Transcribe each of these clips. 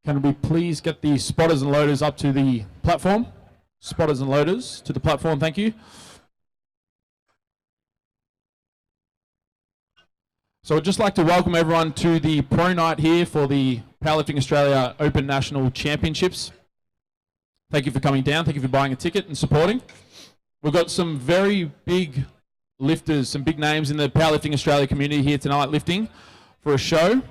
Can we please get the spotters and loaders up to the platform? Spotters and loaders to the platform, thank you. So I'd just like to welcome everyone to the pro night here for the Powerlifting Australia Open National Championships. Thank you for coming down, thank you for buying a ticket and supporting. We've got some very big lifters, some big names in the Powerlifting Australia community here tonight lifting for a show.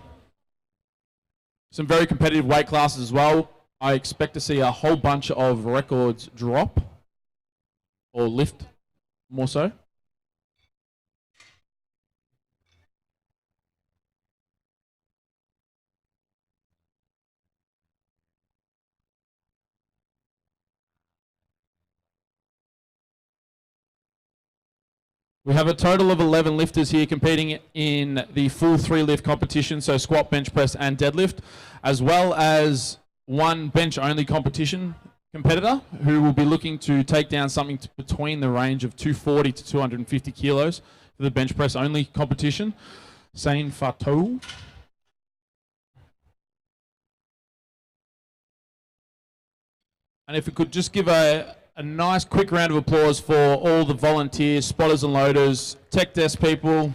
Some very competitive weight classes as well. I expect to see a whole bunch of records drop or lift more so. We have a total of 11 lifters here competing in the full 3-lift competition, so squat, bench press and deadlift, as well as one bench-only competition competitor who will be looking to take down something between the range of 240 to 250 kilos for the bench press only competition. Sain Fatou. And if we could just give a nice quick round of applause for all the volunteers, spotters and loaders, tech desk people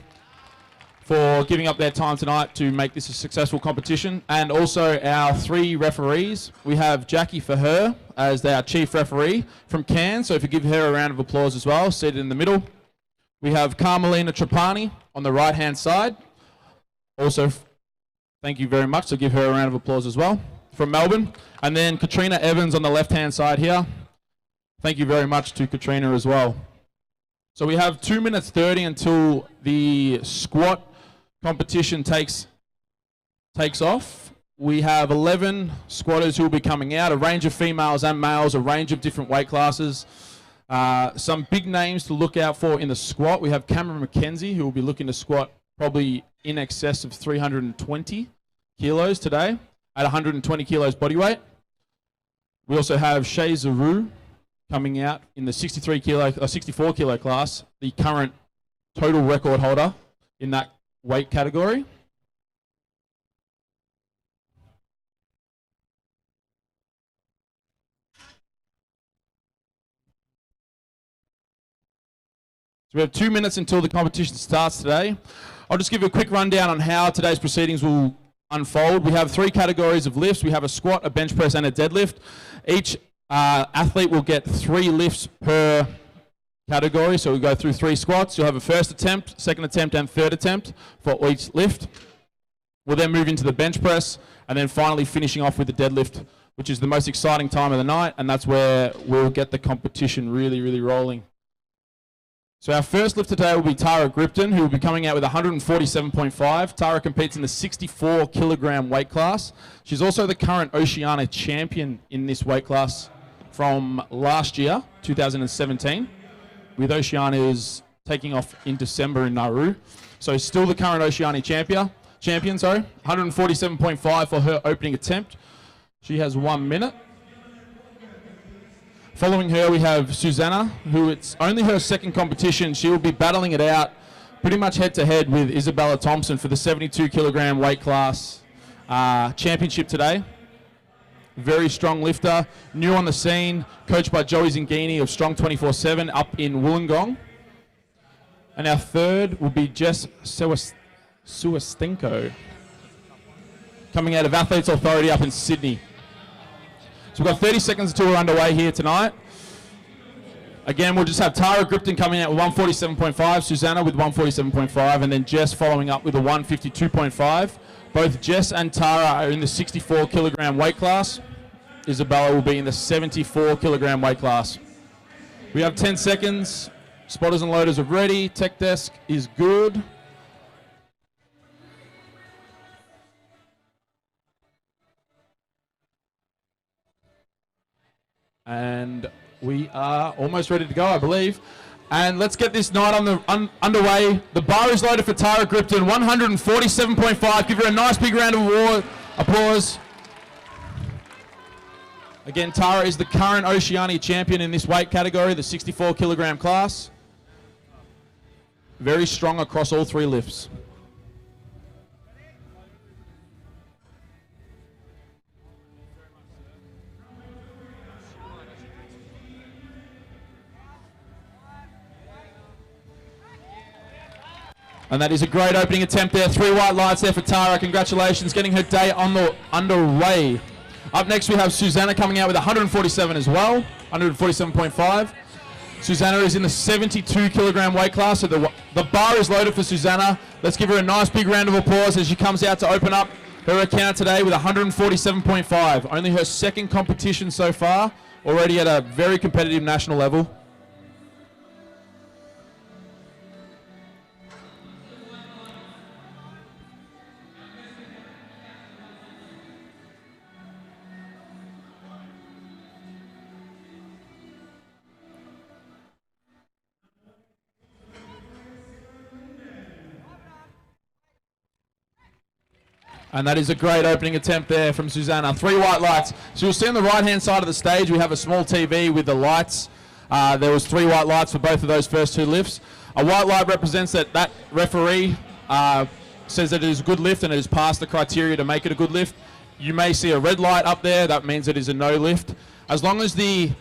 for giving up their time tonight to make this a successful competition. And also our 3 referees. We have Jackie Faher as our chief referee from Cairns, so if you give her a round of applause as well, seated in the middle. We have Carmelina Trapani on the right hand side. Also, thank you very much, so give her a round of applause as well, from Melbourne. And then Katrina Evans on the left hand side here. Thank you very much to Katrina as well. So we have 2 minutes 30 until the squat competition takes off. We have 11 squatters who will be coming out, a range of females and males, a range of different weight classes. Some big names to look out for in the squat. We have Cameron McKenzie, who will be looking to squat probably in excess of 320 kilos today at 120 kilos body weight. We also have Shay Zaru coming out in the 64 kilo class, the current total record holder in that weight category. So we have 2 minutes until the competition starts today. I'll just give you a quick rundown on how today's proceedings will unfold. We have 3 categories of lifts. We have a squat, a bench press and a deadlift. Each athlete will get 3 lifts per category, so we'll go through 3 squats. You'll have a first attempt, second attempt and third attempt for each lift. We'll then move into the bench press and then finally finishing off with the deadlift, which is the most exciting time of the night, and that's where we'll get the competition really, really rolling. So our first lift today will be Tara Gripton, who will be coming out with 147.5. Tara competes in the 64 kilogram weight class. She's also the current Oceania champion in this weight class from last year, 2017, with Oceania's taking off in December in Nauru. So still the current Oceania champion, 147.5 for her opening attempt. She has 1 minute. Following her, we have Susanna, who it's only her second competition. She will be battling it out pretty much head-to-head with Isabella Thompson for the 72 kilogram weight class championship today. Very strong lifter, new on the scene, coached by Joey Zingini of Strong 24/7 up in Wollongong. And our third will be Jess Suastenko, coming out of Athletes Authority up in Sydney. So we've got 30 seconds until we're underway here tonight. Again, we'll just have Tara Gripton coming out with 147.5, Susanna with 147.5, and then Jess following up with a 152.5. Both Jess and Tara are in the 64 kilogram weight class. Isabella will be in the 74 kilogram weight class. We have 10 seconds. Spotters and loaders are ready. Tech desk is good. And we are almost ready to go, I believe. And let's get this night underway. The bar is loaded for Tara Gripton, 147.5. Give her a nice big round of applause. Again, Tara is the current Oceania champion in this weight category, the 64 kilogram class. Very strong across all 3 lifts. And that is a great opening attempt there. 3 white lights there for Tara. Congratulations, getting her day underway. Up next we have Susanna coming out with 147 as well, 147.5. Susanna is in the 72 kilogram weight class, so the bar is loaded for Susanna. Let's give her a nice big round of applause as she comes out to open up her account today with 147.5. Only her second competition so far, already at a very competitive national level. And that is a great opening attempt there from Susanna. 3 white lights. So you'll see on the right-hand side of the stage, we have a small TV with the lights. There was 3 white lights for both of those first 2 lifts. A white light represents that referee says that it is a good lift and it has passed the criteria to make it a good lift. You may see a red light up there. That means it is a no lift. As long as the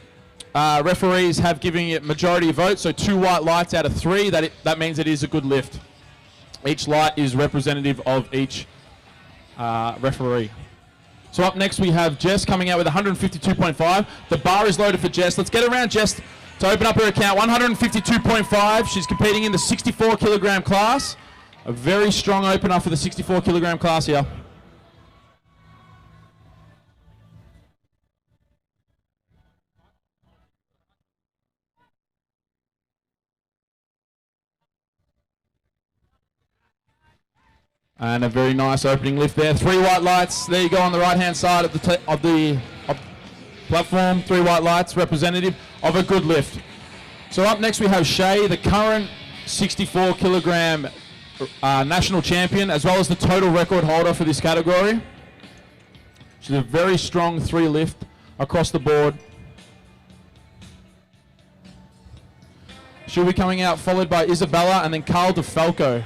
referees have given it majority vote, so 2 white lights out of 3, that means it is a good lift. Each light is representative of each referee. So up next we have Jess coming out with 152.5. The bar is loaded for Jess. Let's get around Jess to open up her account. 152.5. She's competing in the 64 kilogram class. A very strong opener for the 64 kilogram class here. And a very nice opening lift there. 3 white lights. There you go on the right-hand side of the platform. 3 white lights, representative of a good lift. So up next we have Shay, the current 64 kilogram national champion, as well as the total record holder for this category. She's a very strong 3 lift across the board. She'll be coming out followed by Isabella and then Carl DeFalco.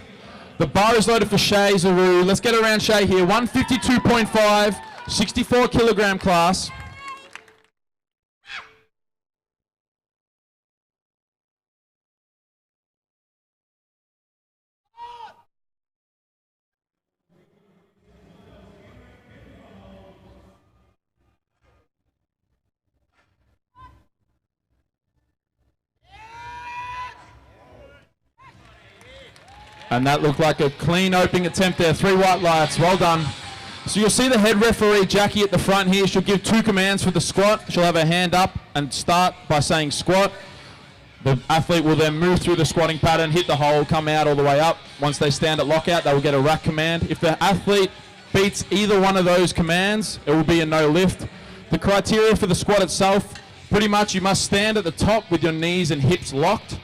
The bar is loaded for Shay Zaru. Let's get around Shay here. 152.5, 64 kilogram class. And that looked like a clean opening attempt there. 3 white lights. Well done. So you'll see the head referee, Jackie, at the front here. She'll give 2 commands for the squat. She'll have her hand up and start by saying squat. The athlete will then move through the squatting pattern, hit the hole, come out all the way up. Once they stand at lockout, they will get a rack command. If the athlete beats either one of those commands, it will be a no lift. The criteria for the squat itself, pretty much you must stand at the top with your knees and hips locked.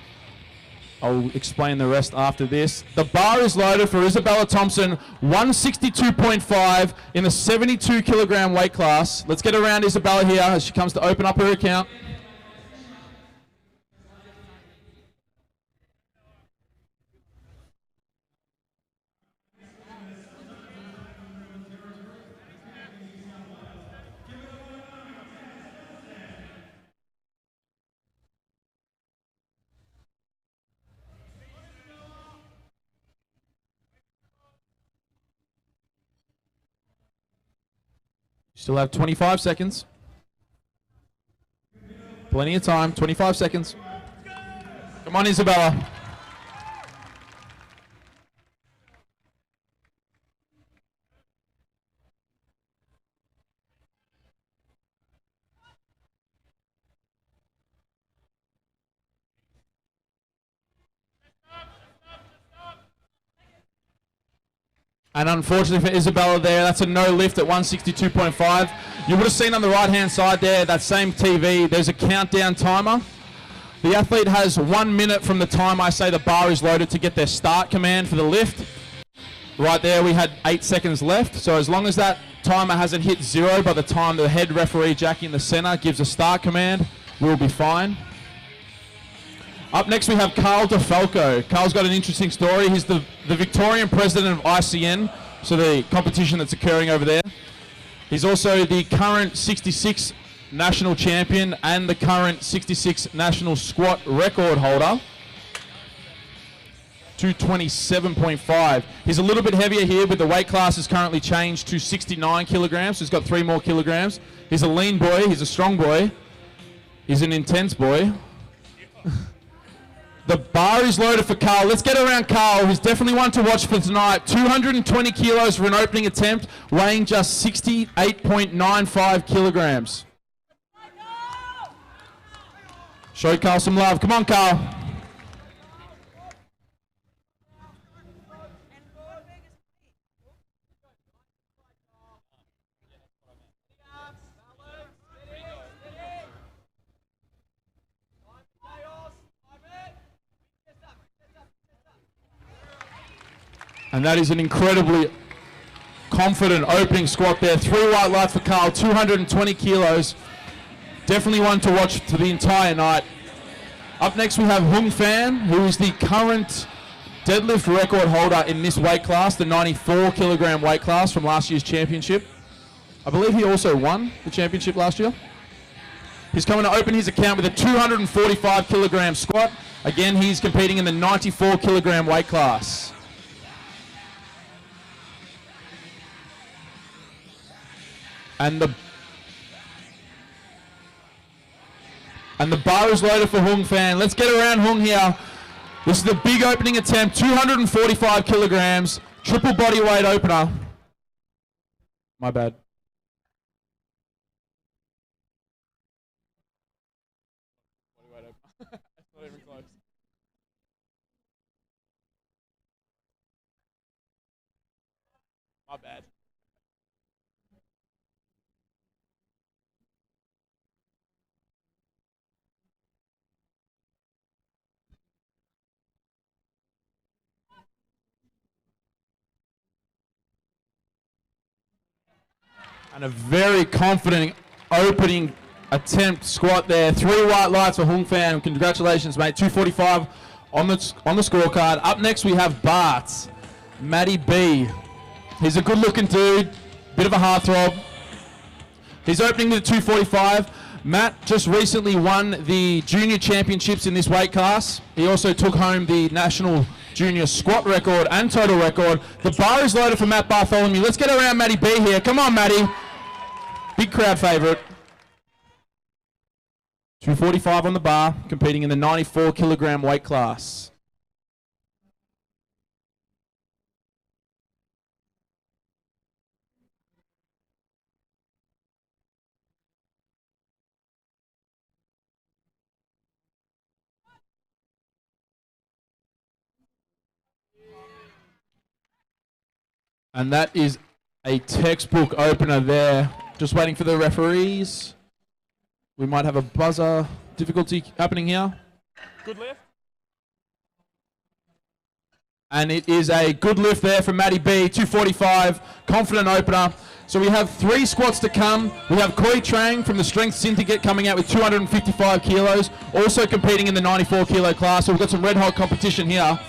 I'll explain the rest after this. The bar is loaded for Isabella Thompson, 162.5 in the 72 kilogram weight class. Let's get around Isabella here as she comes to open up her account. Still have 25 seconds. Plenty of time, 25 seconds. Come on, Isabella. And unfortunately for Isabella there, that's a no lift at 162.5. You would have seen on the right-hand side there, that same TV, there's a countdown timer. The athlete has 1 minute from the time I say the bar is loaded to get their start command for the lift. Right there, we had 8 seconds left. So as long as that timer hasn't hit 0 by the time the head referee, Jackie, in the center gives a start command, we'll be fine. Up next we have Carl DeFalco. Carl's got an interesting story. He's the Victorian president of ICN, so the competition that's occurring over there. He's also the current 66 national champion and the current 66 national squat record holder. 227.5. He's a little bit heavier here, but the weight class has currently changed to 69 kilograms. So he's got 3 more kilograms. He's a lean boy. He's a strong boy. He's an intense boy. The bar is loaded for Carl. Let's get around Carl, who's definitely one to watch for tonight. 220 kilos for an opening attempt, weighing just 68.95 kilograms. Show Carl some love. Come on, Carl. And that is an incredibly confident opening squat there. 3 white lights for Carl, 220 kilos. Definitely one to watch for the entire night. Up next we have Hung Fan, who is the current deadlift record holder in this weight class, the 94 kilogram weight class from last year's championship. I believe he also won the championship last year. He's coming to open his account with a 245 kilogram squat. Again, he's competing in the 94 kilogram weight class. And the bar is loaded for Hung Fan. Let's get around Hung here. This is the big opening attempt, 245 kilograms, triple body weight opener. My bad. Not even close. My bad. And a very confident opening attempt squat there. 3 white lights for Hung Fan. Congratulations, mate. 245 on the scorecard. Up next we have Bart, Matty B. He's a good-looking dude, bit of a heartthrob. He's opening with a 245. Matt just recently won the junior championships in this weight class. He also took home the national junior squat record and total record. The bar is loaded for Matt Bartholomew. Let's get around Matty B here. Come on, Matty. Big crowd favourite. 245 on the bar, competing in the 94 kilogram weight class. And that is a textbook opener there. Just waiting for the referees. We might have a buzzer difficulty happening here. Good lift. And it is a good lift there from Matty B, 245, confident opener. So we have 3 squats to come. We have Koi Trang from the Strength Syndicate coming out with 255 kilos, also competing in the 94 kilo class. So we've got some red hot competition here.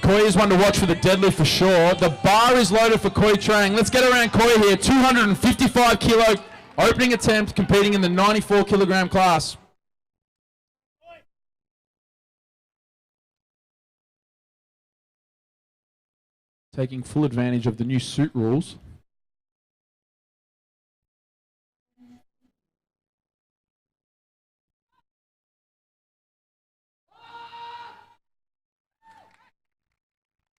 Koi is one to watch for the deadlift for sure. The bar is loaded for Koi Trang. Let's get around Koi here. 255 kilo opening attempt, competing in the 94 kilogram class. Taking full advantage of the new suit rules.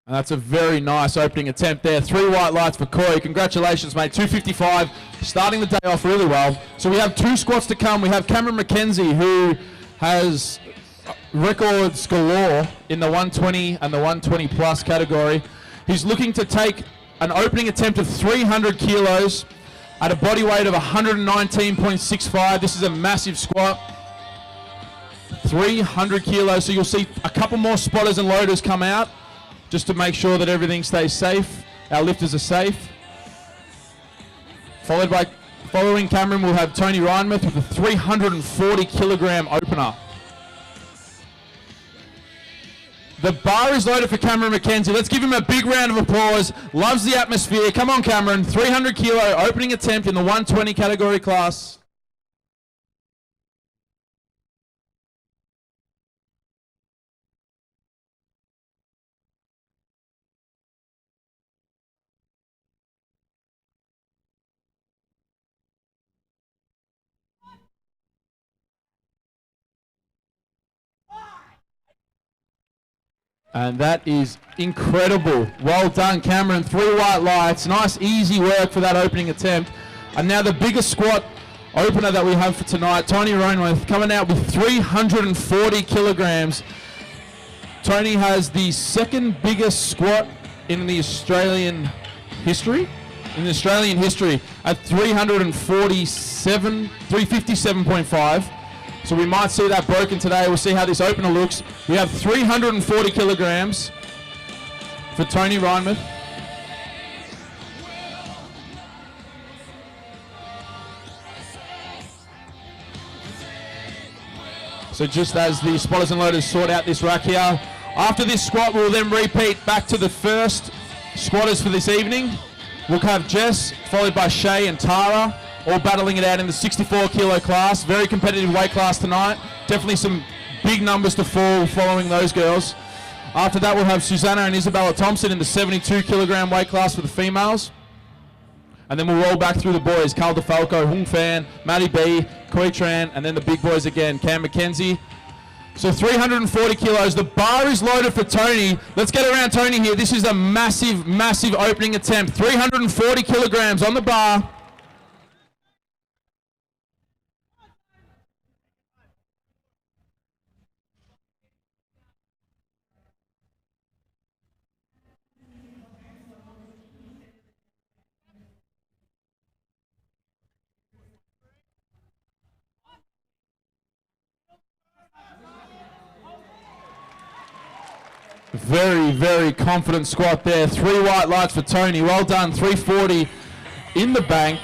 And that's a very nice opening attempt there. 3 white lights for Koi. Congratulations, mate. 255, starting the day off really well. So we have 2 squats to come. We have Cameron McKenzie, who has records galore in the 120 and the 120 plus category. He's looking to take an opening attempt of 300 kilos at a body weight of 119.65. This is a massive squat. 300 kilos. So you'll see a couple more spotters and loaders come out, just to make sure that everything stays safe. Our lifters are safe. Following Cameron, we'll have Tony Reinmuth with a 340 kilogram opener. The bar is loaded for Cameron McKenzie. Let's give him a big round of applause. Loves the atmosphere. Come on, Cameron. 300 kilo opening attempt in the 120 category class. And that is incredible. Well done, Cameron. 3 white lights. Nice, easy work for that opening attempt. And now the biggest squat opener that we have for tonight, Tony Roanworth, coming out with 340 kilograms. Tony has the second biggest squat in the Australian history. At 357.5. So we might see that broken today. We'll see how this opener looks. We have 340 kilograms for Tony Roanworth. So just as the spotters and loaders sort out this rack here, after this squat we'll then repeat back to the first squatters for this evening. We'll have Jess, followed by Shay and Tara, all battling it out in the 64 kilo class. Very competitive weight class tonight. Definitely some big numbers to fall following those girls. After that we'll have Susanna and Isabella Thompson in the 72 kilogram weight class for the females. And then we'll roll back through the boys. Carl DeFalco, Hung Fan, Matty B, Koi Tran, and then the big boys again, Cam McKenzie. So 340 kilos. The bar is loaded for Tony. Let's get around Tony here. This is a massive, massive opening attempt. 340 kilograms on the bar. Very, very confident squat there. 3 white lights for Tony. Well done. 340 in the bank.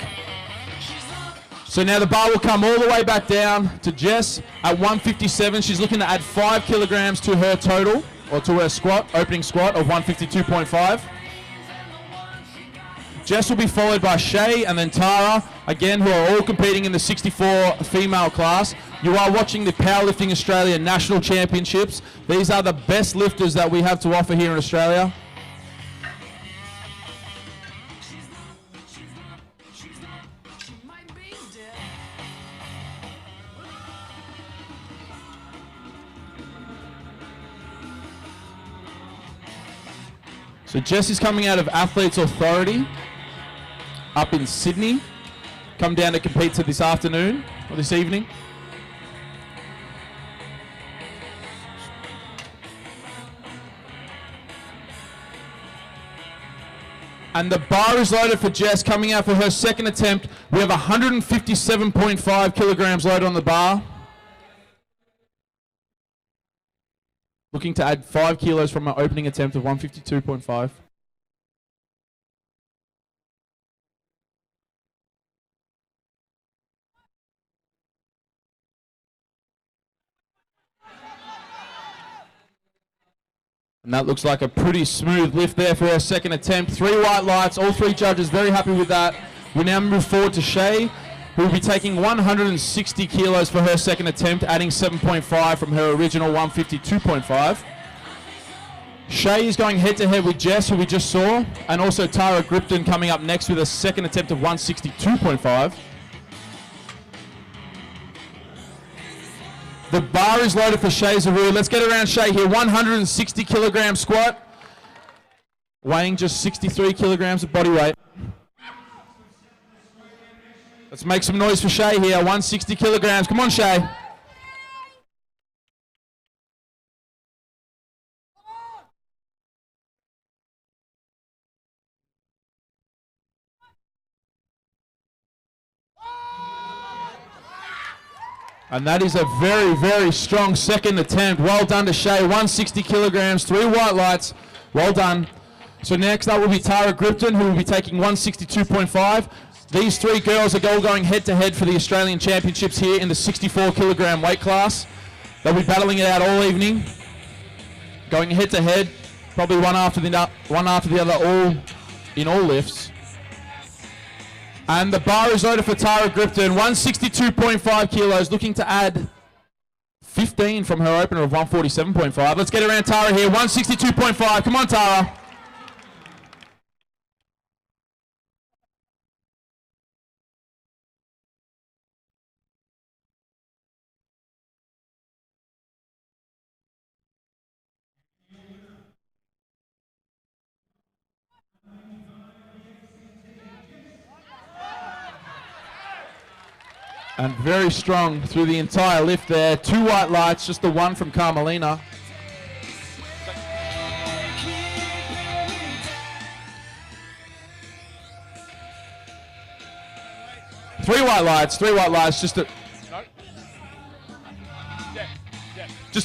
So now the bar will come all the way back down to Jess at 157. She's looking to add 5 kilograms to her total, or to her squat, opening squat of 152.5. Jess will be followed by Shay and then Tara, again, who are all competing in the 64 female class. You are watching the Powerlifting Australia National Championships. These are the best lifters that we have to offer here in Australia. So Jess is coming out of Athletes Authority up in Sydney. Come down to compete to this afternoon or this evening. And the bar is loaded for Jess, coming out for her second attempt. We have 157.5 kilograms loaded on the bar. Looking to add 5 kilos from our opening attempt of 152.5. And that looks like a pretty smooth lift there for our second attempt. 3 white lights, all 3 judges very happy with that. We now move forward to Shay, who will be taking 160 kilos for her second attempt, adding 7.5 from her original 152.5. Shay is going head-to-head with Jess, who we just saw, and also Tara Gripton coming up next with a second attempt of 162.5. The bar is loaded for Shay Zaru. Let's get around Shay here. 160 kilogram squat, weighing just 63 kilograms of body weight. Let's make some noise for Shay here. 160 kilograms. Come on, Shay. And that is a very, very strong second attempt. Well done to Shay. 160 kilograms, 3 white lights. Well done. So next up will be Tara Gripton, who will be taking 162.5. These 3 girls are all going head-to-head for the Australian Championships here in the 64 kilogram weight class. They'll be battling it out all evening. Going head-to-head, probably one after the other, all in all lifts. And the bar is loaded for Tara Gripton, 162.5 kilos, looking to add 15 from her opener of 147.5. Let's get around Tara here, 162.5. Come on, Tara. And very strong through the entire lift there. 2 white lights, just the one from Carmelina. Three white lights, just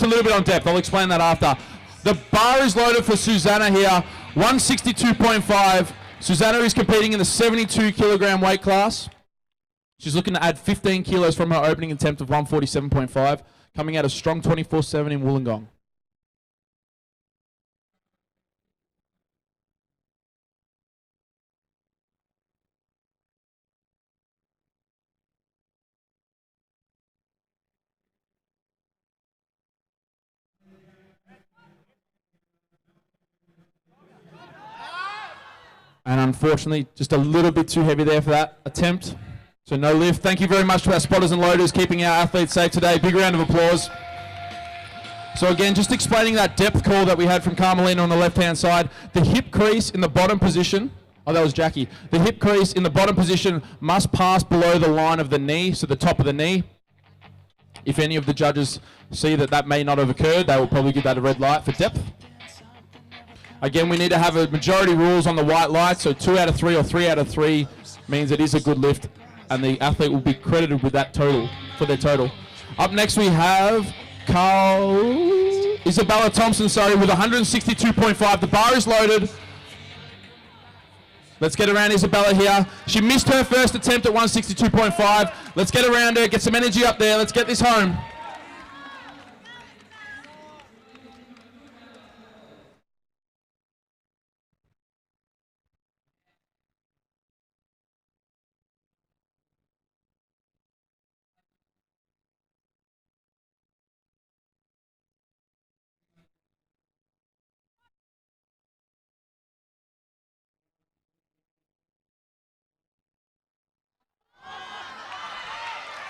a little bit on depth. I'll explain that after. The bar is loaded for Susanna here, 162.5. Susanna is competing in the 72 kilogram weight class. She's looking to add 15 kilos from her opening attempt of 147.5, coming out of strong 24/7 in Wollongong. And unfortunately, just a little bit too heavy there for that attempt. So no lift. Thank you very much to our spotters and loaders keeping our athletes safe today. Big round of applause. So again, just explaining that depth call that we had from Carmelina on the left-hand side. The hip crease in the bottom position, oh, that was Jackie. The hip crease in the bottom position must pass below the line of the knee, so the top of the knee. If any of the judges see that that may not have occurred, they will probably give that a red light for depth. Again, we need to have a majority rules on the white light, so 2 out of 3 or 3 out of 3 means it is a good lift, and the athlete will be credited with that total, for their total. Up next we have Isabella Thompson, with 162.5. The bar is loaded. Let's get around Isabella here. She missed her first attempt at 162.5. Let's get around her, get some energy up there. Let's get this home.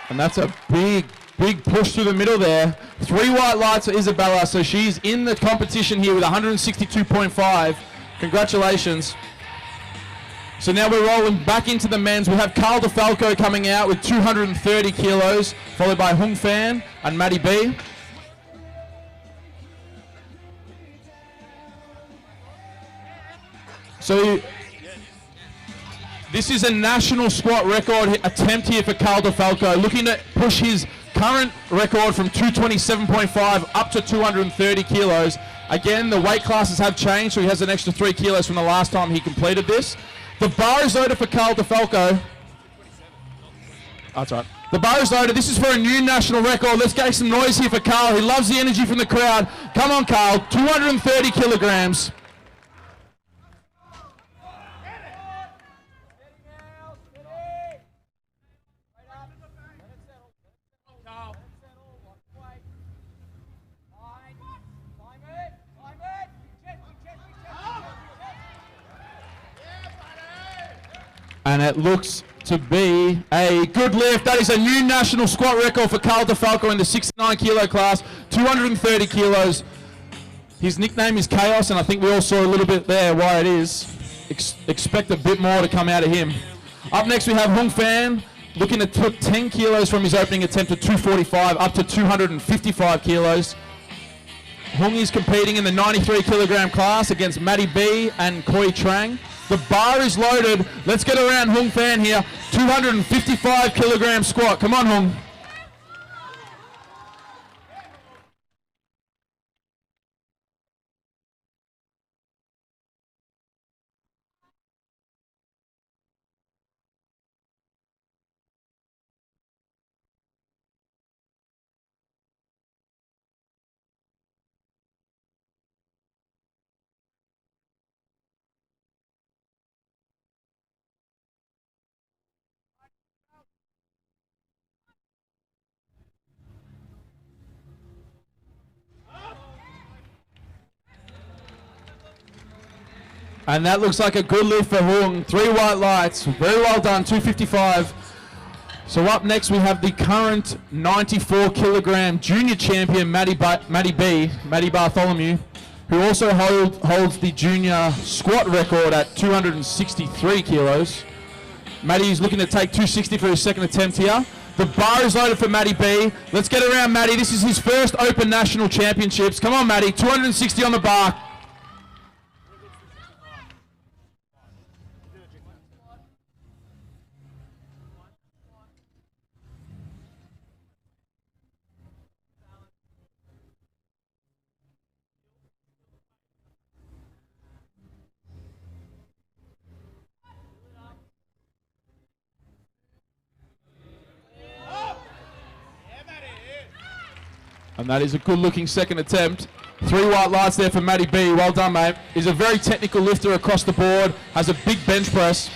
And that's a big push through the middle there. 3 white lights for Isabella, so she's in the competition here with 162.5. Congratulations. So now we're rolling back into the men's. We have Carl DeFalco coming out with 230 kilos, followed by Hung Fan and Maddie B. So this is a national squat record attempt here for Carl DeFalco, looking to push his current record from 227.5 up to 230 kilos. Again, the weight classes have changed, so he has an extra 3 kilos from the last time he completed this. The bar is loaded for Carl DeFalco. That's right. The bar is loaded. This is for a new national record. Let's get some noise here for Carl. He loves the energy from the crowd. Come on, Carl. 230 kilograms. And it looks to be a good lift. That is a new national squat record for Carl DeFalco in the 69 kilo class, 230 kilos. His nickname is Chaos, and I think we all saw a little bit there why it is. Expect a bit more to come out of him. Up next we have Hung Fan, looking to put 10 kilos from his opening attempt at 245 up to 255 kilos. Hung is competing in the 93 kilogram class against Maddie B and Koi Trang. The bar is loaded. Let's get around Hung Fan here. 255 kilogram squat. Come on, Hung. And that looks like a good lift for Hung. 3 white lights. Very well done, 255. So up next we have the current 94 kilogram junior champion, Maddie Bartholomew, who also holds the junior squat record at 263 kilos. Maddie is looking to take 260 for his second attempt here. The bar is loaded for Matty B. Let's get around Matty. This is his first Open National Championships. Come on, Matty. 260 on the bar. And that is a good-looking second attempt. 3 white lights there for Matty B. Well done, mate. He's a very technical lifter across the board, has a big bench press.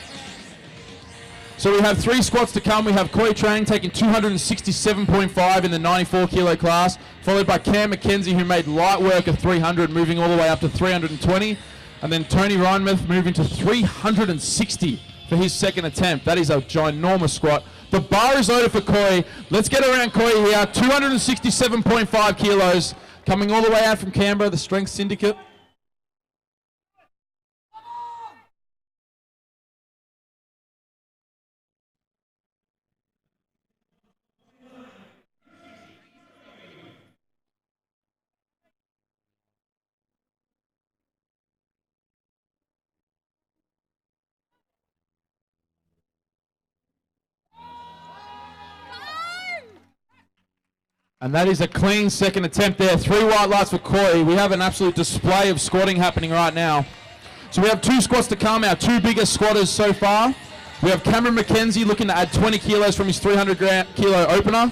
So we have 3 squats to come. We have Coy Trang taking 267.5 in the 94 kilo class, followed by Cam McKenzie, who made light work of 300, moving all the way up to 320. And then Tony Reinmuth moving to 360 for his second attempt. That is a ginormous squat. The bar is loaded for Coy. Let's get around Coy here. 267.5 kilos. Coming all the way out from Canberra, the Strength Syndicate. And that is a clean second attempt there. 3 white lights for Coy. We have an absolute display of squatting happening right now. So we have 2 squats to come, our 2 biggest squatters so far. We have Cameron McKenzie looking to add 20 kilos from his 300 kilo opener.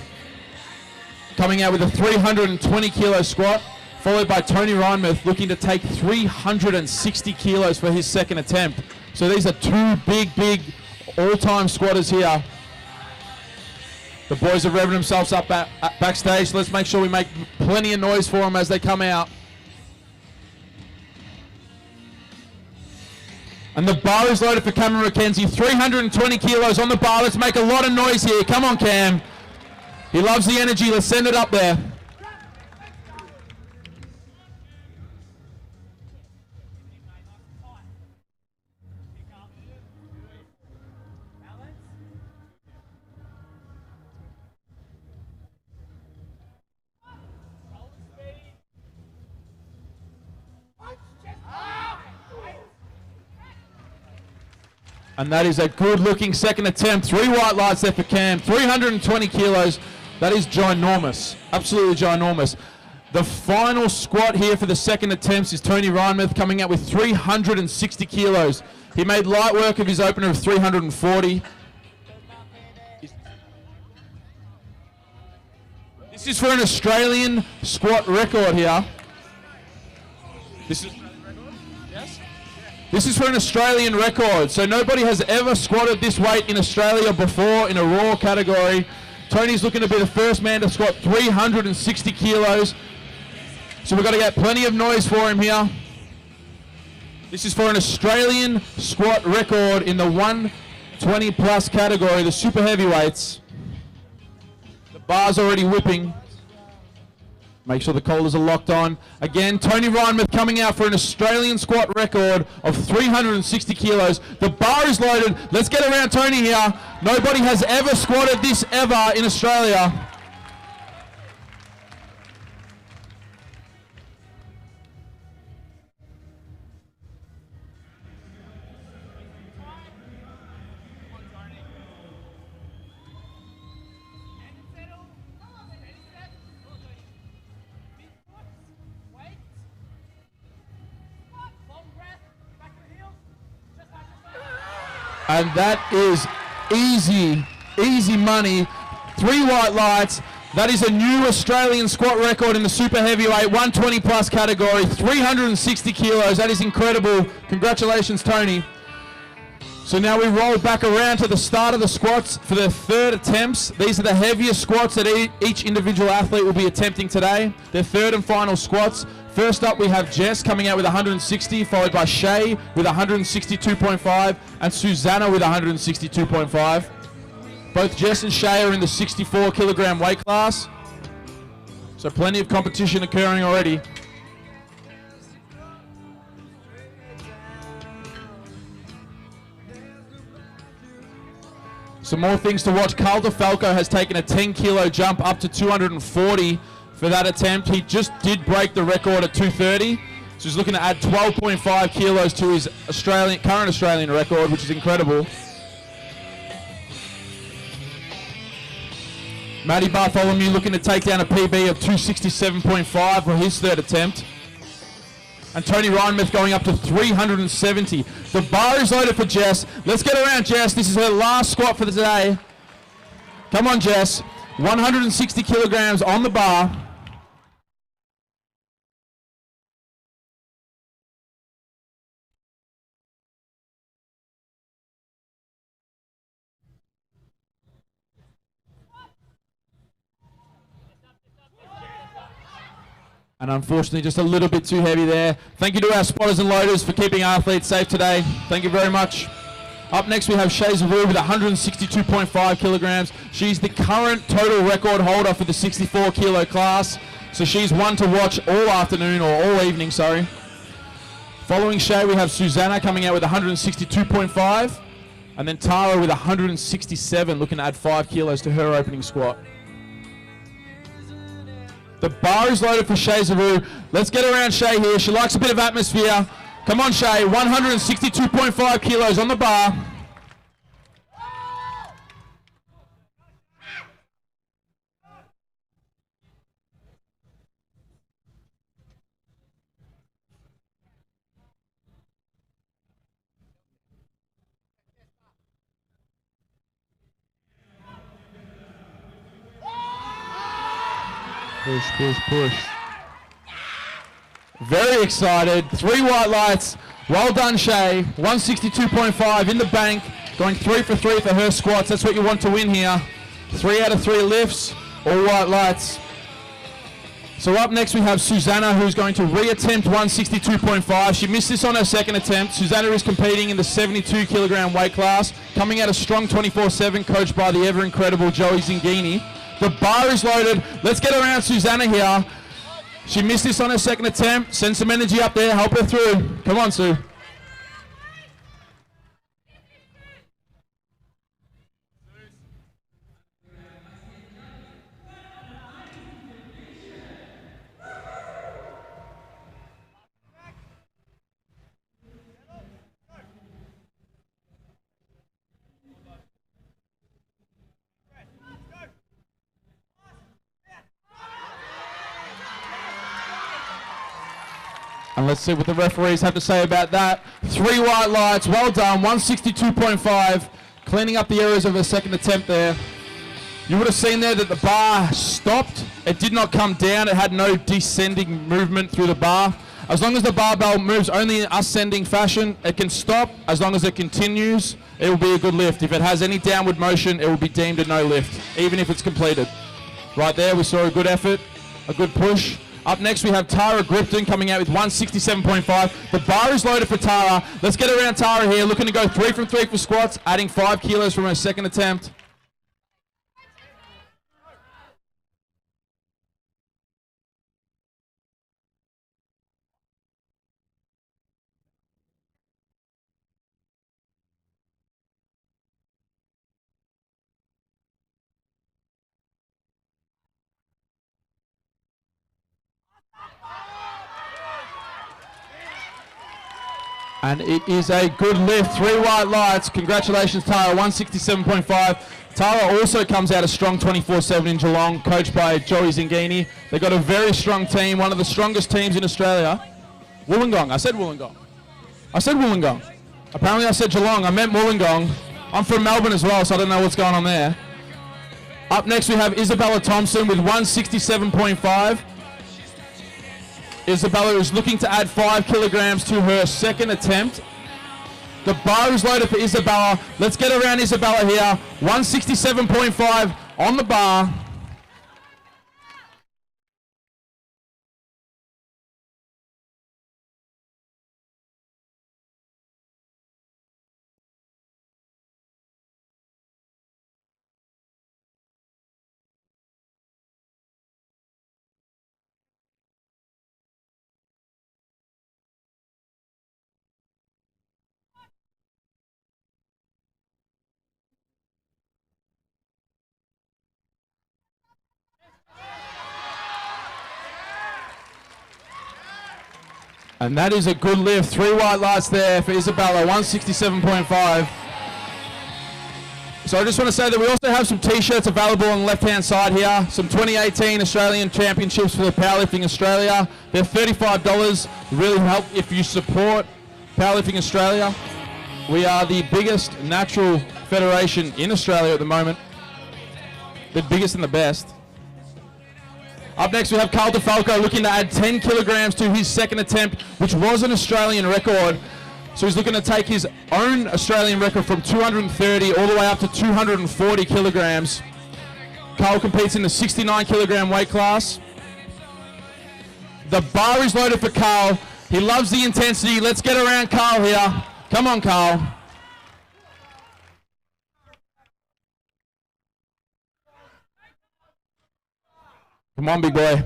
Coming out with a 320 kilo squat, followed by Tony Reinmuth looking to take 360 kilos for his second attempt. So these are 2 big all-time squatters here. The boys are revving themselves up backstage, so let's make sure we make plenty of noise for them as they come out. And the bar is loaded for Cameron McKenzie. 320 kilos on the bar. Let's make a lot of noise here. Come on, Cam. He loves the energy. Let's send it up there. And that is a good-looking second attempt. 3 white lights there for Cam. 320 kilos. That is ginormous. Absolutely ginormous. The final squat here for the second attempts is Tony Reinmuth coming out with 360 kilos. He made light work of his opener of 340. This is for an Australian squat record here. This is for an Australian record, so nobody has ever squatted this weight in Australia before in a raw category. Tony's looking to be the first man to squat 360 kilos. So we've got to get plenty of noise for him here. This is for an Australian squat record in the 120 plus category, the super heavyweights. The bar's already whipping. Make sure the collars are locked on. Again, Tony Reinmuth coming out for an Australian squat record of 360 kilos. The bar is loaded. Let's get around Tony here. Nobody has ever squatted this ever in Australia. And that is easy money. 3 white lights. That is a new Australian squat record in the super heavyweight 120 plus category. 360 kilos. That is incredible. Congratulations, Tony. So now we roll back around to the start of the squats for the 3rd attempts. These are the heaviest squats that each individual athlete will be attempting today. Their 3rd and final squats. First up, we have Jess coming out with 160, followed by Shay with 162.5, and Susanna with 162.5. Both Jess and Shay are in the 64 kilogram weight class. So plenty of competition occurring already. Some more things to watch. Carl DeFalco has taken a 10 kilo jump up to 240 for that attempt. He just did break the record at 230. So he's looking to add 12.5 kilos to his current Australian record, which is incredible. Matty Bartholomew looking to take down a PB of 267.5 for his third attempt. And Tony Reinmuth going up to 370. The bar is loaded for Jess. Let's get around Jess. This is her last squat for the day. Come on, Jess. 160 kilograms on the bar. And unfortunately, just a little bit too heavy there. Thank you to our spotters and loaders for keeping athletes safe today. Thank you very much. Up next, we have Shay Zaru with 162.5 kilograms. She's the current total record holder for the 64 kilo class. So she's one to watch all afternoon, or all evening, sorry. Following Shay, we have Susanna coming out with 162.5. And then Tara with 167, looking to add 5 kilos to her opening squat. The bar is loaded for Shay Zaru. Let's get around Shay here. She likes a bit of atmosphere. Come on, Shay. 162.5 kilos on the bar. Push, push, push. Very excited. 3 white lights. Well done, Shay. 162.5 in the bank. Going 3 for 3 for her squats. That's what you want to win here. 3 out of 3 lifts. All white lights. So up next we have Susanna, who's going to reattempt 162.5. She missed this on her second attempt. Susanna is competing in the 72 kilogram weight class. Coming out of strong 24/7, coached by the ever incredible Joey Zinghini. The bar is loaded. Let's get around Susanna here. She missed this on her second attempt. Send some energy up there. Help her through. Come on, Sue. And let's see what the referees have to say about that. 3 white lights, well done, 162.5, cleaning up the errors of her second attempt there. You would have seen there that the bar stopped. It did not come down. It had no descending movement through the bar. As long as the barbell moves only in ascending fashion, it can stop. As long as it continues, it will be a good lift. If it has any downward motion, it will be deemed a no lift, even if it's completed. Right there, we saw a good effort, a good push. Up next, we have Tara Gripton coming out with 167.5. The bar is loaded for Tara. Let's get around Tara here, looking to go 3 from 3 for squats, adding 5 kilos from her second attempt. And it is a good lift. 3 white lights. Congratulations, Tara. 167.5. Tara also comes out of strong 24/7 in Geelong, coached by Joey Zinghini. They've got a very strong team, one of the strongest teams in Australia. Wollongong. I said Wollongong. I said Wollongong. Apparently I said Geelong. I meant Wollongong. I'm from Melbourne as well, so I don't know what's going on there. Up next, we have Isabella Thompson with 167.5. Isabella is looking to add 5 kilograms to her second attempt. The bar is loaded for Isabella. Let's get around Isabella here. 167.5 on the bar. And that is a good lift. 3 white lights there for Isabella, 167.5. So I just want to say that we also have some t-shirts available on the left-hand side here. Some 2018 Australian Championships for the Powerlifting Australia. They're $35. Really help if you support Powerlifting Australia. We are the biggest natural federation in Australia at the moment. The biggest and the best. Up next we have Carl DeFalco looking to add 10 kilograms to his second attempt, which was an Australian record. So he's looking to take his own Australian record from 230 all the way up to 240 kilograms. Carl competes in the 69 kilogram weight class. The bar is loaded for Carl. He loves the intensity. Let's get around Carl here. Come on, Carl. Come on, big boy.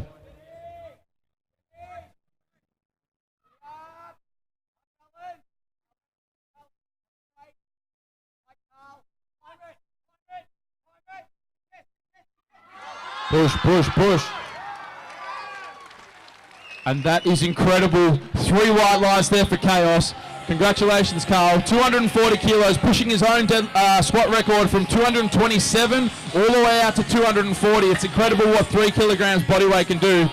Push, push, push. And that is incredible. 3 white lights there for Chaos. Congratulations, Carl. 240 kilos, pushing his own squat record from 227 all the way out to 240. It's incredible what 3 kilograms body weight can do.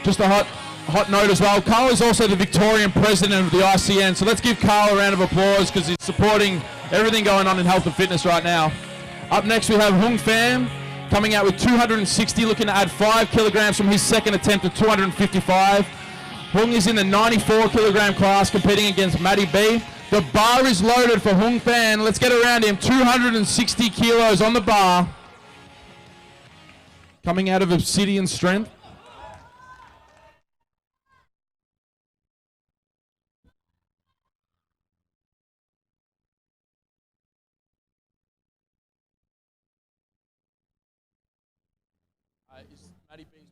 Just a hot note as well. Carl is also the Victorian president of the ICN, so let's give Carl a round of applause because he's supporting everything going on in health and fitness right now. Up next we have Hung Pham coming out with 260, looking to add 5 kilograms from his second attempt at 255. Hung is in the 94 kilogram class competing against Matty B. The bar is loaded for Hung Pham. Let's get around him. 260 kilos on the bar. Coming out of Obsidian Strength. Is Matty B's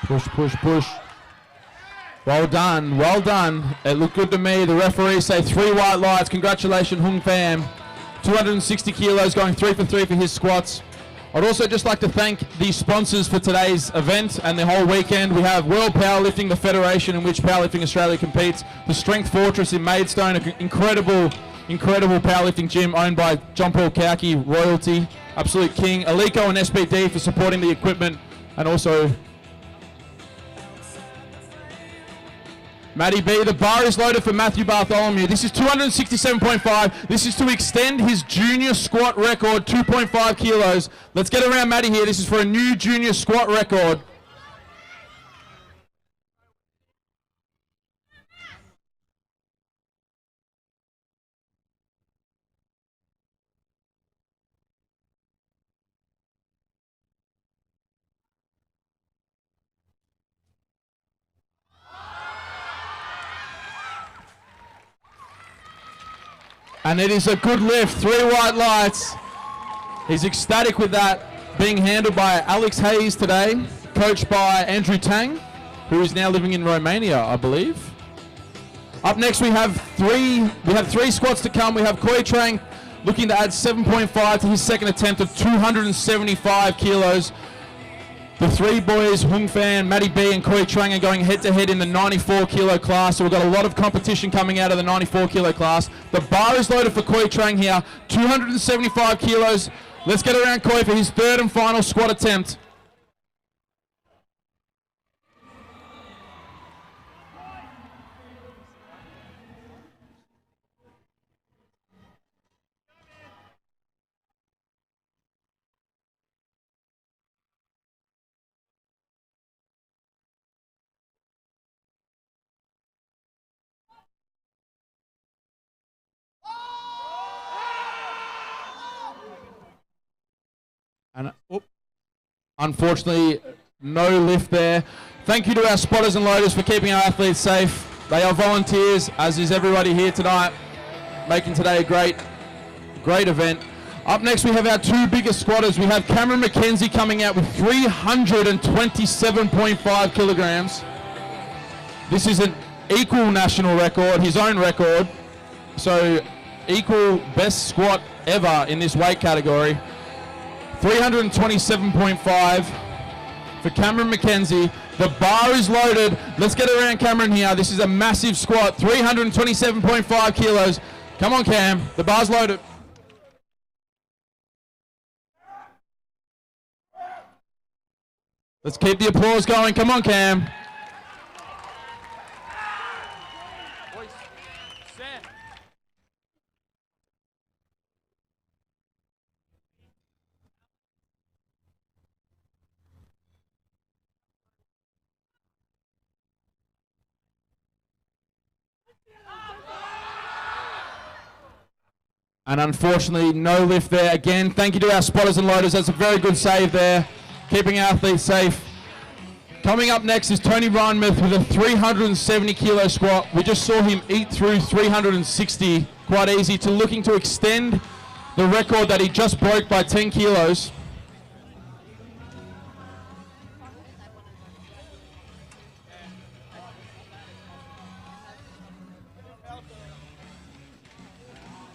push, push, push. Well done, well done. It looked good to me. The referees say 3 white lights. Congratulations, Hung Pham. 260 kilos, going 3 for 3 for his squats. I'd also just like to thank the sponsors for today's event and the whole weekend. We have World Powerlifting, the federation in which Powerlifting Australia competes. The Strength Fortress in Maidstone, an incredible powerlifting gym owned by John Paul Cowkey, royalty, absolute king. Alico and SBD for supporting the equipment, and also Matty B. The bar is loaded for Matthew Bartholomew. This is 267.5. This is to extend his junior squat record, 2.5 kilos. Let's get around Matty here. This is for a new junior squat record. And it is a good lift, 3 white lights. He's ecstatic with that, being handled by Alex Hayes today, coached by Andrew Tang, who is now living in Romania, I believe. Up next we have 3 squats to come. We have Koi Trang looking to add 7.5 to his second attempt of 275 kilos. The 3 boys, Hung Pham, Matty B and Koi Trang, are going head-to-head in the 94 kilo class. So we've got a lot of competition coming out of the 94 kilo class. The bar is loaded for Koi Trang here, 275 kilos. Let's get around Koi for his 3rd and final squat attempt. And unfortunately, no lift there. Thank you to our spotters and loaders for keeping our athletes safe. They are volunteers, as is everybody here tonight, making today a great event. Up next, we have our two biggest squatters. We have Cameron McKenzie coming out with 327.5 kilograms. This is an equal national record, his own record. So equal best squat ever in this weight category. 327.5 for Cameron McKenzie. The bar is loaded. Let's get around Cameron here. This is a massive squat, 327.5 kilos. Come on, Cam, the bar's loaded. Let's keep the applause going. Come on, Cam. And unfortunately, no lift there. Again, thank you to our spotters and loaders. That's a very good save there, keeping athletes safe. Coming up next is Tony Reinmuth with a 370 kilo squat. We just saw him eat through 360 quite easy, to looking to extend the record that he just broke by 10 kilos.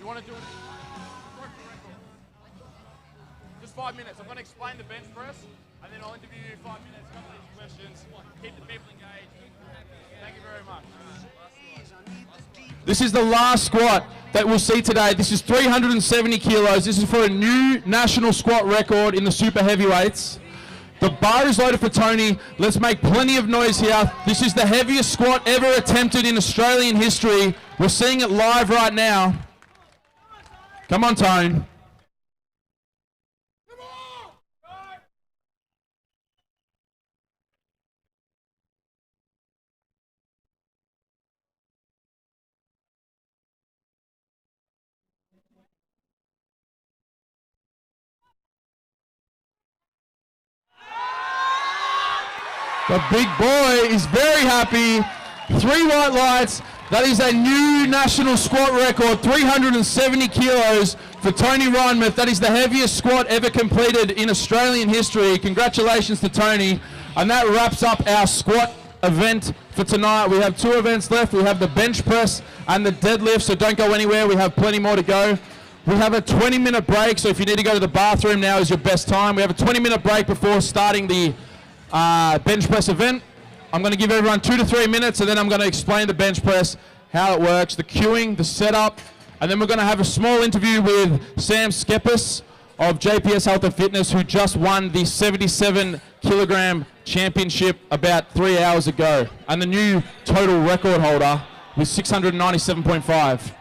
You want to do it? 5 minutes. I'm going to explain the bench press, and then I'll interview you in 5 minutes, a couple of questions, keep the people engaged. Thank you very much. This is the last squat that we'll see today. This is 370 kilos. This is for a new national squat record in the super heavyweights. The bar is loaded for Tony. Let's make plenty of noise here. This is the heaviest squat ever attempted in Australian history. We're seeing it live right now. Come on, Tone. The big boy is very happy. 3 white lights. That is a new national squat record, 370 kilos for Tony Reinmuth. That is the heaviest squat ever completed in Australian history. Congratulations to Tony. And that wraps up our squat event for tonight. We have 2 events left. We have the bench press and the deadlift, so don't go anywhere. We have plenty more to go. We have a 20-minute break, so if you need to go to the bathroom, now is your best time. We have a 20-minute break before starting the bench press event. I'm going to give everyone 2 to 3 minutes, and then I'm going to explain the bench press, how it works, the cueing, the setup, and then we're going to have a small interview with Sam Skepis of JPS Health and Fitness, who just won the 77 kilogram championship about 3 hours ago, and the new total record holder with 697.5.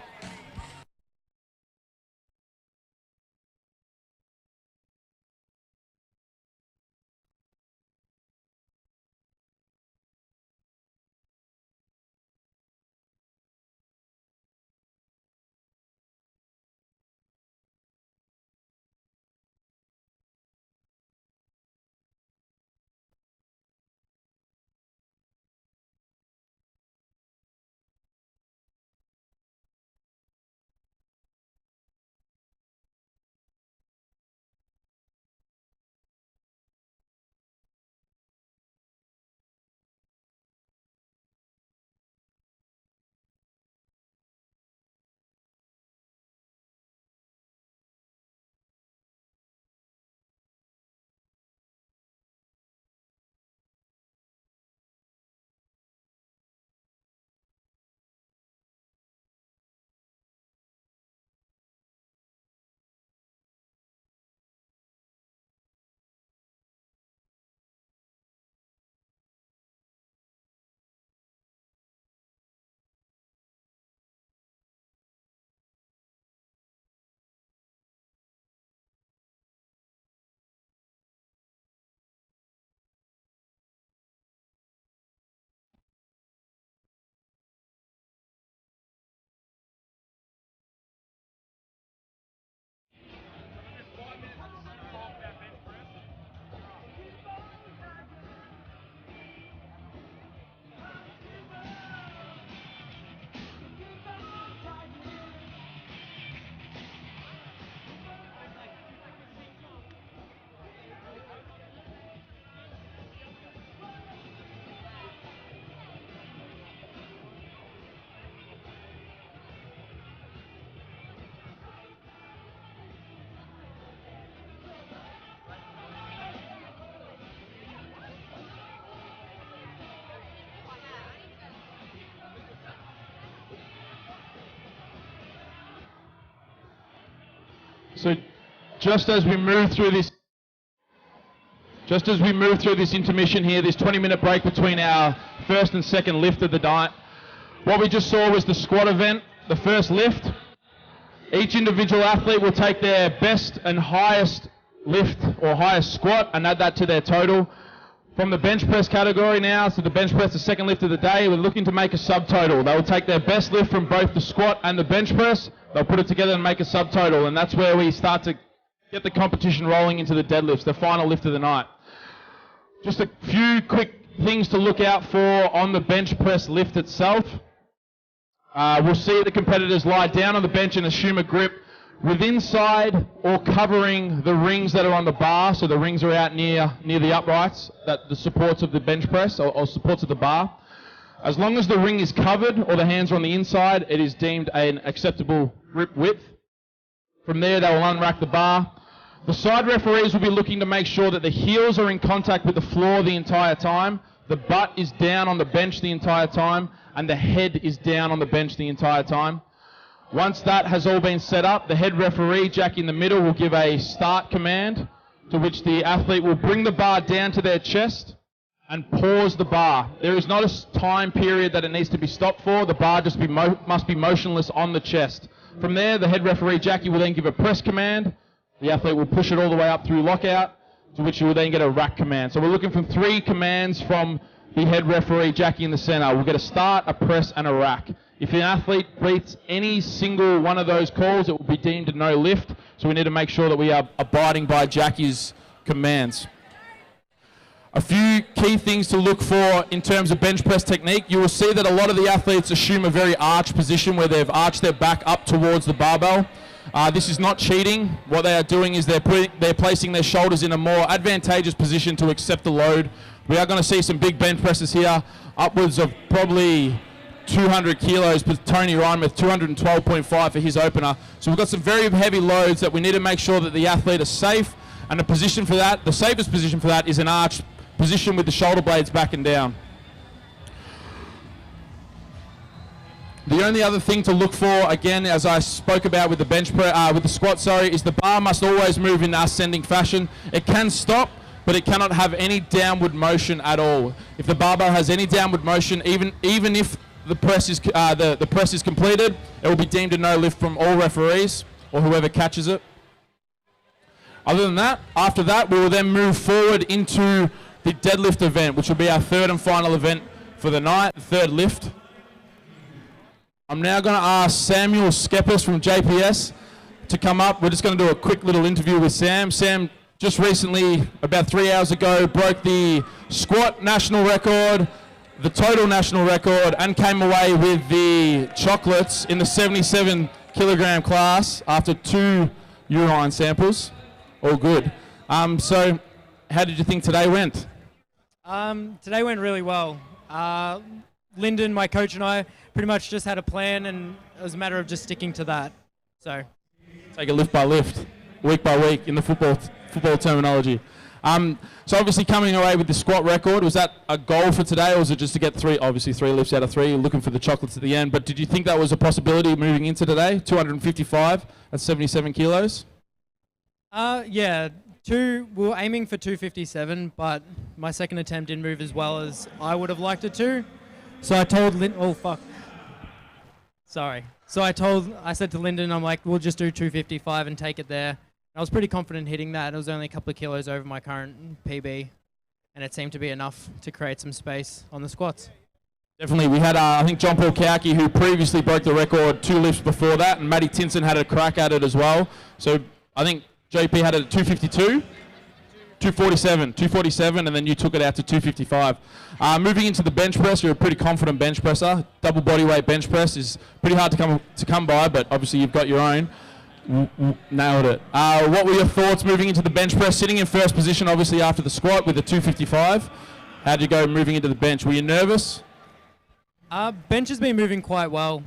So just as we move through this intermission here, this 20-minute break between our first and second lift of the night, what we just saw was the squat event, the first lift. Each individual athlete will take their best and highest lift or highest squat and add that to their total. From the bench press category now, so the bench press, the second lift of the day, we're looking to make a subtotal. They will take their best lift from both the squat and the bench press, they'll put it together and make a subtotal, and that's where we start to get the competition rolling into the deadlifts, the final lift of the night. Just a few quick things to look out for on the bench press lift itself. We'll see the competitors lie down on the bench and assume a grip with inside or covering the rings that are on the bar, so the rings are out near the uprights, that the supports of the bench press or supports of the bar. As long as the ring is covered or the hands are on the inside, it is deemed an acceptable grip width. From there, they will unrack the bar. The side referees will be looking to make sure that the heels are in contact with the floor the entire time, the butt is down on the bench the entire time, and the head is down on the bench the entire time. Once that has all been set up, the head referee, Jack in the middle, will give a start command, to which the athlete will bring the bar down to their chest and pause the bar. There is not a time period that it needs to be stopped for. The bar just must be motionless on the chest. From there, the head referee, Jackie, will then give a press command. The athlete will push it all the way up through lockout, to which you will then get a rack command. So we're looking for 3 commands from the head referee, Jackie, in the center. We'll get a start, a press, and a rack. If an athlete beats any single one of those calls, it will be deemed a no lift. So we need to make sure that we are abiding by Jackie's commands. A few key things to look for in terms of bench press technique. You will see that a lot of the athletes assume a very arched position where they've arched their back up towards the barbell. This is not cheating. What they are doing is they're placing their shoulders in a more advantageous position to accept the load. We are going to see some big bench presses here, upwards of probably 200 kilos, but Tony Ryan with 212.5 for his opener. So we've got some very heavy loads that we need to make sure that the athlete is safe, and the position for that, the safest position for that, is an arched position with the shoulder blades back and down. The only other thing to look for, again, as I spoke about with the with the squat, is the bar must always move in ascending fashion. It can stop, but it cannot have any downward motion at all. If the barbell has any downward motion, even if the press is completed, it will be deemed a no lift from all referees or whoever catches it. Other than that, after that, we will then move forward into the deadlift event, which will be our third and final event for the night, the third lift. I'm now going to ask Samuel Skepis from JPS to come up. We're just going to do a quick little interview with Sam. Sam just recently, about 3 hours ago, broke the squat national record, the total national record, and came away with the chocolates in the 77 kilogram class after 2 urine samples. All good. So how did you think today went? Today went really well. Lyndon, my coach, and I pretty much just had a plan, and it was a matter of just sticking to that. So take it lift by lift, week by week in the football terminology. So obviously coming away with the squat record, was that a goal for today, or was it just to get 3 lifts out of 3, looking for the chocolates at the end? But did you think that was a possibility moving into today? 255 at 77 kilos? Yeah, we were aiming for 257, but my second attempt didn't move as well as I would have liked it to. So I told I said to Lyndon, I'm like, we'll just do 255 and take it there. I was pretty confident hitting that. It was only a couple of kilos over my current PB, and it seemed to be enough to create some space on the squats. Definitely. We had, I think, John Paul Cowkey, who previously broke the record 2 lifts before that, and Matty Tinson had a crack at it as well. So I think JP had it at 252, 247, and then you took it out to 255. Moving into the bench press, you're a pretty confident bench presser. Double bodyweight bench press is pretty hard to come by, but obviously you've got your own. Nailed it. What were your thoughts moving into the bench press? Sitting in first position, obviously, after the squat with the 255. How did you go moving into the bench? Were you nervous? Bench has been moving quite well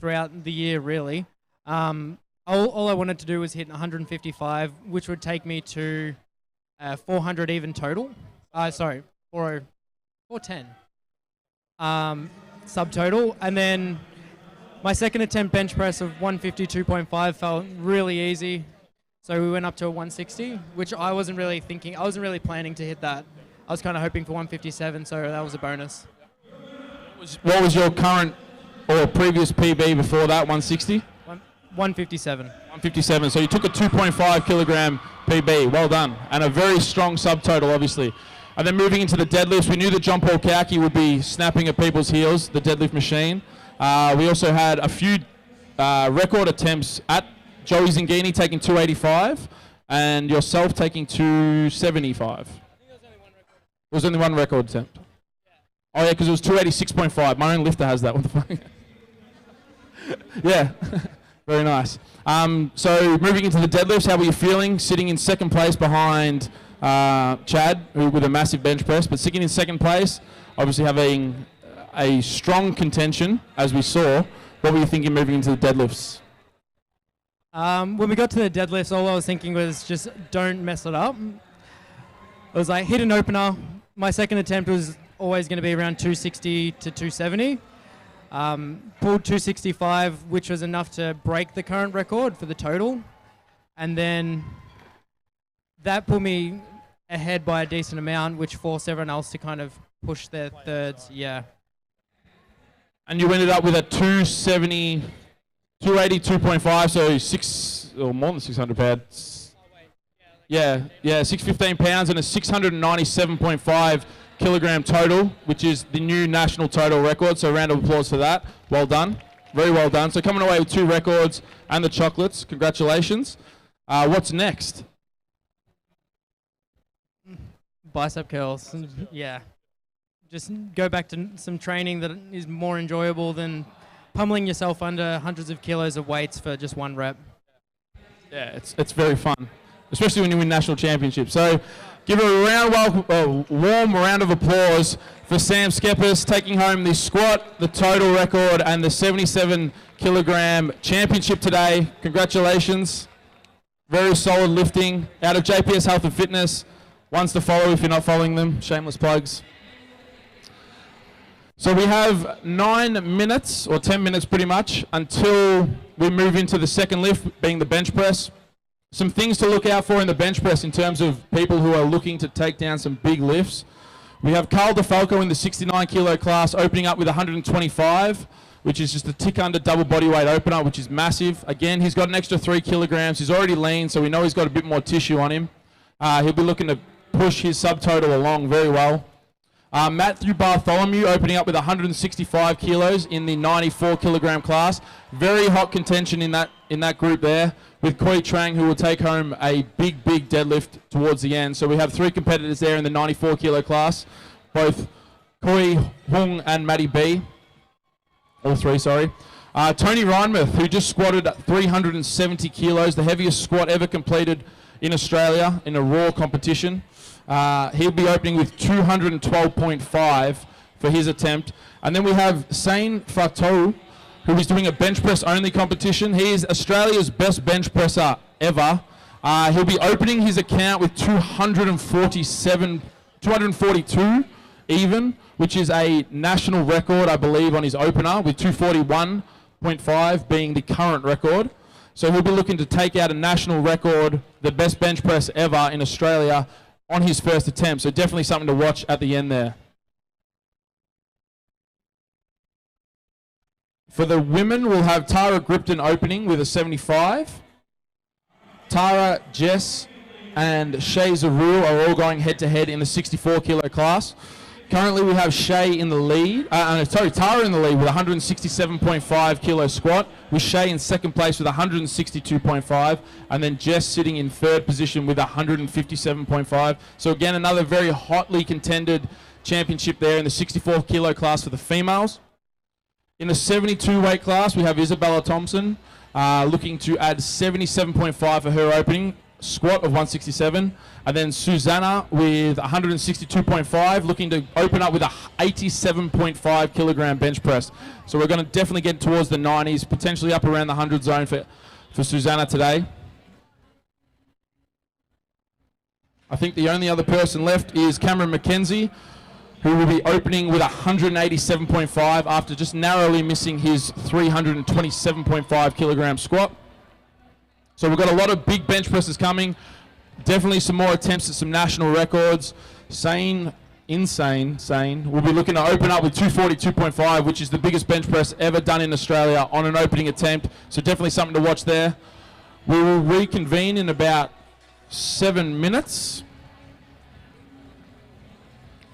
throughout the year, really. All I wanted to do was hit 155, which would take me to 400 even total. 410 subtotal. And then my second attempt bench press of 152.5 felt really easy. So we went up to a 160, which I wasn't really planning to hit that. I was kind of hoping for 157, so that was a bonus. What was your current or previous PB before that, 160? 157. 157, so you took a 2.5 kilogram PB, well done. And a very strong subtotal, obviously. And then moving into the deadlifts, we knew that John Paul Kauke would be snapping at people's heels, the deadlift machine. We also had a few record attempts at Joey Zingini taking 285 and yourself taking 275. It was only one record attempt. Oh yeah, because it was 286.5. My own lifter has that. What the fuck? Yeah, very nice. So moving into the deadlifts, how were you feeling? Sitting in second place behind Chad, who with a massive bench press, but sitting in second place, obviously having a strong contention, as we saw. What were you thinking moving into the deadlifts? When we got to the deadlifts, all I was thinking was just don't mess it up. It was like hit an opener. My second attempt was always going to be around 260 to 270. Pulled 265, which was enough to break the current record for the total. And then that put me ahead by a decent amount, which forced everyone else to kind of push their thirds. Yeah. And you ended up with a 270, 280, 2.5, so 6 or more than 600 pounds. Yeah, 615 pounds and a 697.5 kilogram total, which is the new national total record. So a round of applause for that. Well done. Very well done. So coming away with 2 records and the chocolates. Congratulations. What's next? Bicep curls. Yeah. Just go back to some training that is more enjoyable than pummeling yourself under hundreds of kilos of weights for just one rep. Yeah, it's very fun, especially when you win national championships. So give a warm round of applause for Sam Skepis taking home the squat, the total record, and the 77 kilogram championship today. Congratulations. Very solid lifting. Out of JPS Health and Fitness. Ones to follow if you're not following them. Shameless plugs. So we have 9 minutes, or 10 minutes pretty much, until we move into the second lift, being the bench press. Some things to look out for in the bench press in terms of people who are looking to take down some big lifts. We have Carl DeFalco in the 69 kilo class opening up with 125, which is just a tick under double body weight opener, which is massive. Again, he's got an extra 3 kilograms. He's already lean, so we know he's got a bit more tissue on him. He'll be looking to push his subtotal along very well. Matthew Bartholomew opening up with 165 kilos in the 94 kilogram class. Very hot contention in that group there, with Koi Trang, who will take home a big deadlift towards the end. So we have 3 competitors there in the 94 kilo class, both Koi, Hung and Matty B. All 3, sorry. Tony Reinmuth, who just squatted 370 kilos, the heaviest squat ever completed in Australia in a raw competition. He'll be opening with 212.5 for his attempt. And then we have Sane Fatou, who is doing a bench press only competition. He is Australia's best bench presser ever. He'll be opening his account with 242 even, which is a national record, I believe, on his opener, with 241.5 being the current record. So he'll be looking to take out a national record, the best bench press ever in Australia, on his first attempt. So definitely something to watch at the end there. For the women, we'll have Tara Gripton opening with a 75. Tara, Jess, and Shay Zarul are all going head-to-head in the 64 kilo class. Currently, we have Shay in the lead. Tara in the lead with 167.5 kilo squat, with Shay in second place with 162.5, and then Jess sitting in third position with 157.5. So again, another very hotly contended championship there in the 64 kilo class for the females. In the 72 weight class, we have Isabella Thompson looking to add 77.5 for her opening squat of 167, and then Susanna with 162.5 looking to open up with a 87.5 kilogram bench press. So we're going to definitely get towards the 90s, potentially up around the 100 zone for Susanna today. I think the only other person left is Cameron McKenzie, who will be opening with 187.5 after just narrowly missing his 327.5 kilogram squat. So we've got a lot of big bench presses coming. Definitely some more attempts at some national records. Insane. We'll be looking to open up with 240, 2.5, which is the biggest bench press ever done in Australia on an opening attempt. So definitely something to watch there. We will reconvene in about 7 minutes.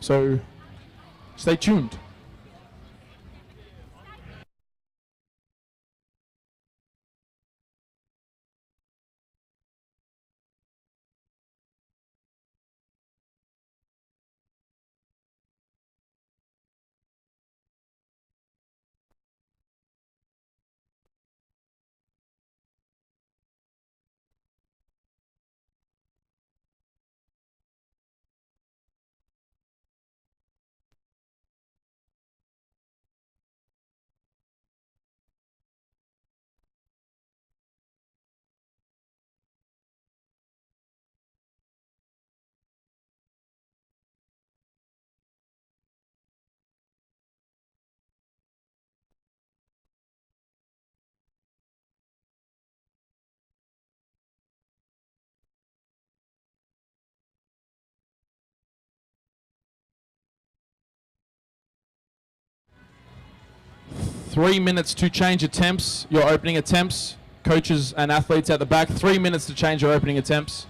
So stay tuned. Three minutes to change attempts, your opening attempts. Coaches and athletes at the back, 3 minutes to change your opening attempts.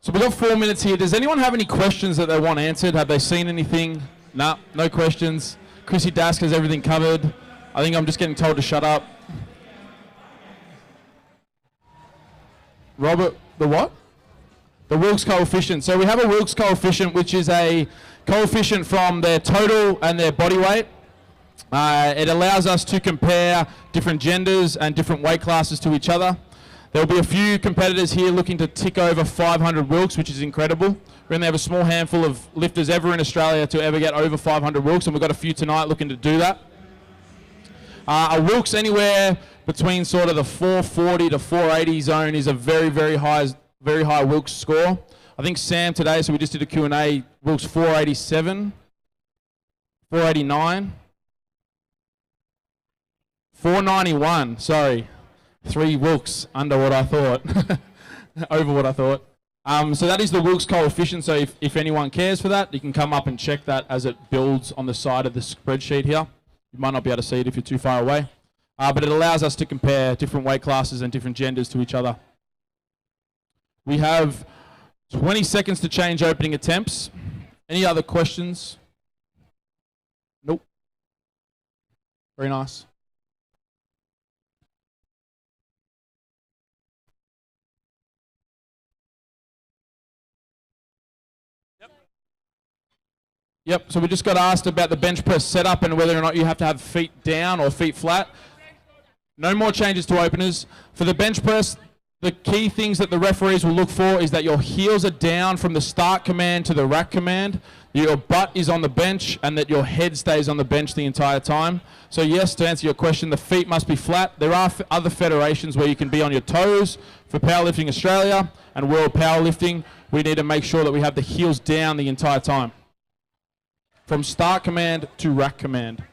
So we've got 4 minutes here. Does anyone have any questions that they want answered? Have they seen anything? Nah, no questions. Chrissy Dask has everything covered. I think I'm just getting told to shut up. Robert, the what? The Wilks coefficient. So we have a Wilks coefficient, which is a coefficient from their total and their body weight. It allows us to compare different genders and different weight classes to each other. There'll be a few competitors here looking to tick over 500 Wilks, which is incredible. We only have a small handful of lifters ever in Australia to ever get over 500 Wilks, and we've got a few tonight looking to do that. A Wilks anywhere between sort of the 440 to 480 zone is a very, very high Wilks score. I think Sam today, so we just did a Q&A, Wilks 487, 489, 491, sorry. 3 Wilks under what I thought, over what I thought. So that is the Wilks coefficient, so if anyone cares for that, you can come up and check that as it builds on the side of the spreadsheet here. You might not be able to see it if you're too far away. But it allows us to compare different weight classes and different genders to each other. We have 20 seconds to change opening attempts. Any other questions? Nope. Very nice. Yep, so we just got asked about the bench press setup and whether or not you have to have feet down or feet flat. No more changes to openers. For the bench press, the key things that the referees will look for is that your heels are down from the start command to the rack command, your butt is on the bench, and that your head stays on the bench the entire time. So yes, to answer your question, the feet must be flat. There are other federations where you can be on your toes. For Powerlifting Australia and World Powerlifting, we need to make sure that we have the heels down the entire time, from start command to rack command.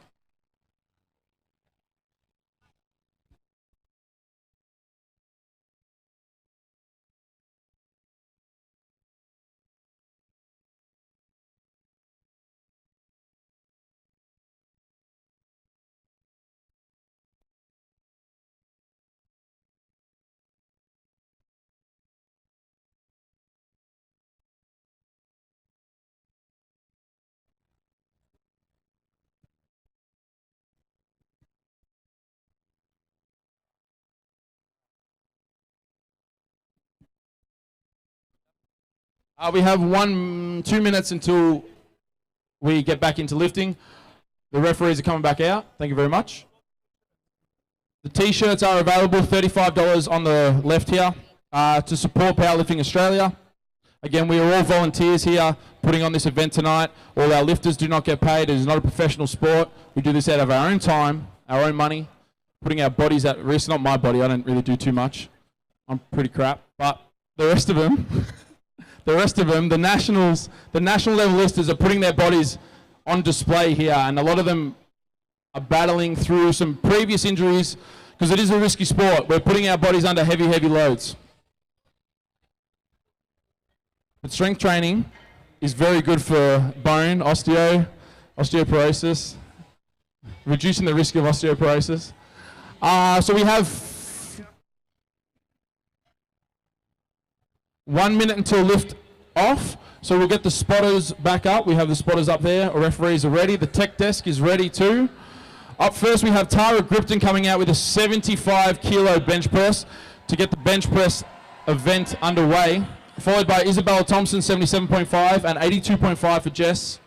We have 2 minutes until we get back into lifting. The referees are coming back out. Thank you very much. The t-shirts are available, $35 on the left here, to support Powerlifting Australia. Again, we are all volunteers here putting on this event tonight. All our lifters do not get paid. It is not a professional sport. We do this out of our own time, our own money, putting our bodies at risk. Not my body, I don't really do too much. I'm pretty crap. But the rest of them, the national level lifters are putting their bodies on display here, and a lot of them are battling through some previous injuries because it is a risky sport. We're putting our bodies under heavy, heavy loads. But strength training is very good for bone, osteoporosis, reducing the risk of osteoporosis. So we have 1 minute until lift off. So we'll get the spotters back up. We have the spotters up there. Our referees are ready. The tech desk is ready too. Up first we have Tara Gripton coming out with a 75 kilo bench press to get the bench press event underway. Followed by Isabella Thompson, 77.5 and 82.5 for Jess.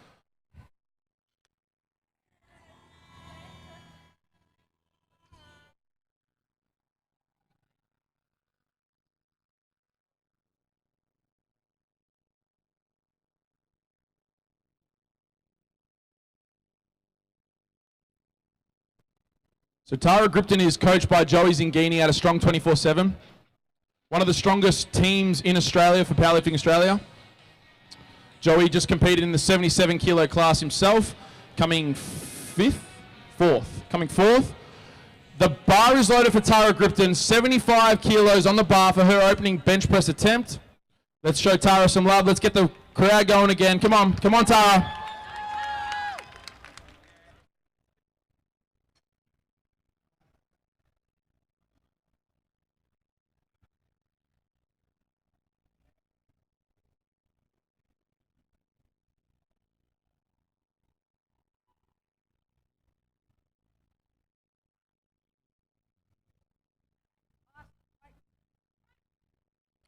So Tara Gripton is coached by Joey Zingini out of Strong 24/7. One of the strongest teams in Australia for Powerlifting Australia. Joey just competed in the 77 kilo class himself, coming fourth. The bar is loaded for Tara Gripton, 75 kilos on the bar for her opening bench press attempt. Let's show Tara some love. Let's get the crowd going again. Come on, Tara.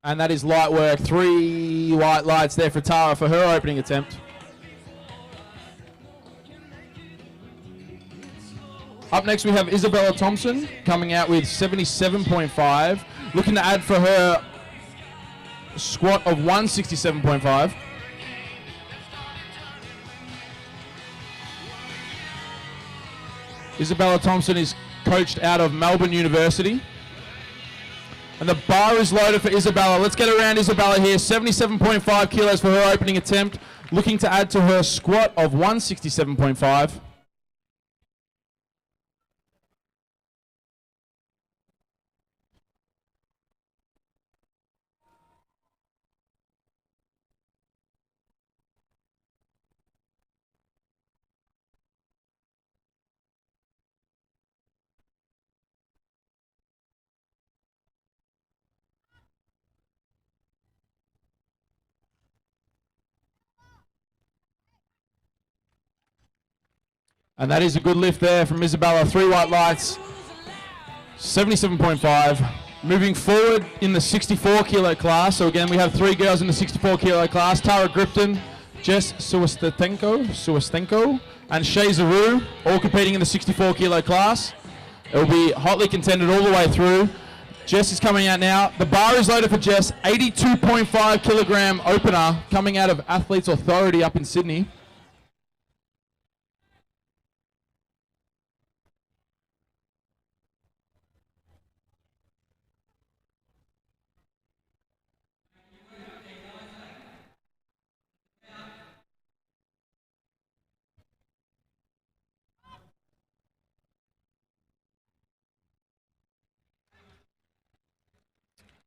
And that is light work. 3 white lights there for Tara for her opening attempt. Up next we have Isabella Thompson coming out with 77.5. Looking to add for her squat of 167.5. Isabella Thompson is coached out of Melbourne University. And the bar is loaded for Isabella. Let's get around Isabella here. 77.5 kilos for her opening attempt. Looking to add to her squat of 167.5. And that is a good lift there from Isabella. 3 white lights, 77.5. Moving forward in the 64 kilo class. So again, we have 3 girls in the 64 kilo class. Tara Gripton, Jess Suwastenko, and Shay Zaru, all competing in the 64 kilo class. It will be hotly contended all the way through. Jess is coming out now. The bar is loaded for Jess. 82.5 kilogram opener coming out of Athletes Authority up in Sydney.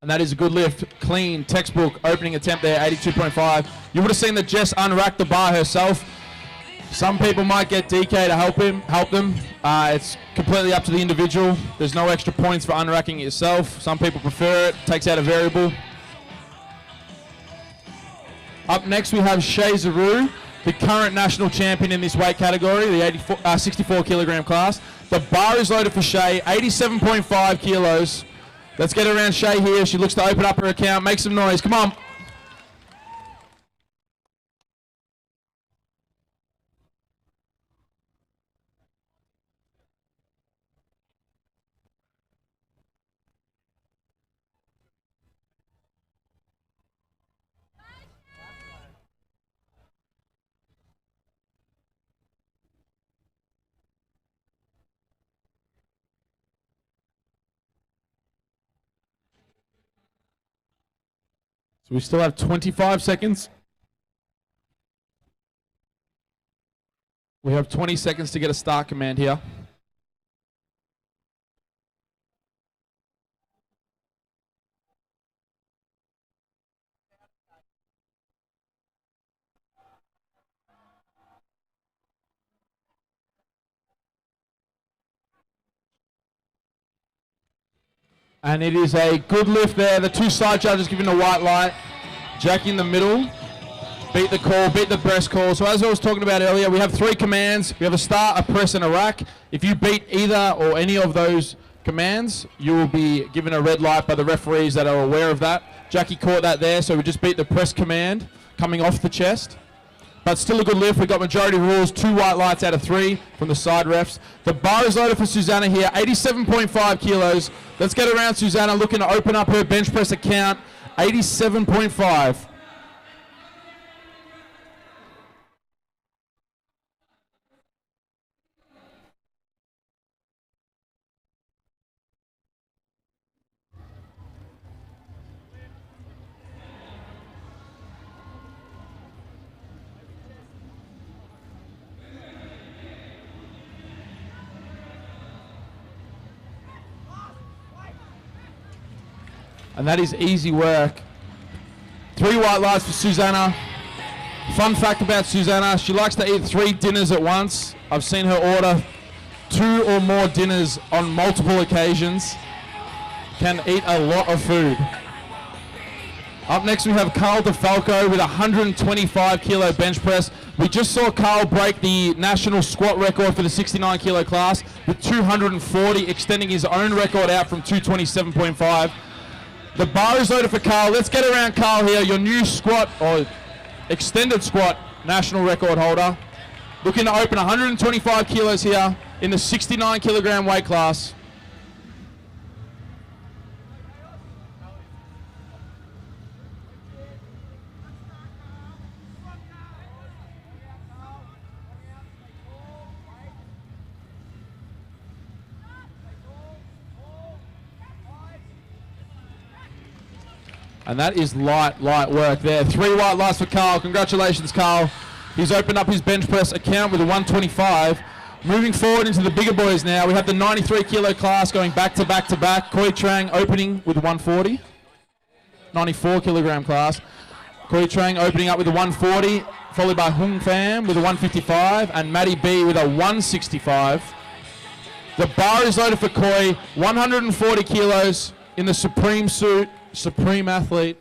And that is a good lift. Clean, textbook opening attempt there, 82.5. You would have seen that Jess unracked the bar herself. Some people might get DK to help them. It's completely up to the individual. There's no extra points for unracking it yourself. Some people prefer it, takes out a variable. Up next we have Shay Zaru, the current national champion in this weight category, the 64 kilogram class. The bar is loaded for Shay, 87.5 kilos. Let's get around Shay here. She looks to open up her account. Make some noise. Come on. So we still have 25 seconds. We have 20 seconds to get a start command here. And it is a good lift there. The two side judges giving a white light. Jackie in the middle. Beat the call, beat the breast call. So as I was talking about earlier, we have 3 commands. We have a start, a press, and a rack. If you beat either or any of those commands, you will be given a red light by the referees that are aware of that. Jackie caught that there, so we just beat the press command coming off the chest. But still a good lift. We got majority rules, 2 white lights out of 3 from the side refs. The bar is loaded for Susanna here, 87.5 kilos. Let's get around Susanna, looking to open up her bench press account, 87.5. And that is easy work. 3 white lights for Susanna. Fun fact about Susanna, she likes to eat 3 dinners at once. I've seen her order 2 or more dinners on multiple occasions. Can eat a lot of food. Up next we have Carl DeFalco with 125 kilo bench press. We just saw Carl break the national squat record for the 69 kilo class with 240, extending his own record out from 227.5. The bar is loaded for Carl. Let's get around Carl here, your new squat or extended squat national record holder. Looking to open 125 kilos here in the 69 kilogram weight class. And that is light work there. 3 white lights for Carl. Congratulations, Carl. He's opened up his bench press account with a 125. Moving forward into the bigger boys now. We have the 93 kilo class going back to back to back. Koi Trang opening with 140. 94 kilogram class. Koi Trang opening up with a 140, followed by Hung Pham with a 155 and Maddie B with a 165. The bar is loaded for Koi. 140 kilos in the Supreme suit. Supreme athlete.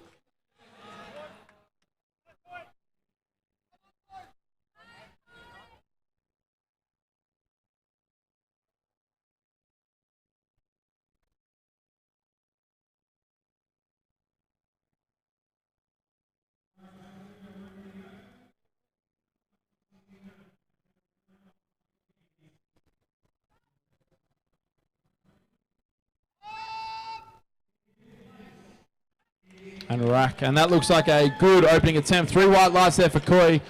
And rack, and that looks like a good opening attempt. 3 white lights there for Koi.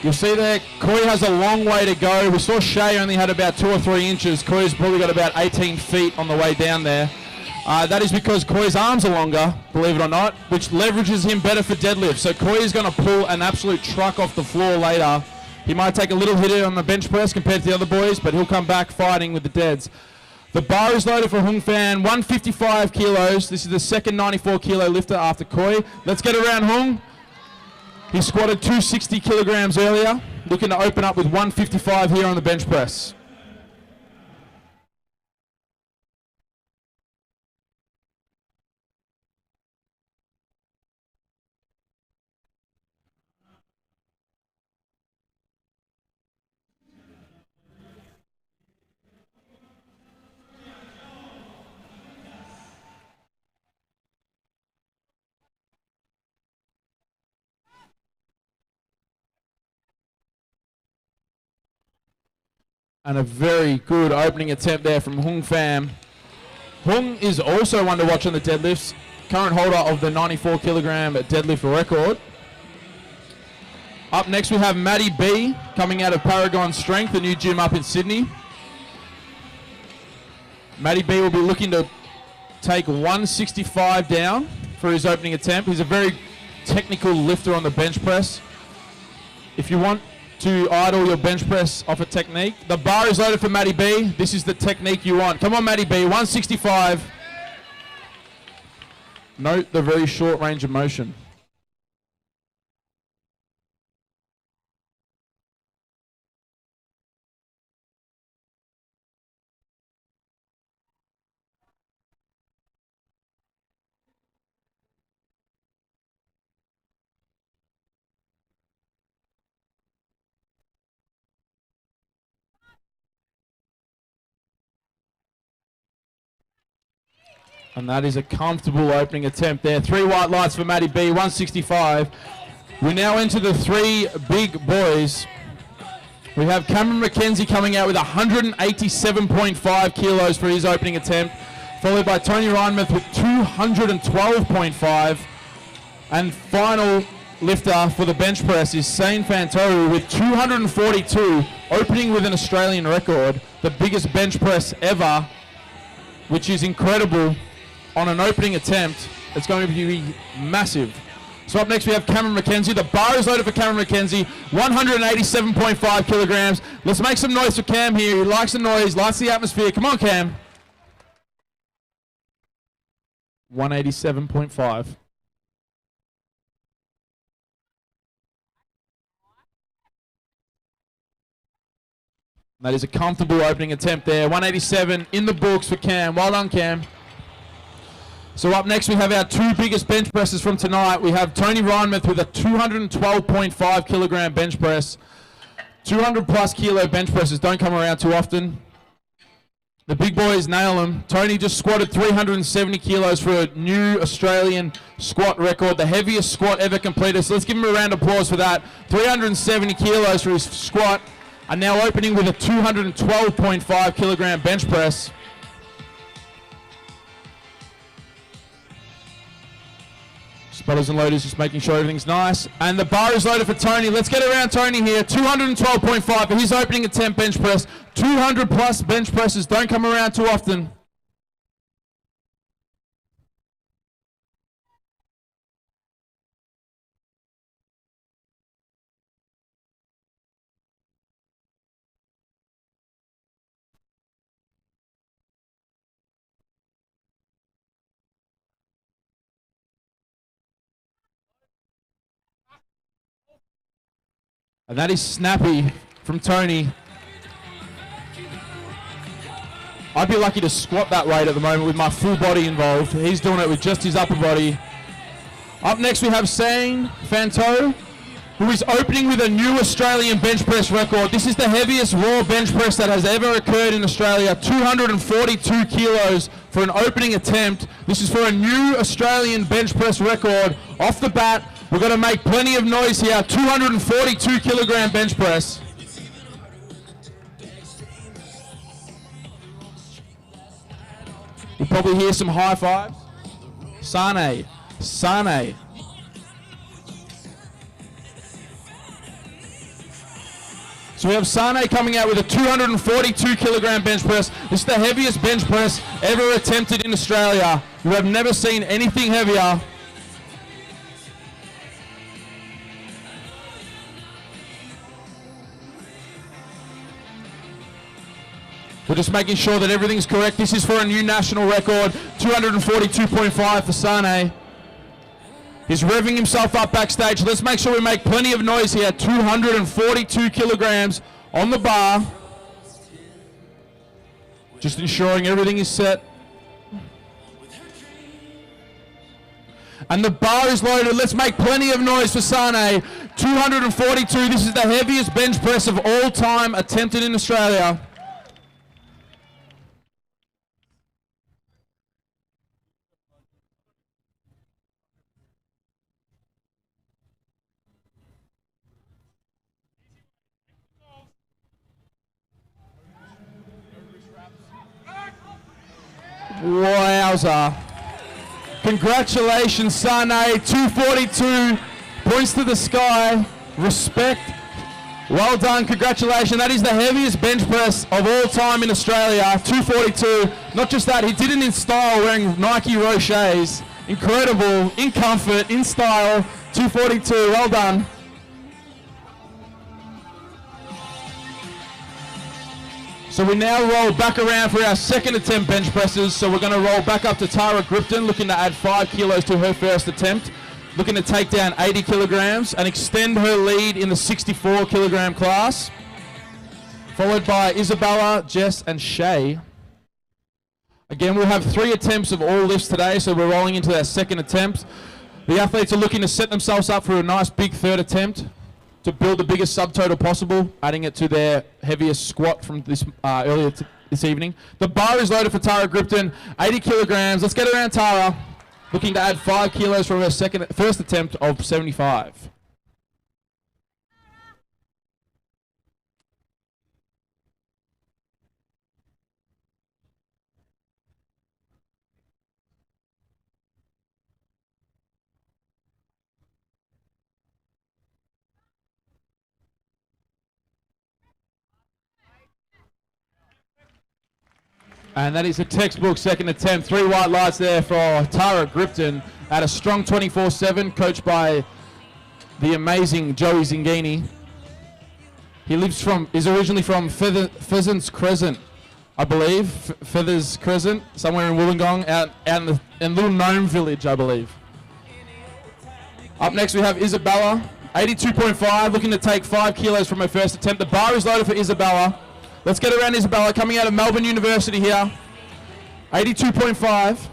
You'll see there, Koi has a long way to go. We saw Shay only had about 2 or 3 inches. Koi's probably got about 18 feet on the way down there. That is because Koi's arms are longer, believe it or not, which leverages him better for deadlift. So Koi is going to pull an absolute truck off the floor later. He might take a little hit on the bench press compared to the other boys, but he'll come back fighting with the deads. The bar is loaded for Hung Pham, 155 kilos. This is the second 94 kilo lifter after Koi. Let's get around Hung. He squatted 260 kilograms earlier, looking to open up with 155 here on the bench press. And a very good opening attempt there from Hung Pham. Hung is also one to watch on the deadlifts. Current holder of the 94 kilogram deadlift record. Up next we have Maddie B coming out of Paragon Strength, a new gym up in Sydney. Maddie B will be looking to take 165 down for his opening attempt. He's a very technical lifter on the bench press. If you want to idle your bench press off a technique, the bar is loaded for Matty B. This is the technique you want. Come on, Matty B, 165. Note the very short range of motion. And that is a comfortable opening attempt there. 3 white lights for Matty B, 165. We now enter the 3 big boys. We have Cameron McKenzie coming out with 187.5 kilos for his opening attempt, followed by Tony Reinmuth with 212.5. And final lifter for the bench press is Sane Fantoru with 242, opening with an Australian record, the biggest bench press ever, which is incredible. On an opening attempt, it's going to be massive. So up next we have Cameron McKenzie. The bar is loaded for Cameron McKenzie, 187.5 kilograms. Let's make some noise for Cam here. He likes the noise, likes the atmosphere. Come on, Cam. 187.5. That is a comfortable opening attempt there. 187 in the books for Cam. Well done, Cam. So up next we have our 2 biggest bench presses from tonight. We have Tony Reinmuth with a 212.5 kilogram bench press. 200 plus kilo bench presses don't come around too often. The big boys nail them. Tony just squatted 370 kilos for a new Australian squat record, the heaviest squat ever completed. So let's give him a round of applause for that. 370 kilos for his squat. And now opening with a 212.5 kilogram bench press. Spotters and loaders just making sure everything's nice. And the bar is loaded for Tony. Let's get around Tony here. 212.5 for his opening attempt bench press. 200 plus bench presses don't come around too often. And that is snappy from Tony. I'd be lucky to squat that weight at the moment with my full body involved. He's doing it with just his upper body. Up next we have Sane Fanto, who is opening with a new Australian bench press record. This is the heaviest raw bench press that has ever occurred in Australia. 242 kilos for an opening attempt. This is for a new Australian bench press record. Off the bat, we're going to make plenty of noise here. 242 kilogram bench press. We'll probably hear some high fives. Sane. Sane. So we have Sane coming out with a 242 kilogram bench press. This is the heaviest bench press ever attempted in Australia. You have never seen anything heavier. We're just making sure that everything's correct. This is for a new national record, 242.5 for Sane. He's revving himself up backstage. Let's make sure we make plenty of noise here. 242 kilograms on the bar. Just ensuring everything is set. And the bar is loaded. Let's make plenty of noise for Sane. 242. This is the heaviest bench press of all time attempted in Australia. Wowza. Congratulations, Sane. 242. Points to the sky. Respect. Well done. Congratulations. That is the heaviest bench press of all time in Australia. 242. Not just that, he did it in style wearing Nike Rochers. Incredible, in comfort, in style, 242, well done. So we now roll back around for our second attempt bench presses. So we're going to roll back up to Tara Gripton, looking to add 5 kilos to her first attempt, looking to take down 80 kilograms and extend her lead in the 64 kilogram class. Followed by Isabella, Jess and Shay. Again, we'll have 3 attempts of all lifts today, so we're rolling into our second attempt. The athletes are looking to set themselves up for a nice big third attempt to build the biggest subtotal possible, adding it to their heaviest squat from this earlier this evening. The bar is loaded for Tara Gripton, 80 kilograms. Let's get around Tara, looking to add 5 kilos from her first attempt of 75. And that is a textbook second attempt. 3 white lights there for Tara Gripton at a strong 24/7, coached by the amazing Joey Zingini. He is originally from Pheasants Crescent, I believe. Feathers Crescent, somewhere in Wollongong, out in Little Gnome Village, I believe. Up next we have Isabella, 82.5, looking to take 5 kilos from her first attempt. The bar is loaded for Isabella. Let's get around Isabella, coming out of Melbourne University here. 82.5.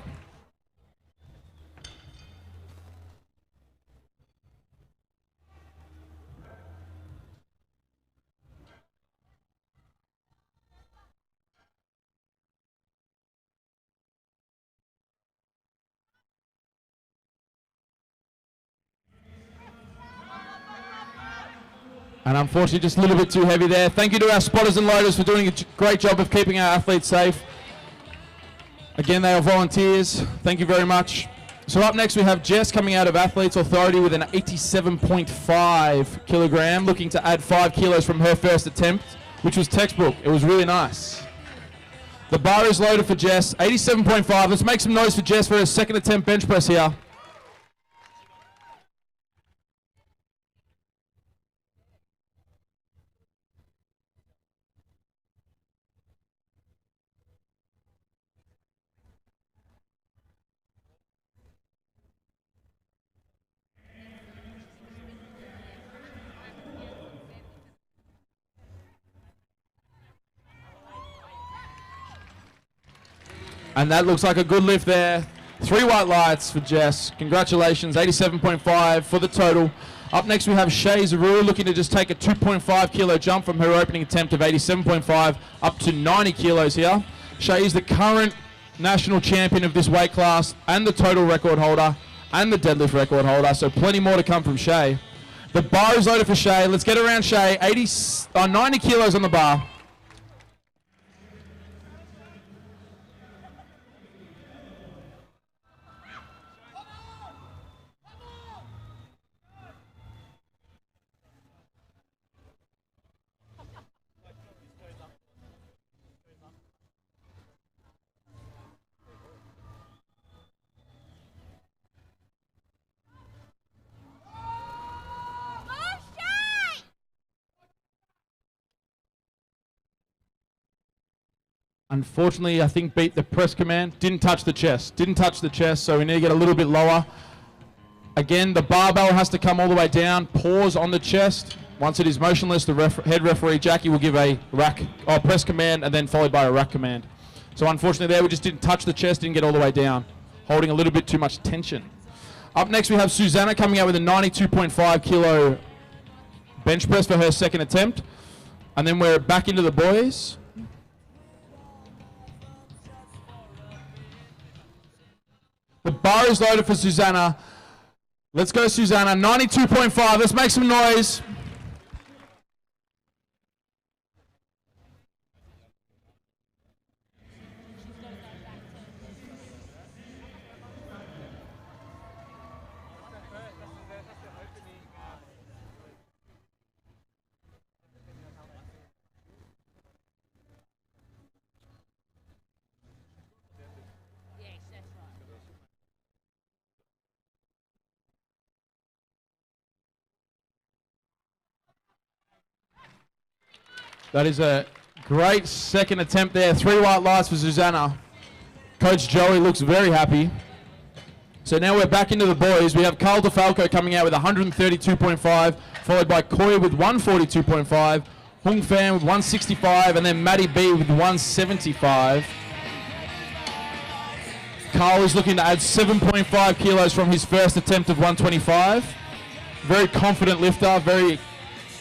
And unfortunately, just a little bit too heavy there. Thank you to our spotters and loaders for doing a great job of keeping our athletes safe. Again, they are volunteers. Thank you very much. So up next, we have Jess coming out of Athletes Authority with an 87.5 kilogram, looking to add 5 kilos from her first attempt, which was textbook. It was really nice. The bar is loaded for Jess, 87.5. Let's make some noise for Jess for her second attempt bench press here. And that looks like a good lift there. 3 white lights for Jess. Congratulations, 87.5 for the total. Up next we have Shay Zaru looking to just take a 2.5 kilo jump from her opening attempt of 87.5 up to 90 kilos here. Shay is the current national champion of this weight class and the total record holder and the deadlift record holder, so plenty more to come from Shay. The bar is loaded for Shay. Let's get around Shay. 90 kilos on the bar. Unfortunately, I think beat the press command. Didn't touch the chest. So we need to get a little bit lower. Again, the barbell has to come all the way down. Pause on the chest. Once it is motionless, the head referee, Jackie, will give a press command and then followed by a rack command. So unfortunately there, we just didn't touch the chest, didn't get all the way down. Holding a little bit too much tension. Up next, we have Susanna coming out with a 92.5 kilo bench press for her second attempt. And then we're back into the boys. The bar is loaded for Susanna. Let's go, Susanna. 92.5. Let's make some noise. That is a great second attempt there. 3 white lights for Susanna. Coach Joey looks very happy. So now we're back into the boys. We have Carl DeFalco coming out with 132.5, followed by Koy with 142.5, Hung Fan with 165, and then Maddie B with 175. Carl is looking to add 7.5 kilos from his first attempt of 125. Very confident lifter, very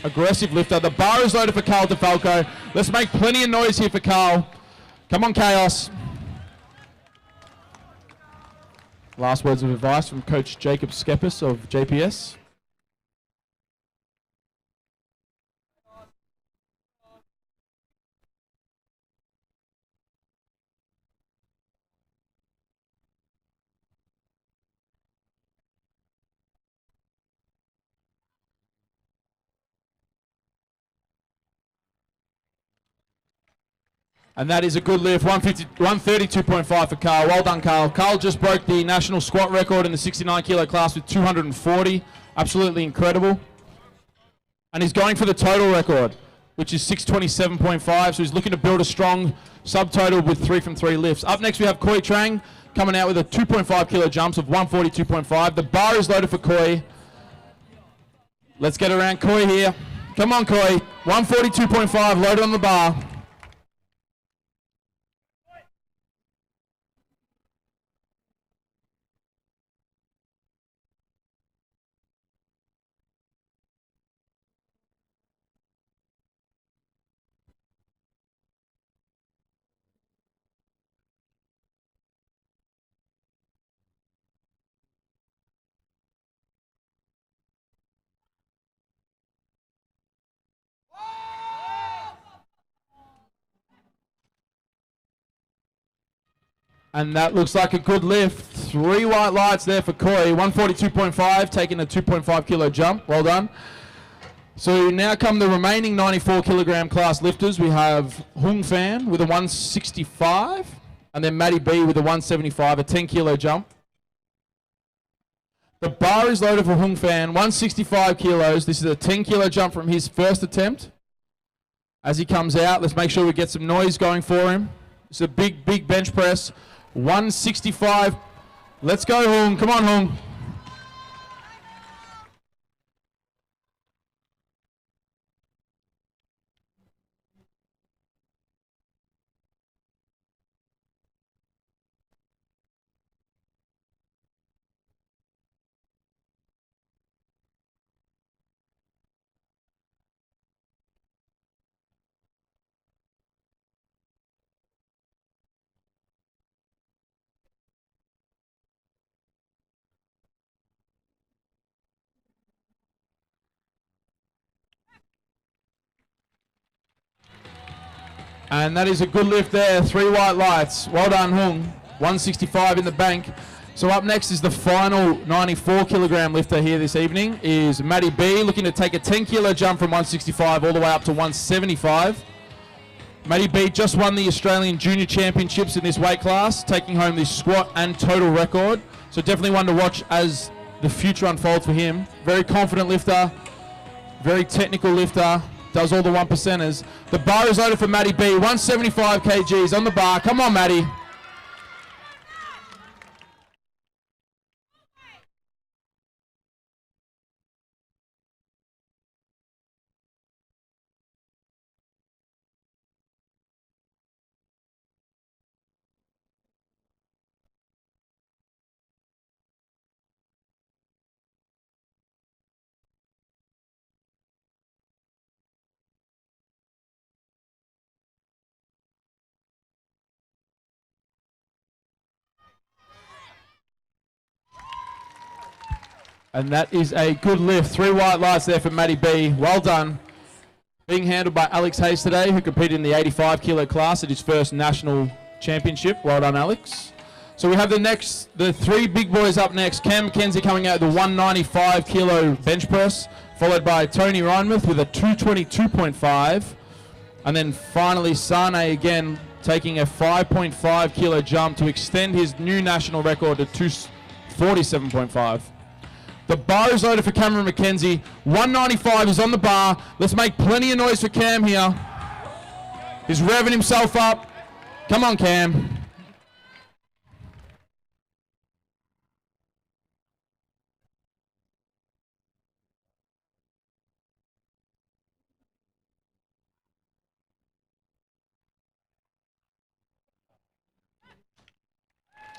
aggressive lifter. The bar is loaded for Carl DeFalco. Let's make plenty of noise here for Carl. Come on, Chaos. Last words of advice from Coach Jacob Skepis of JPS. And that is a good lift, 132.5 for Carl. Well done, Carl. Carl just broke the national squat record in the 69 kilo class with 240. Absolutely incredible. And he's going for the total record, which is 627.5. So he's looking to build a strong subtotal with 3 from 3 lifts. Up next, we have Koi Trang coming out with a 2.5 kilo jumps of 142.5. The bar is loaded for Koi. Let's get around Koi here. Come on, Koi. 142.5 loaded on the bar. And that looks like a good lift. 3 white lights there for Koi. 142.5, taking a 2.5 kilo jump. Well done. So now come the remaining 94 kilogram class lifters. We have Hung Fan with a 165, and then Maddie B with a 175, a 10 kilo jump. The bar is loaded for Hung Fan, 165 kilos. This is a 10 kilo jump from his first attempt. As he comes out, let's make sure we get some noise going for him. It's a big, big bench press. 165. Let's go, Hung. Come on, Hung. And that is a good lift there, 3 white lights. Well done, Hung. 165 in the bank. So up next is the final 94 kilogram lifter here this evening is Maddie B, looking to take a 10 kilo jump from 165 all the way up to 175. Maddie B just won the Australian Junior Championships in this weight class, taking home the squat and total record. So definitely one to watch as the future unfolds for him. Very confident lifter, very technical lifter. Does all the 1%ers. The bar is loaded for Maddie B. 175 kgs on the bar. Come on, Maddie. And that is a good lift. 3 white lights there for Maddie B. Well done. Being handled by Alex Hayes today, who competed in the 85 kilo class at his first national championship. Well done, Alex. So we have the 3 big boys up next. Cam McKenzie coming out with the 195 kilo bench press, followed by Tony Reinmuth with a 222.5. And then finally Sane again taking a 5.5 kilo jump to extend his new national record to 247.5. The bar is loaded for Cameron McKenzie. 195 is on the bar. Let's make plenty of noise for Cam here. He's revving himself up. Come on, Cam.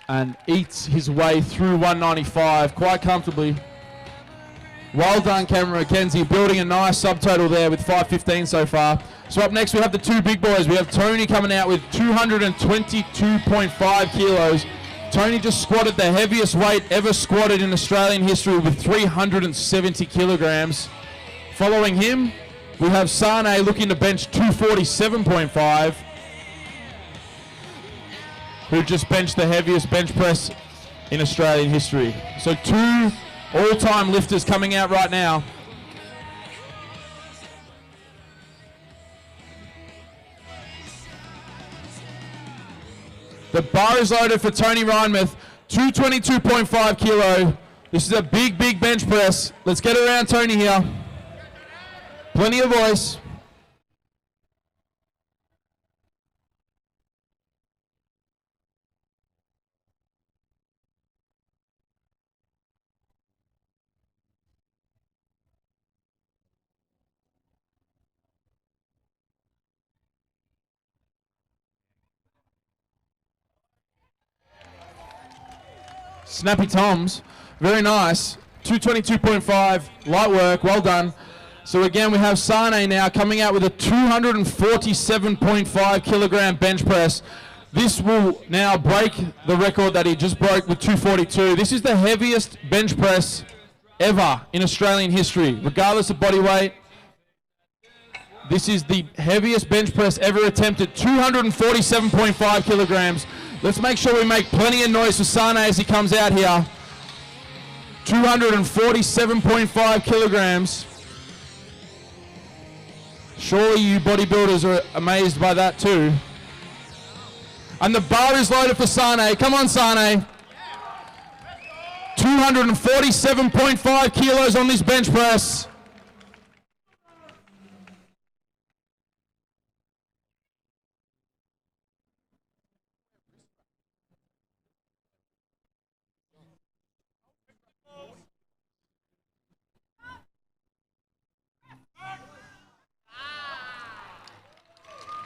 And eats his way through 195 quite comfortably. Well done, Cameron McKenzie, building a nice subtotal there with 5:15 so far. So up next we have the two big boys. We have Tony coming out with 222.5 kilos. Tony just squatted the heaviest weight ever squatted in Australian history with 370 kilograms. Following him, we have Sane looking to bench 247.5. Who just benched the heaviest bench press in Australian history. So two all-time lifters coming out right now. The bar is loaded for Tony Reinmuth, 222.5 kilo. This is a big, big bench press. Let's get around Tony here. Plenty of voice. Snappy Toms, very nice. 222.5, light work, well done. So again, we have Sane now coming out with a 247.5 kilogram bench press. This will now break the record that he just broke with 242. This is the heaviest bench press ever in Australian history, regardless of body weight. This is the heaviest bench press ever attempted, 247.5 kilograms. Let's make sure we make plenty of noise for Sane as he comes out here. 247.5 kilograms. Surely you bodybuilders are amazed by that too. And the bar is loaded for Sane. Come on, Sane. 247.5 kilos on this bench press.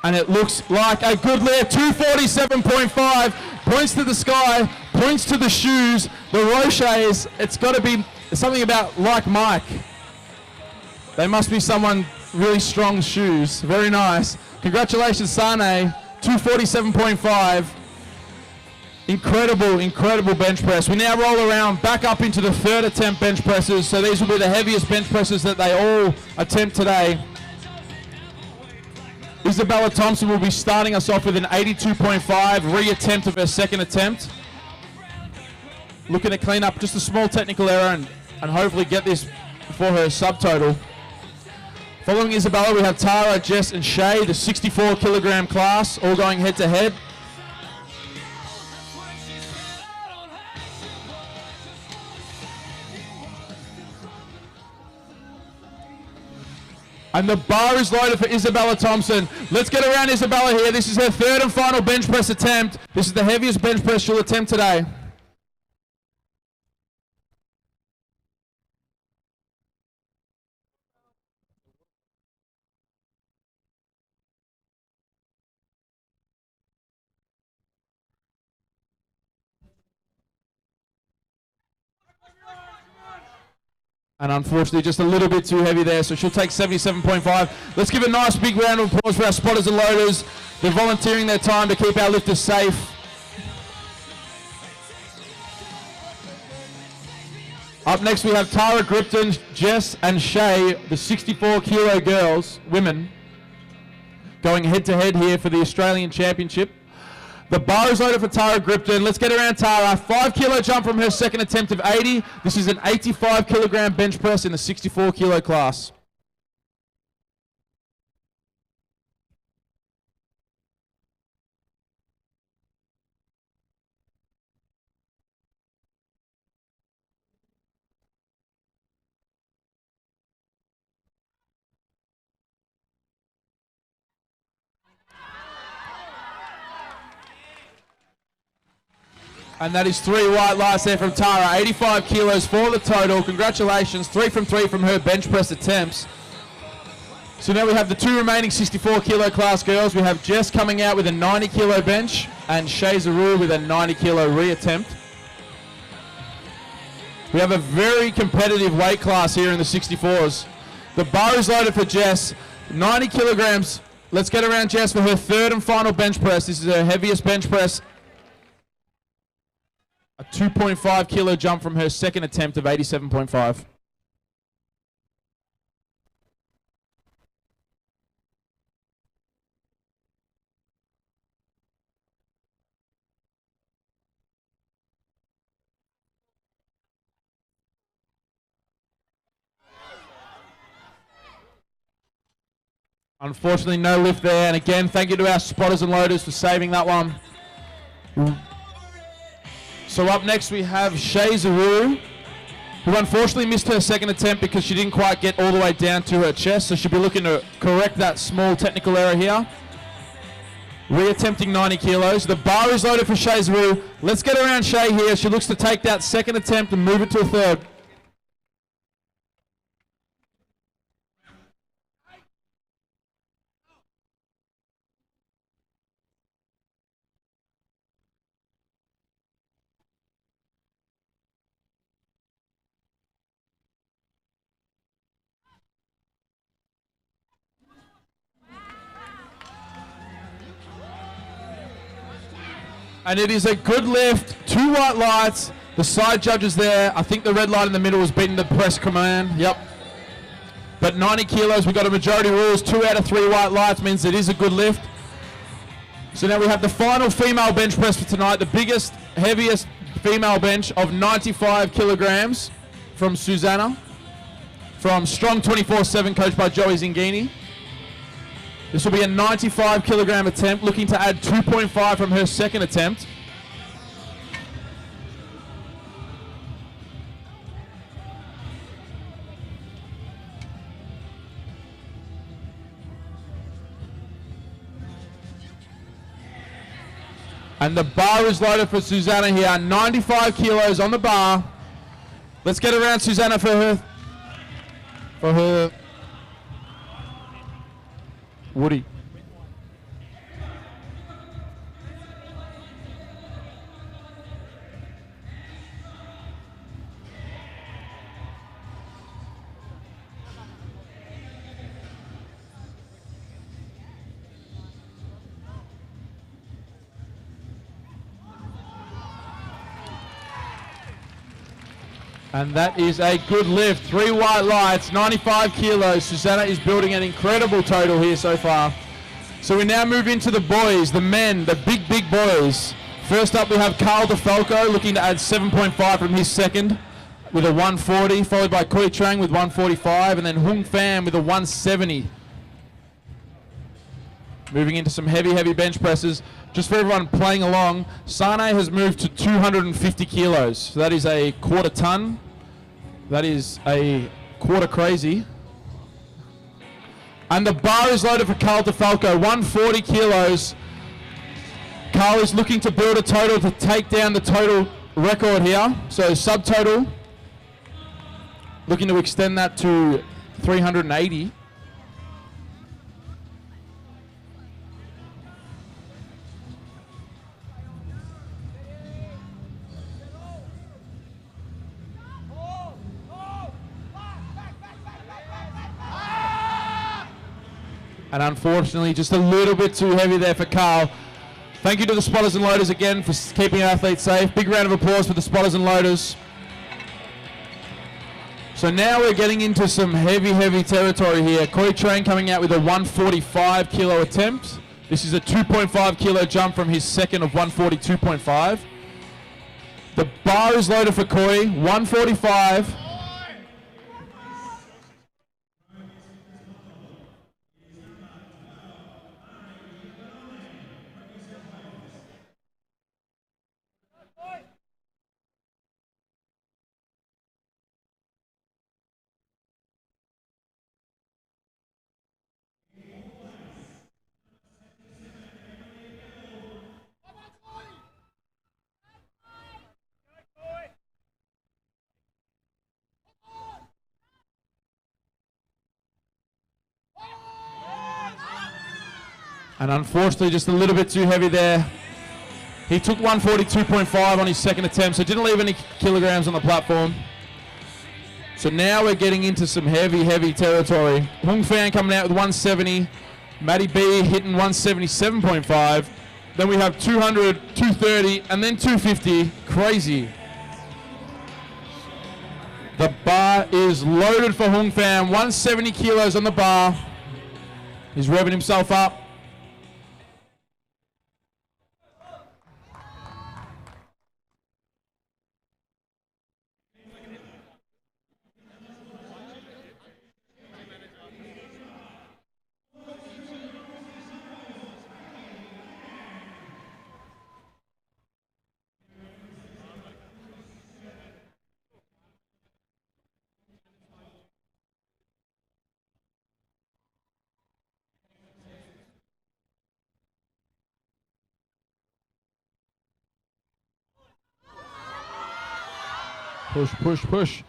And it looks like a good lift, 247.5, points to the sky, points to the shoes, the Rochers. It's got to be something about like Mike. They must be someone really strong shoes. Very nice. Congratulations, Sane, 247.5. Incredible, incredible bench press. We now roll around back up into the third attempt bench presses. So these will be the heaviest bench presses that they all attempt today. Isabella Thompson will be starting us off with an 82.5 re-attempt of her second attempt. Looking to clean up just a small technical error and hopefully get this for her subtotal. Following Isabella, we have Tara, Jess and Shay, the 64 kilogram class, all going head to head. And the bar is loaded for Isabella Thompson. Let's get around Isabella here. This is her third and final bench press attempt. This is the heaviest bench press she'll attempt today. And unfortunately, just a little bit too heavy there, so she'll take 77.5. Let's give a nice big round of applause for our spotters and loaders. They're volunteering their time to keep our lifters safe. Up next, we have Tara Gripton, Jess and Shay, the 64 kilo girls, women, going head to head here for the Australian Championship. The bar is loaded for Tara Gripton. Let's get around Tara. 5 kilo jump from her second attempt of 80. This is an 85 kilogram bench press in the 64 kilo class. And that is 3 white lights there from Tara. 85 kilos for the total. Congratulations. 3 from 3 from her bench press attempts. So now we have the 2 remaining 64 kilo class girls. We have Jess coming out with a 90 kilo bench and Shay Zaru with a 90 kilo reattempt. We have a very competitive weight class here in the 64s. The bar is loaded for Jess. 90 kilograms. Let's get around Jess for her 3rd and final bench press. This is her heaviest bench press. A 2.5 kilo jump from her 2nd attempt of 87.5. Unfortunately, no lift there. And again, thank you to our spotters and loaders for saving that one. So up next we have Shay Zaru, who unfortunately missed her 2nd attempt because she didn't quite get all the way down to her chest. So she'll be looking to correct that small technical error here. Reattempting 90 kilos. The bar is loaded for Shay Zaru. Let's get around Shay here. She looks to take that 2nd attempt and move it to a 3rd. And it is a good lift. 2 white lights. The side judges there. I think the red light in the middle was beating the press command. Yep. But 90 kilos, we've got a majority rules. 2 out of 3 white lights means it is a good lift. So now we have the final female bench press for tonight. The biggest, heaviest female bench of 95 kilograms from Susanna. From Strong 24/7, coached by Joey Zingini. This will be a 95 kilogram attempt, looking to add 2.5 from her 2nd attempt. And the bar is loaded for Susanna here. 95 kilos on the bar. Let's get around Susanna for her Woody. And that is a good lift. 3 white lights, 95 kilos. Susanna is building an incredible total here so far. So we now move into the boys, the men, the big, big boys. First up we have Carl DeFalco looking to add 7.5 from his 2nd with a 140, followed by Koi Trang with 145, and then Hung Pham with a 170. Moving into some heavy, heavy bench presses. Just for everyone playing along, Sane has moved to 250 kilos. So that is a 1/4 ton. That is a 1/4 crazy. And the bar is loaded for Carl DeFalco, 140 kilos. Carl is looking to build a total to take down the total record here. So subtotal, looking to extend that to 380. And unfortunately, just a little bit too heavy there for Carl. Thank you to the spotters and loaders again for keeping our athletes safe. Big round of applause for the spotters and loaders. So now we're getting into some heavy, heavy territory here. Koi Trang coming out with a 145 kilo attempt. This is a 2.5 kilo jump from his 2nd of 142.5. The bar is loaded for Koi, 145. And unfortunately, just a little bit too heavy there. He took 142.5 on his second attempt, so didn't leave any kilograms on the platform. So now we're getting into some heavy territory. Hung Fan coming out with 170. Matty B hitting 177.5. Then we have 200, 230, and then 250. Crazy. The bar is loaded for Hung Fan. 170 kilos on the bar. He's revving himself up. Push.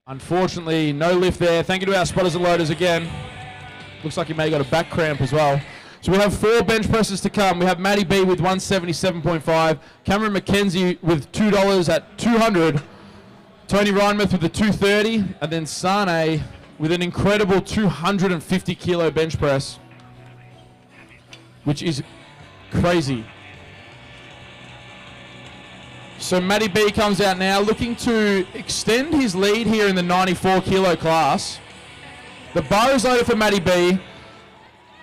Unfortunately, no lift there. Thank you to our spotters and loaders again. Looks like he may have got a back cramp as well. So we have 4 bench presses to come. We have Matty B with 177.5. Cameron McKenzie with $2 at 200. Tony Reinmuth with the 230. And then Sane with an incredible 250 kilo bench press, which is crazy. So Matty B comes out now looking to extend his lead here in the 94 kilo class. The bar is loaded for Matty B.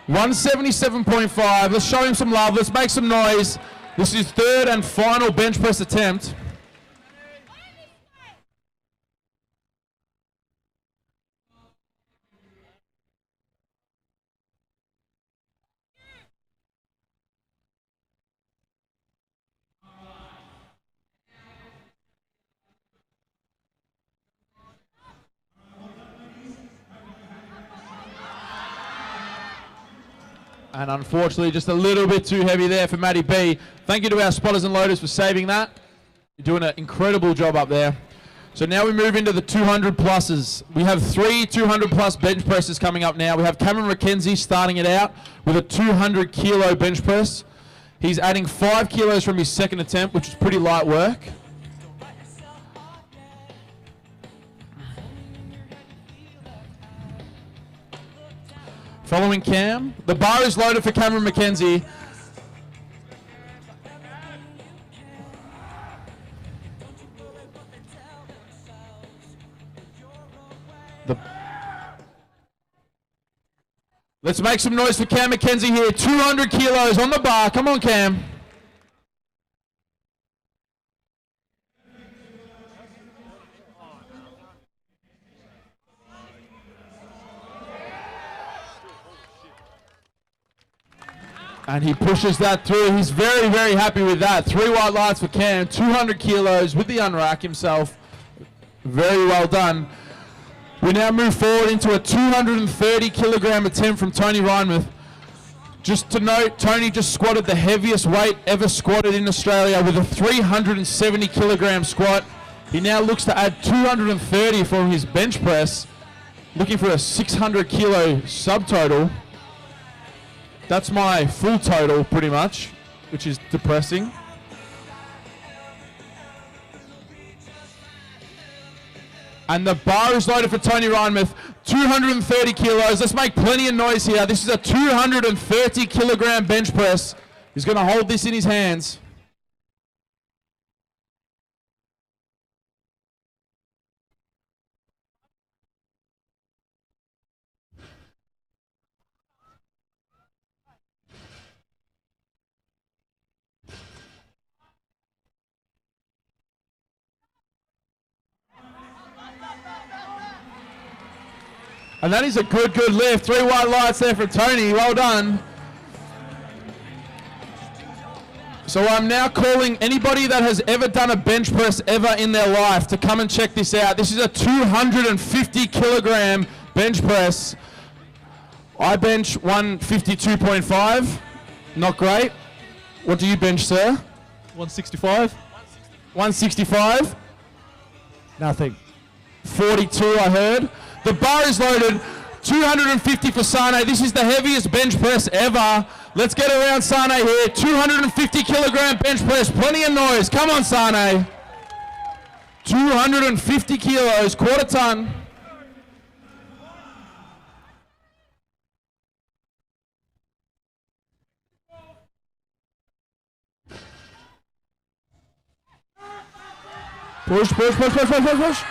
177.5. Let's show him some love. Let's make some noise. This is his 3rd and final bench press attempt. And unfortunately, just a little bit too heavy there for Matty B. Thank you to our spotters and loaders for saving that. You're doing an incredible job up there. So now we move into the 200 pluses. We have 3 200 plus bench presses coming up now. We have Cameron McKenzie starting it out with a 200 kilo bench press. He's adding 5 kilos from his second attempt, which is pretty light work. Following Cam, the bar is loaded for Cameron McKenzie. Let's make some noise for Cam McKenzie here. 200 kilos on the bar. Come on, Cam. And he pushes that through. He's very, very happy with that. 3 white lights for Cam. 200 kilos with the unrack himself. Very well done. We now move forward into a 230 kilogram attempt from Tony Reinmuth. Just to note, Tony just squatted the heaviest weight ever squatted in Australia with a 370 kilogram squat. He now looks to add 230 from his bench press, looking for a 600 kilo subtotal. That's my full total, pretty much, which is depressing. And the bar is loaded for Tony Reinmuth. 230 kilos. Let's make plenty of noise here. This is a 230 kilogram bench press. He's going to hold this in his hands. And that is a good lift. 3 white lights there for Tony. Well done. So I'm now calling anybody that has ever done a bench press ever in their life to come and check this out. This is a 250 kilogram bench press. I bench 152.5. Not great. What do you bench, sir? 165. 165. Nothing. 42, I heard. The bar is loaded. 250 for Sane. This is the heaviest bench press ever. Let's get around Sane here. 250 kilogram bench press. Plenty of noise. Come on, Sane. 250 kilos, quarter ton. Push, push, push, push, push, push, push.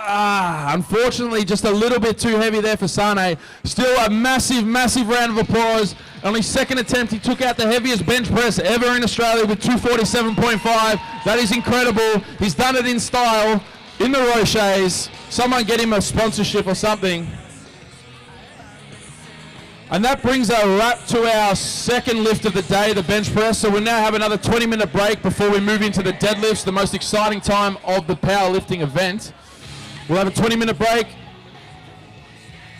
Unfortunately, just a little bit too heavy there for Sane. Still a massive, massive round of applause. Only second attempt, he took out the heaviest bench press ever in Australia with 247.5. That is incredible. He's done it in style, in the Roches. Someone get him a sponsorship or something. And that brings a wrap to our second lift of the day, the bench press. So we'll now have another 20-minute break before we move into the deadlifts, the most exciting time of the powerlifting event. We'll have a 20-minute break.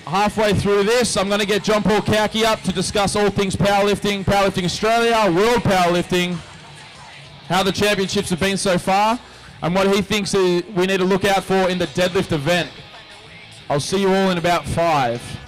Halfway through this, I'm going to get John Paul Cowkey up to discuss all things powerlifting, Powerlifting Australia, World Powerlifting, how the championships have been so far, and what he thinks we need to look out for in the deadlift event. I'll see you all in about 5.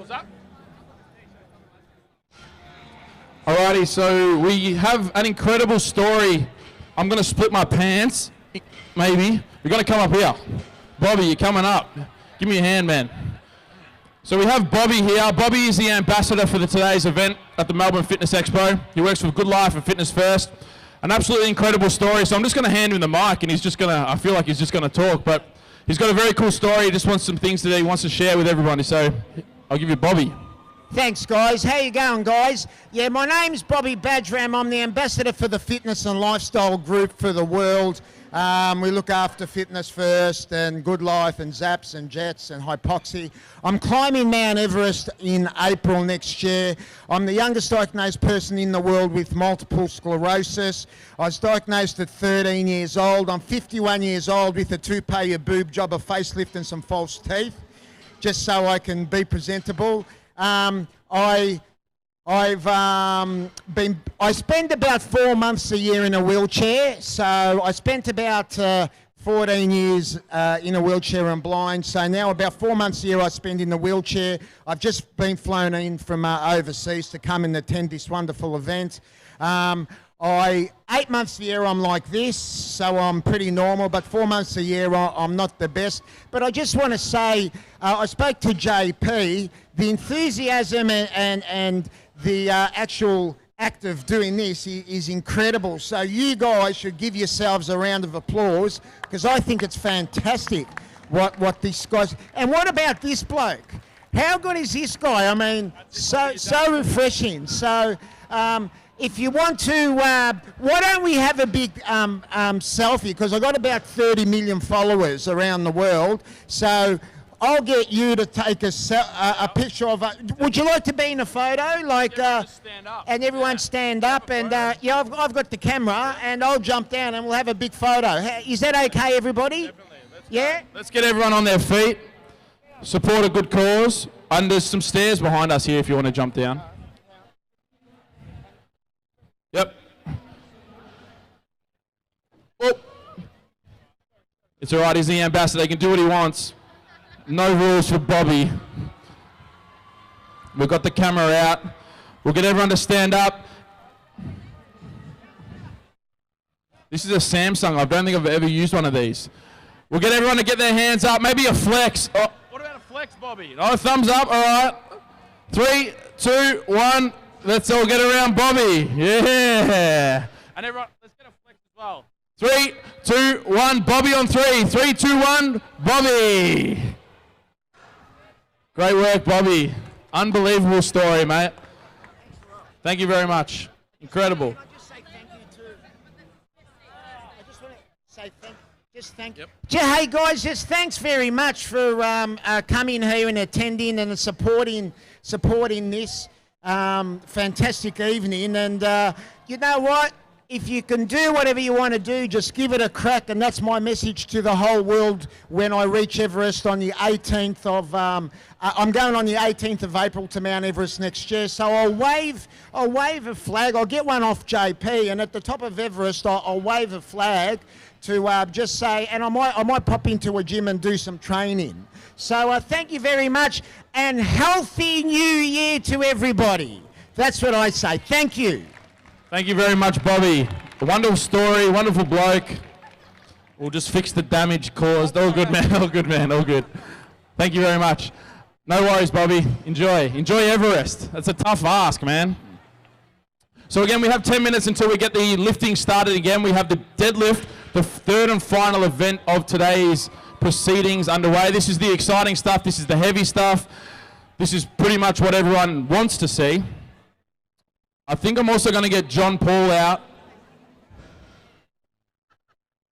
What's that? Alrighty, so we have an incredible story. I'm going to split my pants, maybe. We're going to come up here. Bobby, you're coming up. Give me a hand, man. So we have Bobby here. Bobby is the ambassador for today's event at the Melbourne Fitness Expo. He works with Good Life and Fitness First. An absolutely incredible story. So I'm just going to hand him the mic, and he's just going to, I feel like he's just going to talk, but he's got a very cool story. He just wants some things that he wants to share with everybody. So I'll give you Bobby. Thanks, guys. How you going, guys? Yeah, my name's Bobby Badram. I'm the ambassador for the Fitness and Lifestyle Group for the world. We look after Fitness First and Good Life and Zaps and Jets and Hypoxia. I'm climbing Mount Everest in April next year. I'm the youngest diagnosed person in the world with multiple sclerosis. I was diagnosed at 13 years old. I'm 51 years old with a toupee, a boob job, a facelift and some false teeth, just so I can be presentable. I spend about 4 months a year in a wheelchair, so I spent about 14 years in a wheelchair and blind, so now about 4 months a year I spend in the wheelchair. I've just been flown in from overseas to come and attend this wonderful event. 8 months a year I'm like this, so I'm pretty normal, but 4 months a year I'm not the best. But I just want to say, I spoke to JP, the enthusiasm and the actual act of doing this is incredible. So you guys should give yourselves a round of applause, because I think it's fantastic what this guy's... And what about this bloke? How good is this guy? I mean, so refreshing. So if you want to, why don't we have a big selfie? Because I've got about 30 million followers around the world. So I'll get you to take a picture of would you like to be in a photo? Like, stand up. And everyone stand up, and yeah, I've got the camera, and I'll jump down and we'll have a big photo. Is that okay, everybody? Definitely. Yeah? Let's get everyone on their feet. Support a good cause. And there's some stairs behind us here if you want to jump down. Yep. Oh. It's all right, he's the ambassador. He can do what he wants. No rules for Bobby. We've got the camera out. We'll get everyone to stand up. This is a Samsung. I don't think I've ever used one of these. We'll get everyone to get their hands up. Maybe a flex. Oh, what about a flex, Bobby? Oh, thumbs up. All right. 3, 2, 1. Let's all get around Bobby. Yeah. And everyone, let's get a flex as well. 3, 2, 1. Bobby on 3. 3, 2, 1. Bobby. Great work, Bobby. Unbelievable story, mate. Thank you very much. Incredible. Can I just say thank you too? I just want to say thank you. Yep. Hey guys, just thanks very much for coming here and attending and supporting this fantastic evening. And you know what? If you can do whatever you want to do, just give it a crack. And that's my message to the whole world when I reach Everest on the 18th of... I'm going on the 18th of April to Mount Everest next year. So I'll wave a flag. I'll get one off JP. And at the top of Everest, I'll wave a flag to just say... And I might pop into a gym and do some training. So thank you very much. And healthy new year to everybody. That's what I say. Thank you. Thank you very much, Bobby. A wonderful story, wonderful bloke. We'll just fix the damage caused. All good, man. All good, man. All good. Thank you very much. No worries, Bobby. Enjoy. Enjoy Everest. That's a tough ask, man. So again, we have 10 minutes until we get the lifting started again. We have the deadlift, the third and final event of today's proceedings underway. This is the exciting stuff. This is the heavy stuff. This is pretty much what everyone wants to see. I think I'm also going to get John Paul out.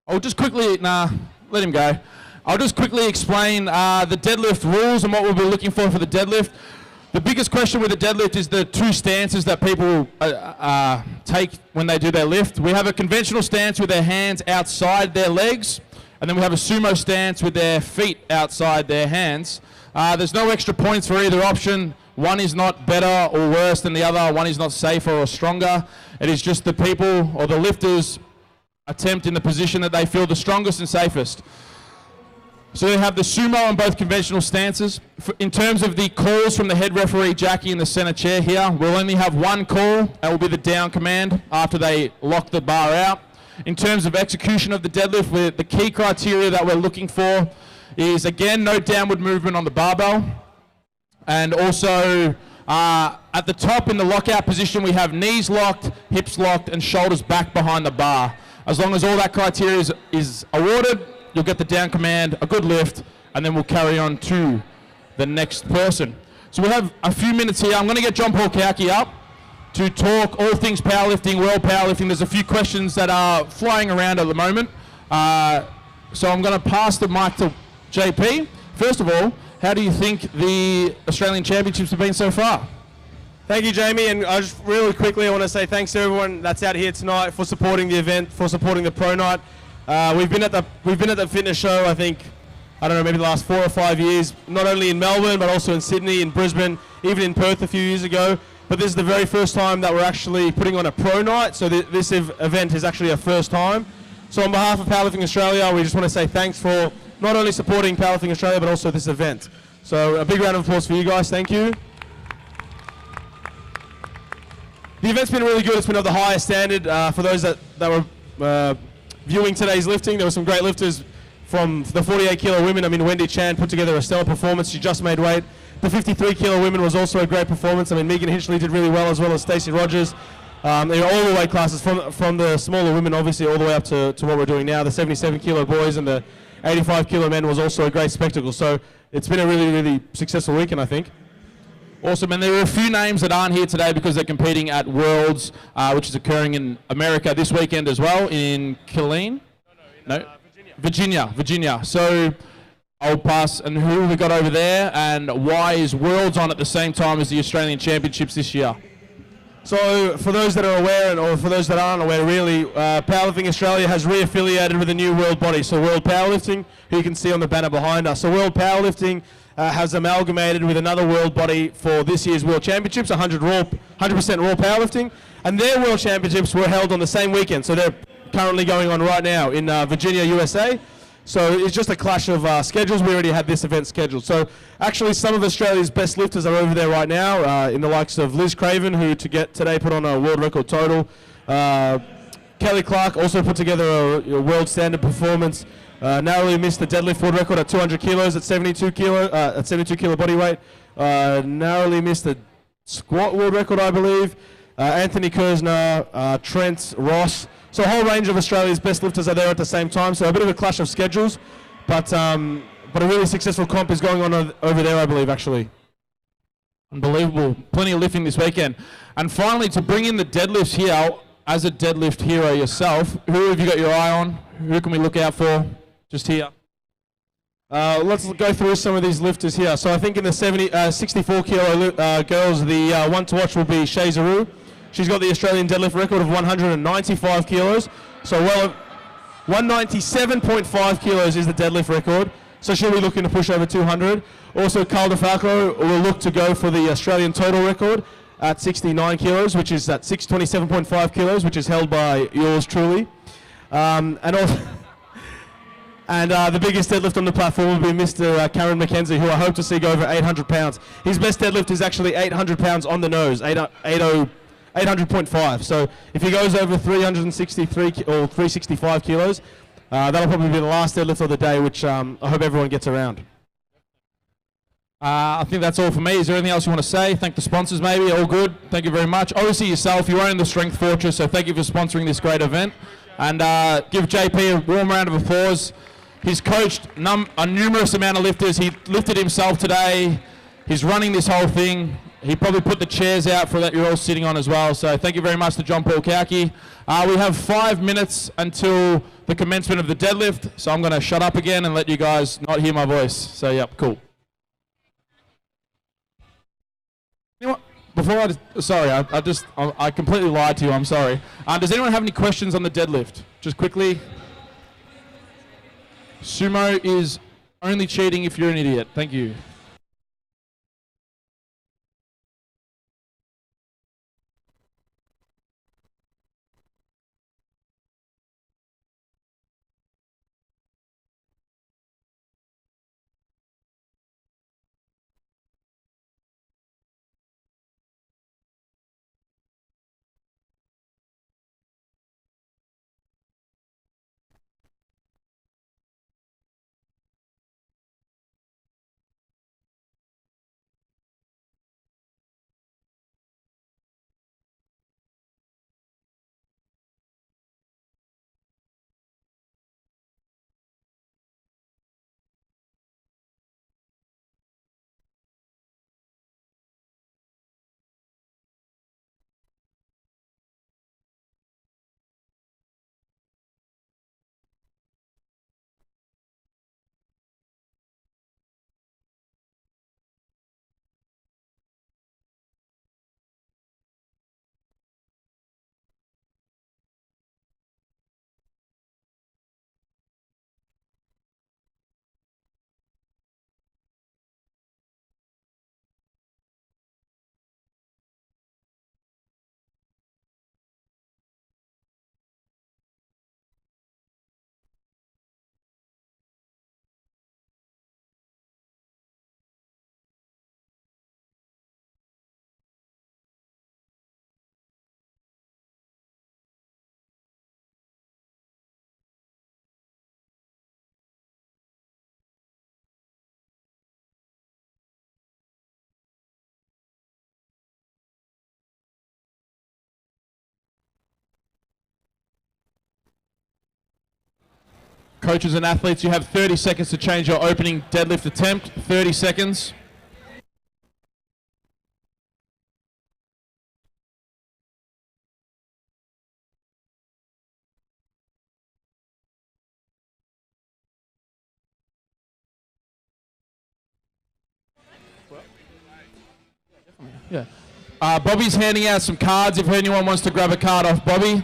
I'll just quickly, let him go. I'll just quickly explain the deadlift rules and what we'll be looking for the deadlift. The biggest question with the deadlift is the two stances that people take when they do their lift. We have a conventional stance with their hands outside their legs, and then we have a sumo stance with their feet outside their hands. There's no extra points for either option. One is not better or worse than the other. One is not safer or stronger. It is just the people or the lifters attempt in the position that they feel the strongest and safest. So they have the sumo on both conventional stances. In terms of the calls from the head referee, Jackie, in the center chair here, we'll only have one call. That will be the down command after they lock the bar out. In terms of execution of the deadlift, the key criteria that we're looking for is, again, no downward movement on the barbell. And also, at the top in the lockout position, we have knees locked, hips locked, and shoulders back behind the bar. As long as all that criteria is awarded, you'll get the down command, a good lift, and then we'll carry on to the next person. So we'll have a few minutes here. I'm going to get John Paul Kauke up to talk all things powerlifting, world powerlifting. There's a few questions that are flying around at the moment. So I'm going to pass the mic to JP. First of all, how do you think the Australian Championships have been so far? Thank you, Jamie, and I just really quickly I want to say thanks to everyone that's out here tonight for supporting the event, for supporting the Pro Night. We've been at the fitness show, I think, I don't know, maybe the last 4 or 5 years, not only in Melbourne but also in Sydney, in Brisbane, even in Perth a few years ago. But this is the very first time that we're actually putting on a Pro Night, so this event is actually our first time. So on behalf of Powerlifting Australia, we just want to say thanks for not only supporting Powerlifting Australia but also this event. So a big round of applause for you guys, thank you. The event's been really good. It's been of the highest standard. For those that were viewing today's lifting, there were some great lifters from the 48 kilo women. I mean, Wendy Chan put together a stellar performance. She just made weight. The 53 kilo women was also a great performance. I mean, Megan Hinchley did really well, as well as Stacey Rogers. They were all the weight classes from the smaller women, obviously, all the way up to what we're doing now. The 77 kilo boys and the 85 kilo men was also a great spectacle. So it's been a really, really successful weekend, I think. Awesome, and there are a few names that aren't here today because they're competing at Worlds, which is occurring in America this weekend as well, in Killeen? Virginia. So I'll pass, and who have we got over there, and why is Worlds on at the same time as the Australian Championships this year? So for those that are aware, or for those that aren't aware really, Powerlifting Australia has re-affiliated with a new world body, so World Powerlifting, who you can see on the banner behind us. So World Powerlifting has amalgamated with another world body for this year's World Championships, 100% raw powerlifting, and their World Championships were held on the same weekend, so they're currently going on right now in Virginia, USA. So it's just a clash of schedules. We already had this event scheduled. So actually some of Australia's best lifters are over there right now, in the likes of Liz Craven, who today put on a world record total. Kelly Clark also put together a world standard performance. Narrowly missed the deadlift world record at 200 kilos at 72 kilo body weight. Narrowly missed the squat world record, I believe. Anthony Kersner, Trent Ross. So a whole range of Australia's best lifters are there at the same time. So a bit of a clash of schedules, but a really successful comp is going on over there, I believe, actually. Unbelievable. Plenty of lifting this weekend. And finally, to bring in the deadlifts here, as a deadlift hero yourself, who have you got your eye on? Who can we look out for? Just here. Let's go through some of these lifters here. So I think in the 64 kilo girls, the one to watch will be Shea Zaru. She's got the Australian deadlift record of 195 kilos. So 197.5 kilos is the deadlift record. So she'll be looking to push over 200. Also, Carl DeFalco will look to go for the Australian total record at 69 kilos, which is at 627.5 kilos, which is held by yours truly. And the biggest deadlift on the platform will be Mr. Cameron McKenzie, who I hope to see go over 800 pounds. His best deadlift is actually 800 pounds on the nose, 800.5. So if he goes over 363 or 365 kilos, that'll probably be the last deadlift of the day, which I hope everyone gets around. I think that's all for me. Is there anything else you want to say? Thank the sponsors maybe. All good. Thank you very much. Obviously yourself, you own the Strength Fortress, so thank you for sponsoring this great event. And give JP a warm round of applause. He's coached a numerous amount of lifters. He lifted himself today. He's running this whole thing. He probably put the chairs out for that you're all sitting on as well. So thank you very much to John Paul Kauke. We have 5 minutes until the commencement of the deadlift. So I'm going to shut up again and let you guys not hear my voice. So yep, cool. You know what? Before I completely lied to you. I'm sorry. Does anyone have any questions on the deadlift? Just quickly. Sumo is only cheating if you're an idiot. Thank you. Coaches and athletes, you have 30 seconds to change your opening deadlift attempt. 30 seconds. Yeah. Bobby's handing out some cards if anyone wants to grab a card off Bobby.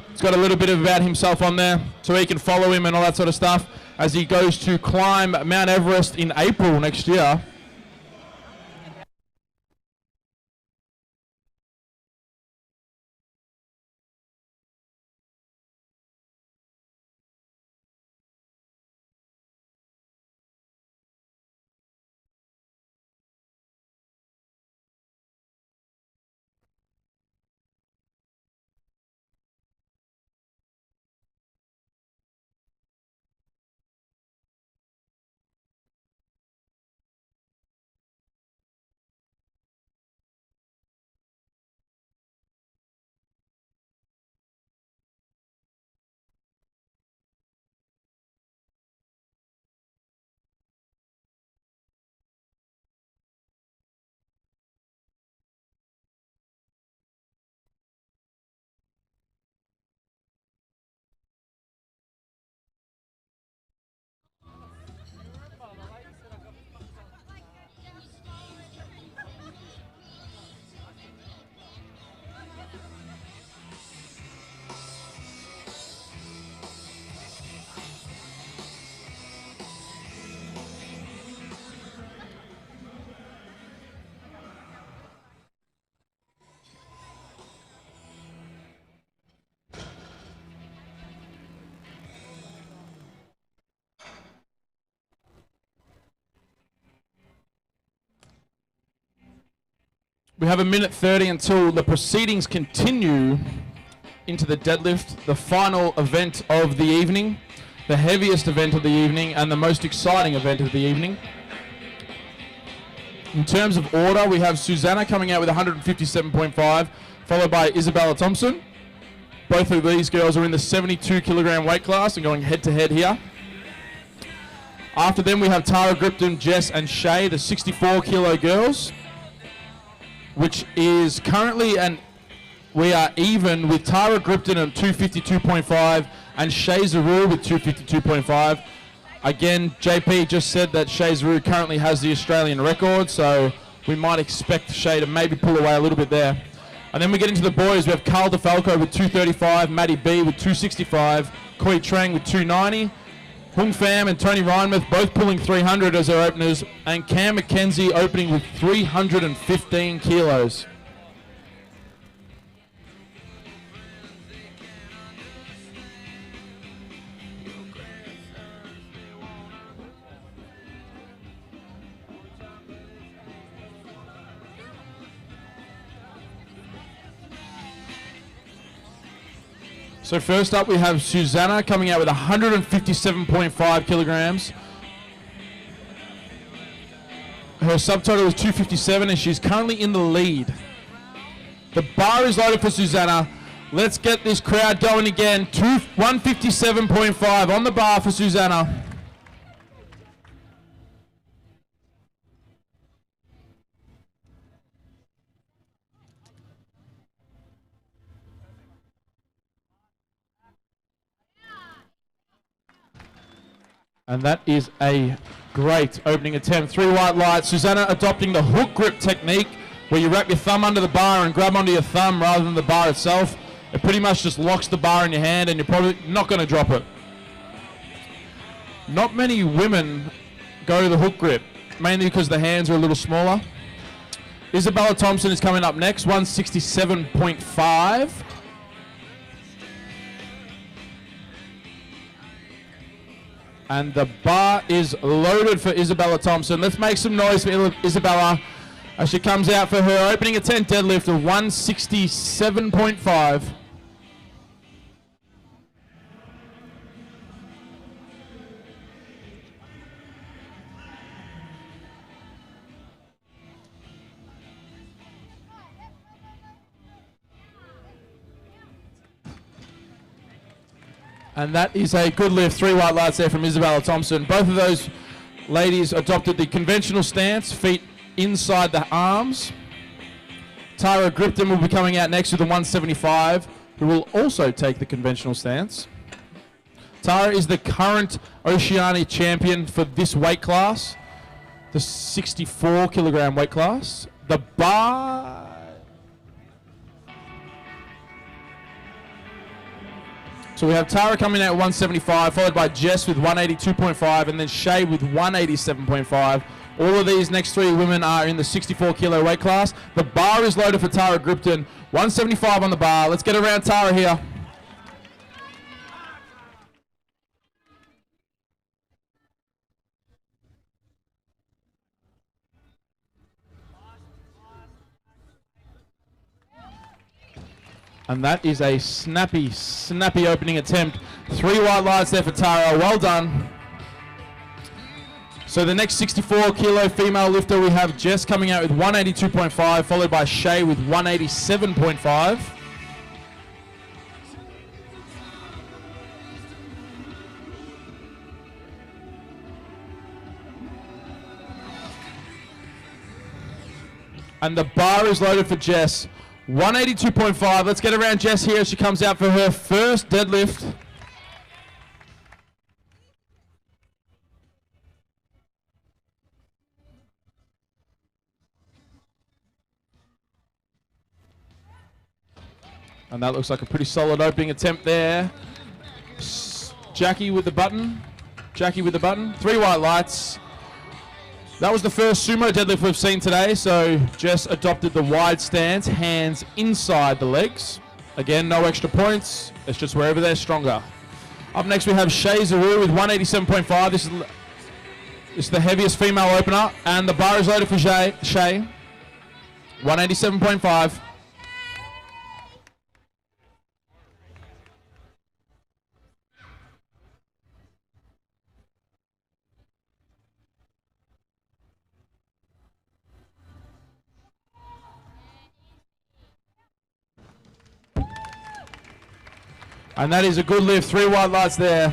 He's got a little bit about himself on there so he can follow him and all that sort of stuff as he goes to climb Mount Everest in April next year. We have a minute 30 until the proceedings continue into the deadlift, the final event of the evening, the heaviest event of the evening, and the most exciting event of the evening. In terms of order, we have Susanna coming out with 157.5, followed by Isabella Thompson. Both of these girls are in the 72 kilogram weight class and going head to head here. After them, we have Tara Gripton, Jess, and Shay, the 64 kilo girls, which is currently, and we are even with Tara Gripton at 252.5 and Shay Zaru with 252.5. Again, JP just said that Shay Zaru currently has the Australian record, so we might expect Shay to maybe pull away a little bit there. And then we get into the boys. We have Carl DeFalco with 235, Maddie B with 265, Koi Trang with 290, Hung Pham and Tony Reinmuth both pulling 300 as their openers, and Cam McKenzie opening with 315 kilos. So first up we have Susanna coming out with 157.5 kilograms. Her subtotal is 257 and she's currently in the lead. The bar is loaded for Susanna. Let's get this crowd going again. 157.5 on the bar for Susanna. And that is a great opening attempt. 3 white lights. Susanna adopting the hook grip technique where you wrap your thumb under the bar and grab onto your thumb rather than the bar itself. It pretty much just locks the bar in your hand and you're probably not going to drop it. Not many women go to the hook grip, mainly because the hands are a little smaller. Isabella Thompson is coming up next, 167.5. And the bar is loaded for Isabella Thompson. Let's make some noise for Isabella as she comes out for her opening attempt deadlift of 167.5. And that is a good lift. 3 white lights there from Isabella Thompson. Both of those ladies adopted the conventional stance, feet inside the arms. Tara Gripton will be coming out next with the 175, who will also take the conventional stance. Tara is the current Oceania champion for this weight class, the 64 kilogram weight class. The bar... So we have Tara coming out at 175, followed by Jess with 182.5, and then Shay with 187.5. All of these next 3 women are in the 64 kilo weight class. The bar is loaded for Tara Gripton. 175 on the bar. Let's get around Tara here. And that is a snappy, snappy opening attempt. 3 white lights there for Tara. Well done. So the next 64 kilo female lifter, we have Jess coming out with 182.5, followed by Shay with 187.5. And the bar is loaded for Jess. 182.5. Let's get around Jess here as she comes out for her first deadlift. And that looks like a pretty solid opening attempt there. Jackie with the button. Jackie with the button. 3 white lights. That was the first sumo deadlift we've seen today, so Jess adopted the wide stance, hands inside the legs. Again, no extra points. It's just wherever they're stronger. Up next we have Shay Zaru with 187.5. This is the heaviest female opener, and the bar is loaded for Shay. 187.5. And that is a good lift, 3 white lights there.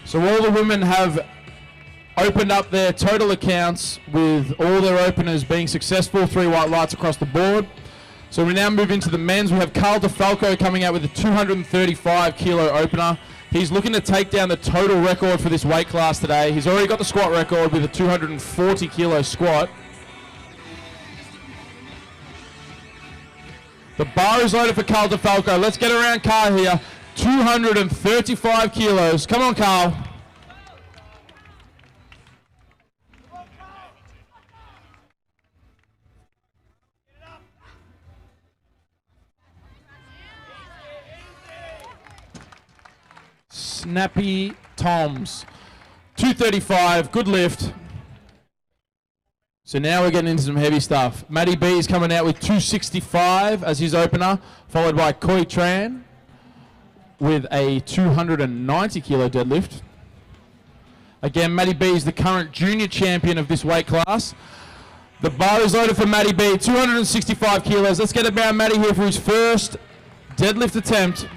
So all the women have opened up their total accounts with all their openers being successful, 3 white lights across the board. So we now move into the men's. We have Carl DeFalco coming out with a 235 kilo opener. He's looking to take down the total record for this weight class today. He's already got the squat record with a 240 kilo squat. The bar is loaded for Carl DeFalco. Let's get around Carl here. 235 kilos. Come on, Carl. Snappy Toms. 235, good lift. So now we're getting into some heavy stuff. Matty B is coming out with 265 as his opener, followed by Koi Tran with a 290 kilo deadlift. Again, Matty B is the current junior champion of this weight class. The bar is loaded for Matty B, 265 kilos. Let's get about Matty here for his first deadlift attempt.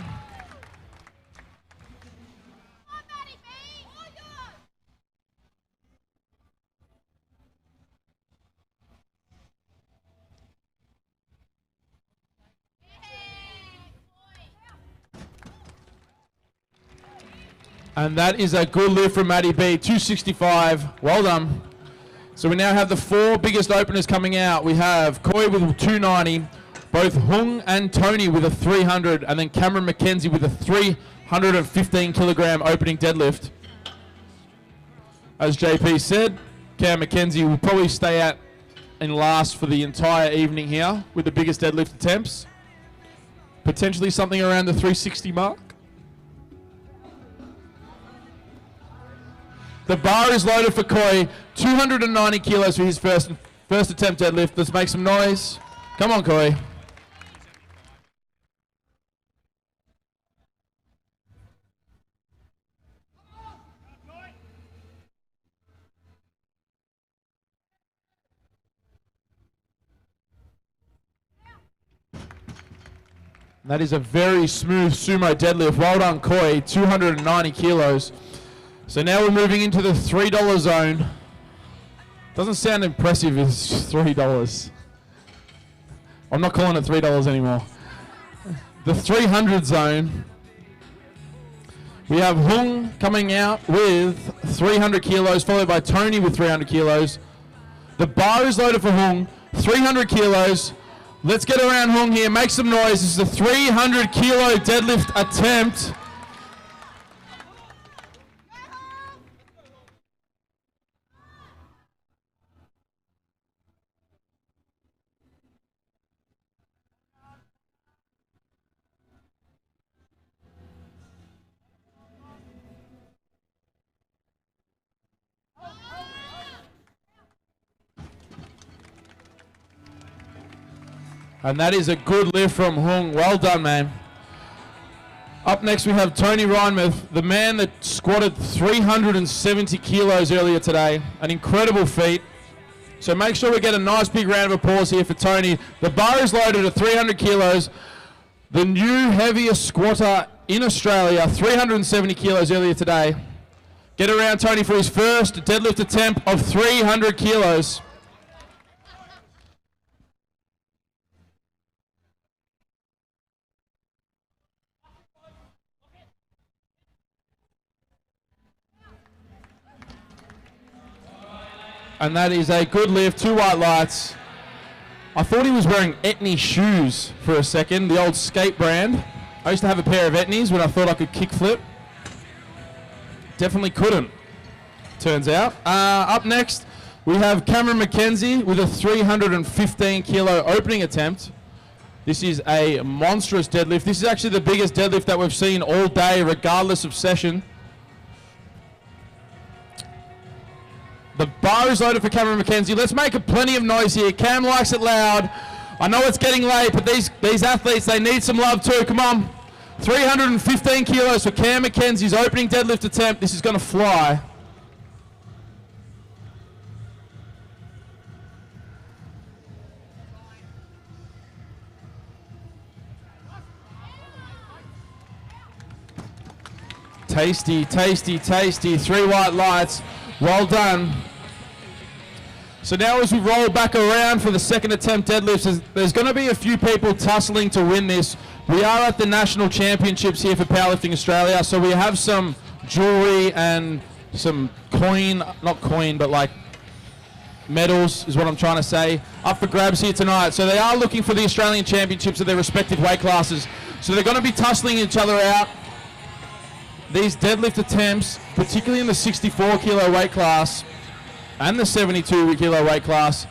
And that is a good lift from Matty B, 265. Well done. So we now have the 4 biggest openers coming out. We have Koi with 290, both Hung and Tony with a 300, and then Cameron McKenzie with a 315 kilogram opening deadlift. As JP said, Cam McKenzie will probably stay out in last for the entire evening here with the biggest deadlift attempts. Potentially something around the 360 mark. The bar is loaded for Koi, 290 kilos for his first attempt deadlift. Let's make some noise. Come on, Koi. That is a very smooth sumo deadlift. Well done, Koi, 290 kilos. So now we're moving into the $3 zone. Doesn't sound impressive, it's $3. I'm not calling it $3 anymore. The 300 zone. We have Hung coming out with 300 kilos, followed by Tony with 300 kilos. The bar is loaded for Hung, 300 kilos. Let's get around Hung here, make some noise. This is a 300 kilo deadlift attempt. And that is a good lift from Hung. Well done, man. Up next we have Tony Reinmuth, the man that squatted 370 kilos earlier today. An incredible feat. So make sure we get a nice big round of applause here for Tony. The bar is loaded at 300 kilos. The new heaviest squatter in Australia, 370 kilos earlier today. Get around Tony for his first deadlift attempt of 300 kilos. And that is a good lift, 2 white lights. I thought he was wearing Etnie shoes for a second, the old skate brand. I used to have a pair of Etnies when I thought I could kickflip. Definitely couldn't, turns out. Up next, we have Cameron McKenzie with a 315 kilo opening attempt. This is a monstrous deadlift. This is actually the biggest deadlift that we've seen all day, regardless of session. The bar is loaded for Cameron McKenzie. Let's make plenty of noise here. Cam likes it loud. I know it's getting late, but these athletes, they need some love too. Come on. 315 kilos for Cam McKenzie's opening deadlift attempt. This is going to fly. Tasty, tasty, tasty. 3 white lights. Well done. So now as we roll back around for the second attempt deadlifts, there's going to be a few people tussling to win this. We are at the National Championships here for Powerlifting Australia, so we have some jewelry and some not coin, but like medals is what I'm trying to say, up for grabs here tonight. So they are looking for the Australian Championships of their respective weight classes. So they're going to be tussling each other out. These deadlift attempts, particularly in the 64 kilo weight class and the 72 kilo weight class,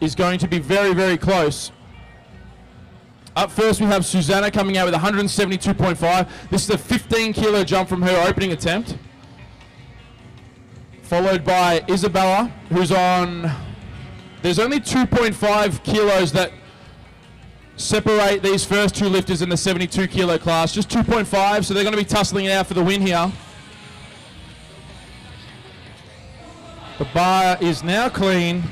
is going to be very, very close. Up first we have Susanna coming out with 172.5. This is a 15 kilo jump from her opening attempt. Followed by Isabella, who's on, there's only 2.5 kilos that separate these first 2 lifters in the 72 kilo class, just 2.5, so they're going to be tussling it out for the win here. The bar is now clean,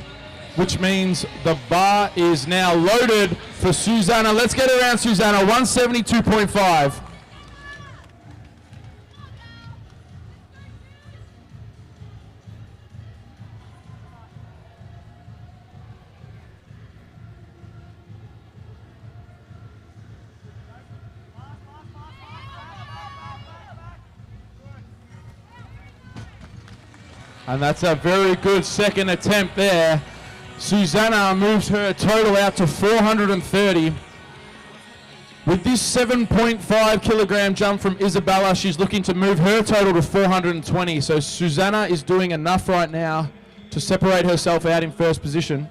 which means the bar is now loaded for Susanna. Let's get around Susanna, 172.5. And that's a very good second attempt there. Susanna moves her total out to 430. With this 7.5 kilogram jump from Isabella, she's looking to move her total to 420. So Susanna is doing enough right now to separate herself out in first position.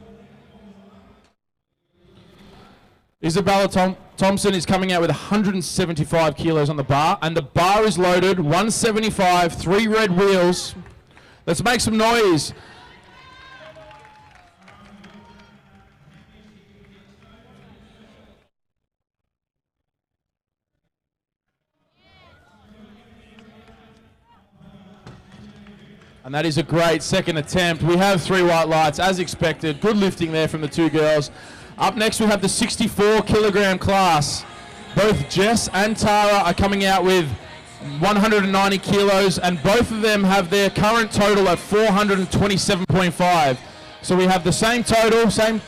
Isabella Thompson is coming out with 175 kilos on the bar, and the bar is loaded, 175, 3 red wheels. Let's make some noise. And that is a great second attempt. We have 3 white lights, as expected. Good lifting there from the 2 girls. Up next, we have the 64 kilogram class. Both Jess and Tara are coming out with 190 kilos, and both of them have their current total at 427.5. So we have the same total, same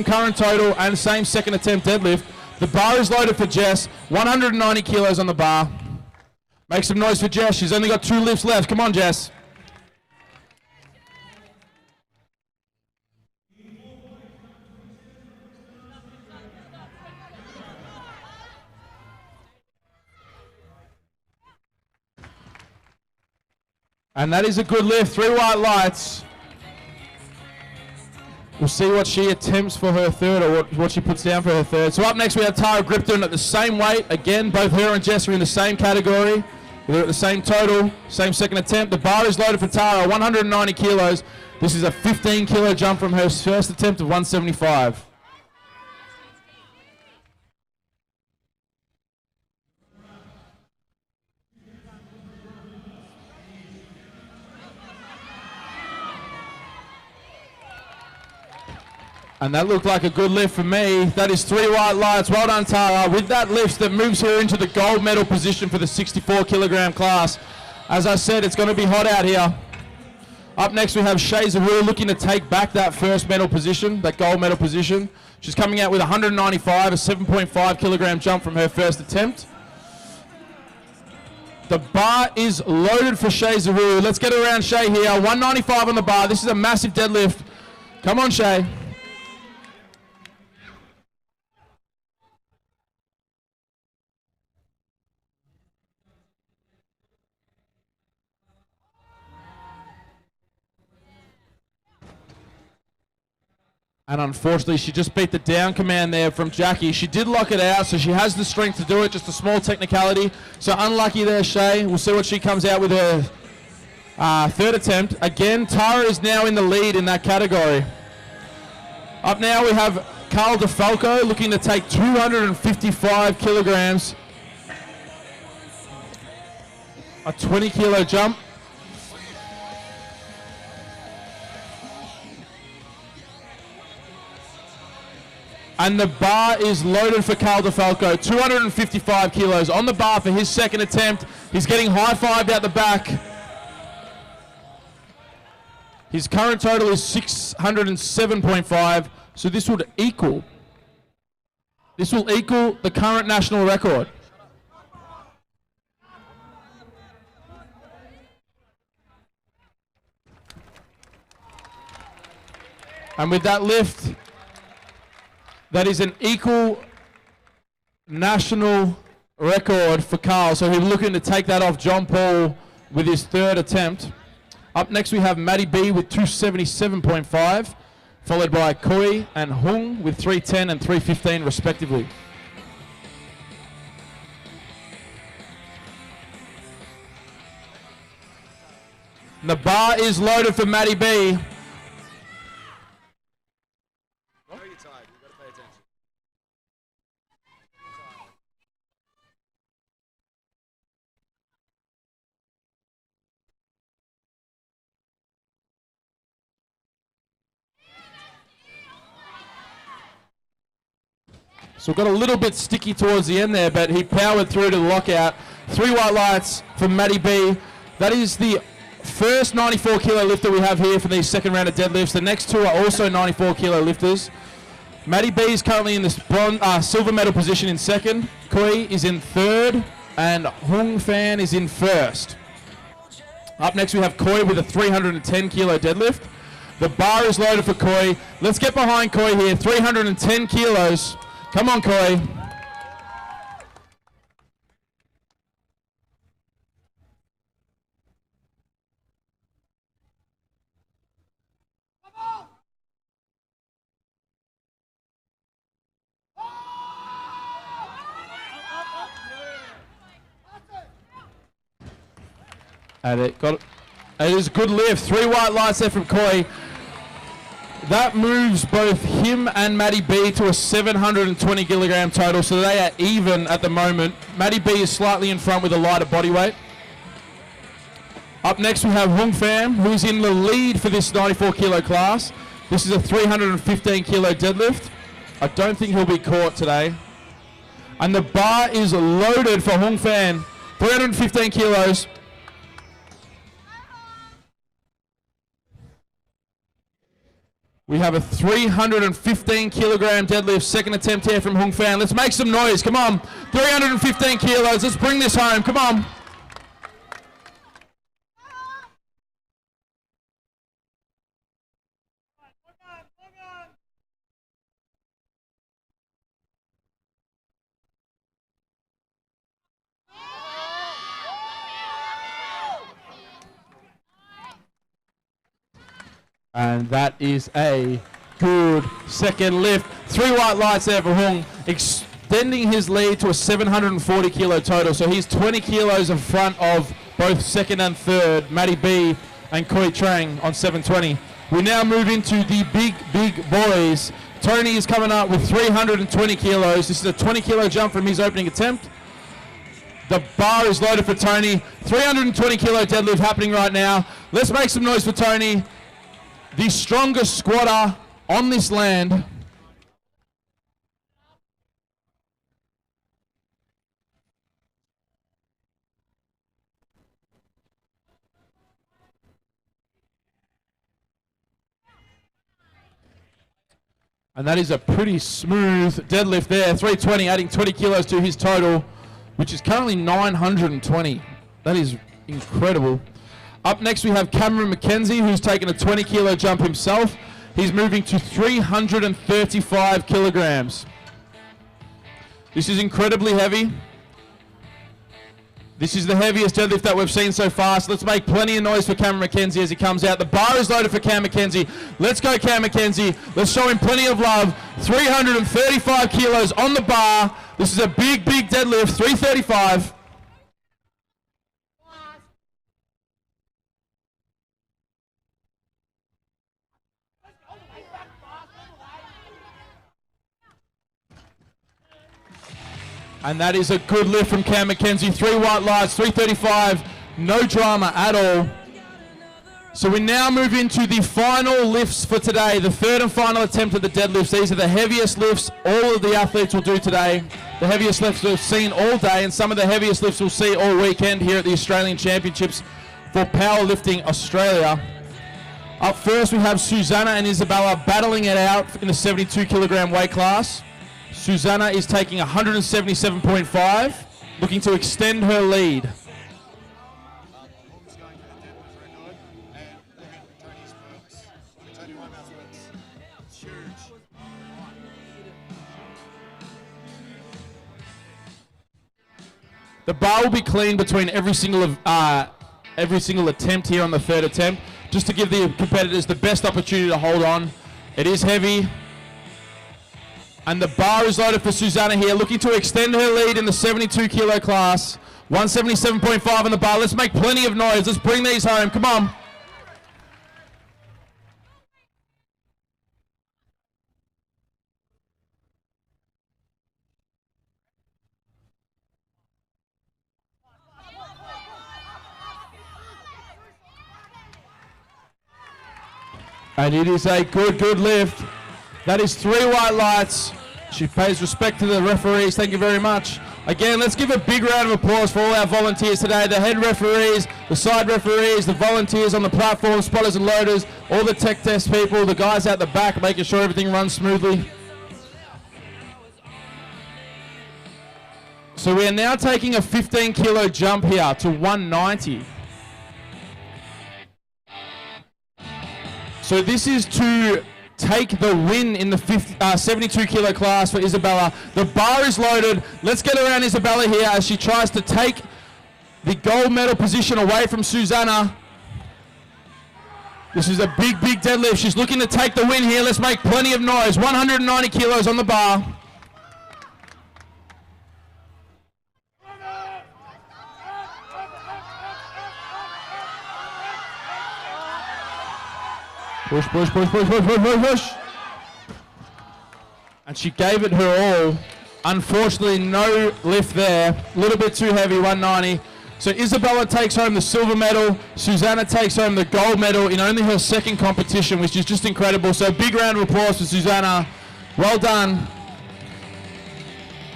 current total, and same second attempt deadlift. The bar is loaded for Jess, 190 kilos on the bar. Make some noise for Jess. She's only got 2 lifts left. Come on, Jess. And that is a good lift. 3 white lights. We'll see what she attempts for her third, or what she puts down for her third. So up next we have Tara Gripton at the same weight. Again, both her and Jess are in the same category. They're at the same total, same second attempt. The bar is loaded for Tara, 190 kilos. This is a 15 kilo jump from her first attempt of 175. And that looked like a good lift for me. That is 3 white lights. Well done, Tara. With that lift, that moves her into the gold medal position for the 64 kilogram class. As I said, it's going to be hot out here. Up next, we have Shay Zaru looking to take back that first medal position, that gold medal position. She's coming out with 195, a 7.5 kilogram jump from her first attempt. The bar is loaded for Shay Zaru. Let's get around Shay here. 195 on the bar. This is a massive deadlift. Come on, Shay. And unfortunately, she just beat the down command there from Jackie. She did lock it out, so she has the strength to do it, just a small technicality. So unlucky there, Shay. We'll see what she comes out with her third attempt. Again, Tara is now in the lead in that category. Up now, we have Carl DeFalco looking to take 255 kilograms. A 20 kilo jump. And the bar is loaded for Carl DeFalco. 255 kilos on the bar for his second attempt. He's getting high-fived out the back. His current total is 607.5. So this would equal. This will equal the current national record. And with that lift, that is an equal national record for Carl. So he's looking to take that off John Paul with his third attempt. Up next we have Maddie B with 277.5, followed by Koi and Hung with 310 and 315 respectively. And the bar is loaded for Maddie B. So it got a little bit sticky towards the end there, but he powered through to the lockout. 3 white lights for Matty B. That is the first 94 kilo lifter we have here for the second round of deadlifts. The next 2 are also 94 kilo lifters. Matty B is currently in the silver medal position in second. Koi is in third, and Hung Fan is in first. Up next we have Koi with a 310 kilo deadlift. The bar is loaded for Koi. Let's get behind Koi here. 310 kilos. Come on, Koi. And it is a good lift. 3 white lights there from Koi. That moves both him and Matty B to a 720 kilogram total, so they are even at the moment. Matty B is slightly in front with a lighter body weight. Up next we have Hung Pham, who's in the lead for this 94 kilo class. This is a 315 kilo deadlift. I don't think he'll be caught today. And the bar is loaded for Hung Fan. 315 kilos. We have a 315 kilogram deadlift, second attempt here from Hung Fan. Let's make some noise, come on. 315 kilos, let's bring this home, come on. And that is a good second lift. 3 white lights there for Hung, extending his lead to a 740 kilo total. So he's 20 kilos in front of both second and third, Matty B and Koi Trang on 720. We now move into the big boys. Tony is coming up with 320 kilos. This is a 20 kilo jump from his opening attempt. The bar is loaded for Tony. 320 kilo deadlift happening right now. Let's make some noise for Tony, the strongest squatter on this land. And that is a pretty smooth deadlift there. 320, adding 20 kilos to his total, which is currently 920. That is incredible. Up next we have Cameron McKenzie, who's taken a 20 kilo jump himself. He's moving to 335 kilograms. This is incredibly heavy. This is the heaviest deadlift that we've seen so far, so let's make plenty of noise for Cameron McKenzie as he comes out. The bar is loaded for Cam McKenzie. Let's go, Cam McKenzie. Let's show him plenty of love. 335 kilos on the bar. This is a big deadlift, 335. And that is a good lift from Cam McKenzie. 3 white lights, 335, no drama at all. So we now move into the final lifts for today, the third and final attempt at the deadlifts. These are the heaviest lifts all of the athletes will do today. The heaviest lifts we've seen all day, and some of the heaviest lifts we'll see all weekend here at the Australian Championships for Powerlifting Australia. Up first we have Susanna and Isabella battling it out in the 72 kilogram weight class. Susanna is taking 177.5, looking to extend her lead. The bar will be clean between every single attempt here on the third attempt, just to give the competitors the best opportunity to hold on. It is heavy. And the bar is loaded for Susanna here, looking to extend her lead in the 72 kilo class. 177.5 on the bar. Let's make plenty of noise. Let's bring these home. Come on. And it is a good lift. That is 3 white lights. She pays respect to the referees. Thank you very much. Again, let's give a big round of applause for all our volunteers today. The head referees, the side referees, the volunteers on the platform, spotters and loaders, all the tech test people, the guys out the back making sure everything runs smoothly. So we are now taking a 15 kilo jump here to 190. So this is to take the win in the 72 kilo class for Isabella. The bar is loaded. Let's get around Isabella here as she tries to take the gold medal position away from Susanna. This is a big deadlift. She's looking to take the win here. Let's make plenty of noise. 190 kilos on the bar. Push. And she gave it her all. Unfortunately, no lift there. A little bit too heavy, 190. So Isabella takes home the silver medal. Susanna takes home the gold medal in only her second competition, which is just incredible. So big round of applause for Susanna. Well done.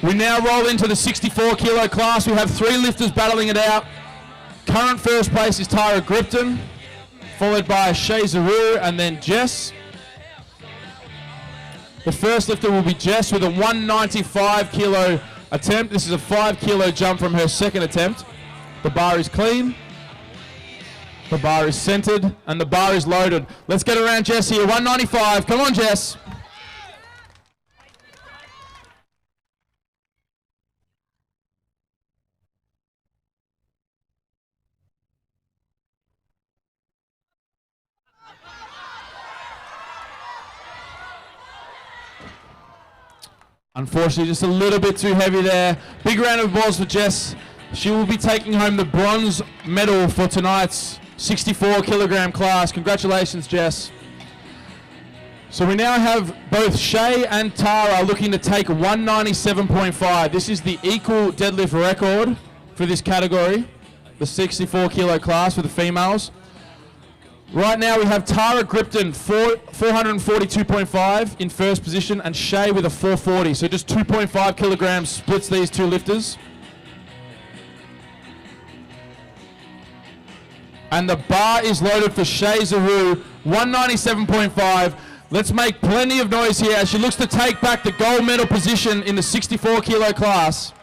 We now roll into the 64 kilo class. We have 3 lifters battling it out. Current first place is Tyra Gripton, followed by Shay Zaru and then Jess. The first lifter will be Jess with a 195 kilo attempt. This is a 5 kilo jump from her second attempt. The bar is clean. The bar is centered and the bar is loaded. Let's get around Jess here. 195. Come on, Jess. Unfortunately, just a little bit too heavy there. Big round of applause for Jess. She will be taking home the bronze medal for tonight's 64 kilogram class. Congratulations, Jess. So we now have both Shay and Tara looking to take 197.5. This is the equal deadlift record for this category, the 64 kilo class for the females. Right now we have Tara Gripton, 442.5 in first position, and Shay with a 440. So just 2.5 kilograms splits these two lifters. And the bar is loaded for Shay Zaru, 197.5. Let's make plenty of noise here as she looks to take back the gold medal position in the 64 kilo class.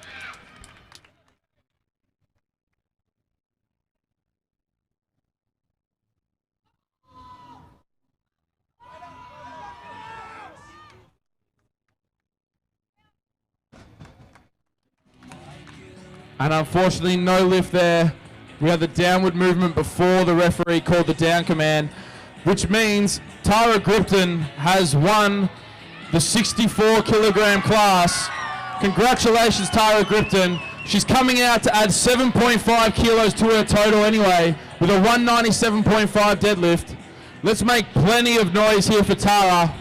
And unfortunately, no lift there. We have the downward movement before the referee called the down command, which means Tara Gripton has won the 64 kilogram class. Congratulations, Tara Gripton. She's coming out to add 7.5 kilos to her total anyway, with a 197.5 deadlift. Let's make plenty of noise here for Tara.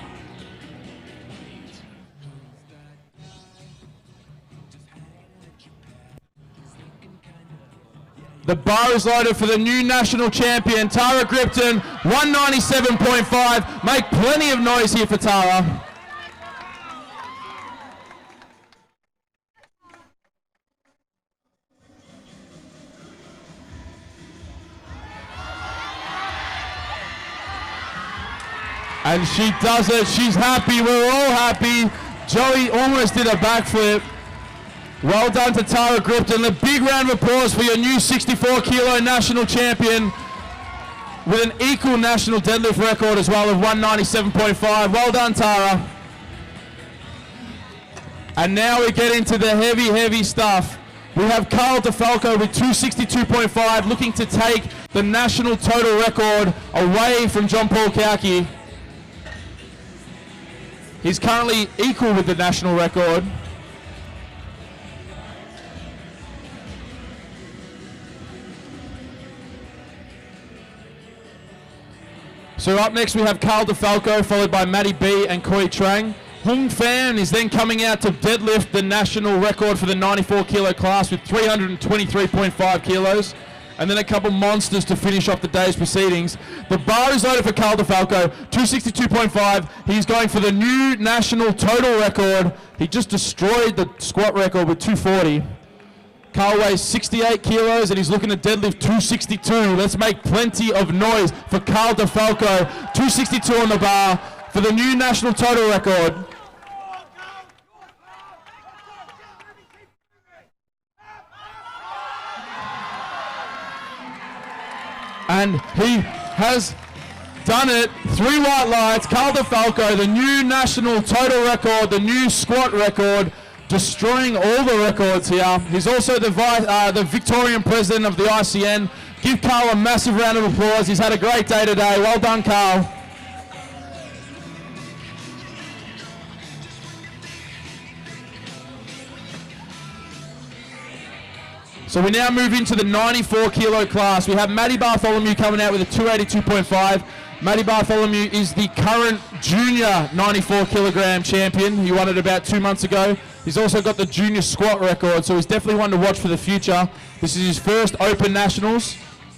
The bar is loaded for the new national champion, Tara Gripton, 197.5. Make plenty of noise here for Tara. And she does it. She's happy. We're all happy. Joey almost did a backflip. Well done to Tara Gripton. A big round of applause for your new 64 kilo national champion with an equal national deadlift record as well of 197.5. Well done, Tara. And now we get into the heavy, heavy stuff. We have Carl DeFalco with 262.5 looking to take the national total record away from John Paul Kauke. He's currently equal with the national record. So up next we have Carl DeFalco, followed by Matty B and Koi Trang. Hung Fan is then coming out to deadlift the national record for the 94 kilo class with 323.5 kilos. And then a couple monsters to finish off the day's proceedings. The bar is loaded for Carl DeFalco, 262.5. He's going for the new national total record. He just destroyed the squat record with 240. Carl weighs 68 kilos and he's looking to deadlift 262. Let's make plenty of noise for Carl DeFalco. 262 on the bar for the new national total record. And he has done it. 3 white lights. Carl DeFalco, the new national total record, the new squat record, destroying all the records here. He's also the Victorian president of the ICN. Give Carl a massive round of applause. He's had a great day today. Well done, Carl. So we now move into the 94 kilo class. We have Matty Bartholomew coming out with a 282.5. Matty Bartholomew is the current junior 94 kilogram champion. He won it about 2 months ago. He's also got the junior squat record, so he's definitely one to watch for the future. This is his first Open Nationals,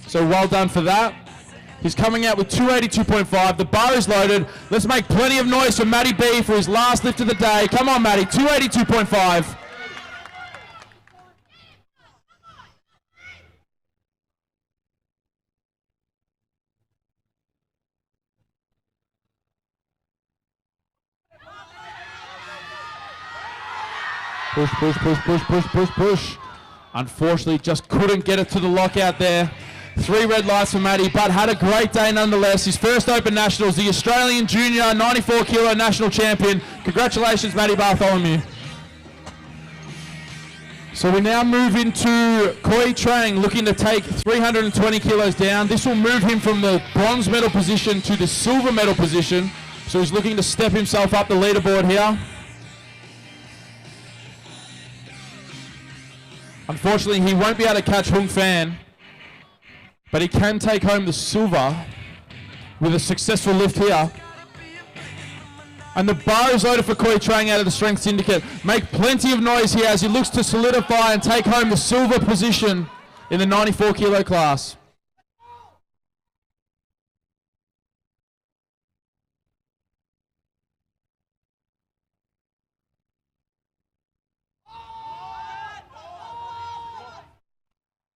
so well done for that. He's coming out with 282.5. The bar is loaded. Let's make plenty of noise for Matty B for his last lift of the day. Come on, Matty, 282.5. Push, push, push, push, push, push, push. Unfortunately, just couldn't get it to the lockout there. 3 red lights for Matty, but had a great day nonetheless. His first Open Nationals, the Australian Junior 94 kilo national champion. Congratulations, Matty Bartholomew. So we now move into Koi Trang, looking to take 320 kilos down. This will move him from the bronze medal position to the silver medal position. So he's looking to step himself up the leaderboard here. Unfortunately, he won't be able to catch Hung Fan, but he can take home the silver with a successful lift here. And the bar is loaded for Koi Trang out of the strength syndicate. Make plenty of noise here as he looks to solidify and take home the silver position in the 94 kilo class.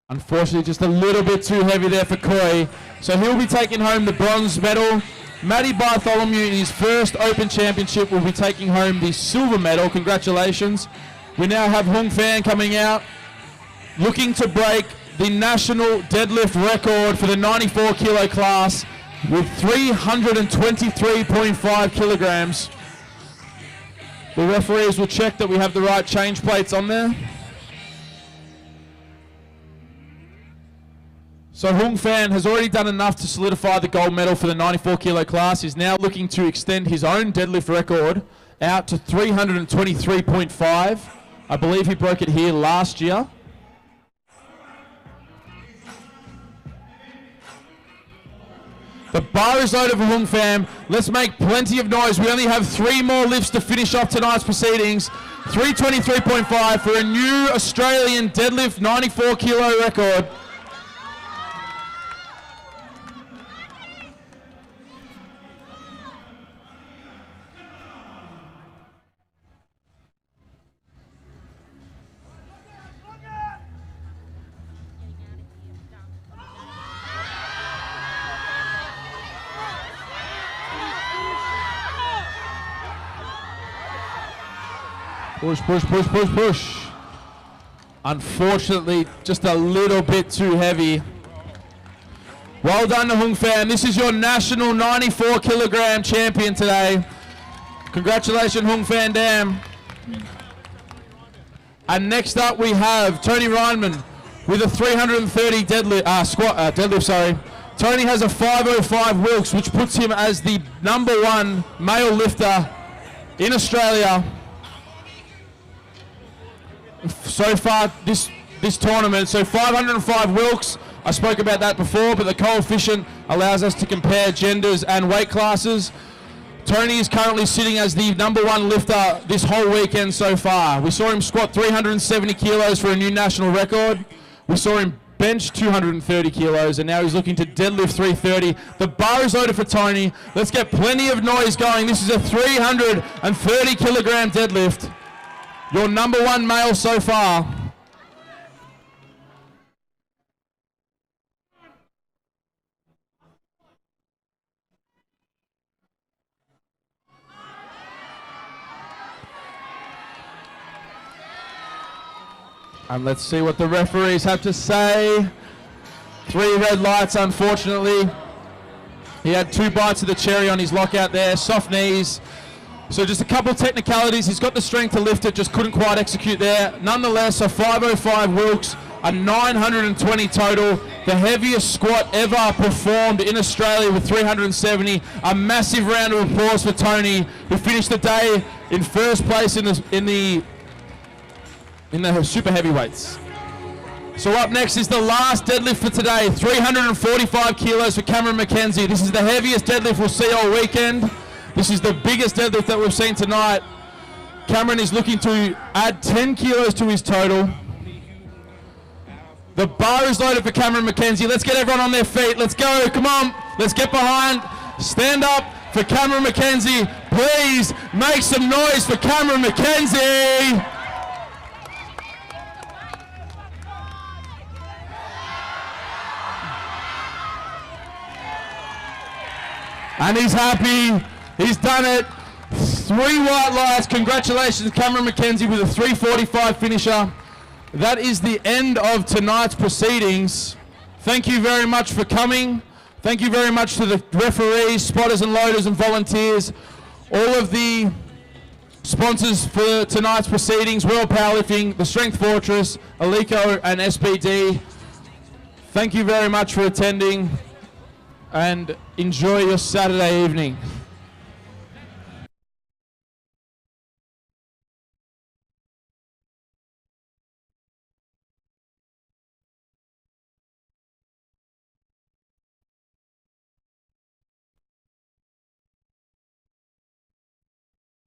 Unfortunately, just a little bit too heavy there for Koi. So he'll be taking home the bronze medal. Matty Bartholomew in his first Open Championship will be taking home the silver medal. Congratulations. We now have Hung Fan coming out, looking to break the national deadlift record for the 94 kilo class with 323.5 kilograms. The referees will check that we have the right change plates on there. So Hung Fan has already done enough to solidify the gold medal for the 94 kilo class. He's now looking to extend his own deadlift record out to 323.5. I believe he broke it here last year. The bar is loaded for Hung Fan. Let's make plenty of noise. We only have 3 more lifts to finish off tonight's proceedings. 323.5 for a new Australian deadlift 94 kilo record. Push, push, push, push, push. Unfortunately, just a little bit too heavy. Well done to Hung Fan. This is your national 94 kilogram champion today. Congratulations, Hung Fan Dam. And next up we have Tony Reinman with a 330 deadlift, Tony has a 505 Wilks, which puts him as the #1 male lifter in Australia so far this tournament. So 505 Wilks, I spoke about that before, but the coefficient allows us to compare genders and weight classes. Tony is currently sitting as the #1 lifter this whole weekend so far. We saw him squat 370 kilos for a new national record. We saw him bench 230 kilos, and now he's looking to deadlift 330. The bar is loaded for Tony. Let's get plenty of noise going. This is a 330 kilogram deadlift. Your #1 male so far. And let's see what the referees have to say. 3 red lights, unfortunately. He had 2 bites of the cherry on his lockout there, soft knees. So just a couple of technicalities. He's got the strength to lift it, just couldn't quite execute there. Nonetheless, a 505 Wilks, a 920 total, the heaviest squat ever performed in Australia with 370. A massive round of applause for Tony, who finished the day in first place in the super heavyweights. So up next is the last deadlift for today, 345 kilos for Cameron McKenzie. This is the heaviest deadlift we'll see all weekend. This is the biggest deadlift that we've seen tonight. Cameron is looking to add 10 kilos to his total. The bar is loaded for Cameron McKenzie. Let's get everyone on their feet. Let's go, come on. Let's get behind. Stand up for Cameron McKenzie. Please make some noise for Cameron McKenzie. And he's happy. He's done it. 3 white lights. Congratulations, Cameron McKenzie with a 3:45 finisher. That is the end of tonight's proceedings. Thank you very much for coming. Thank you very much to the referees, spotters and loaders and volunteers, all of the sponsors for tonight's proceedings, World Powerlifting, the Strength Fortress, Alico and SBD. Thank you very much for attending and enjoy your Saturday evening.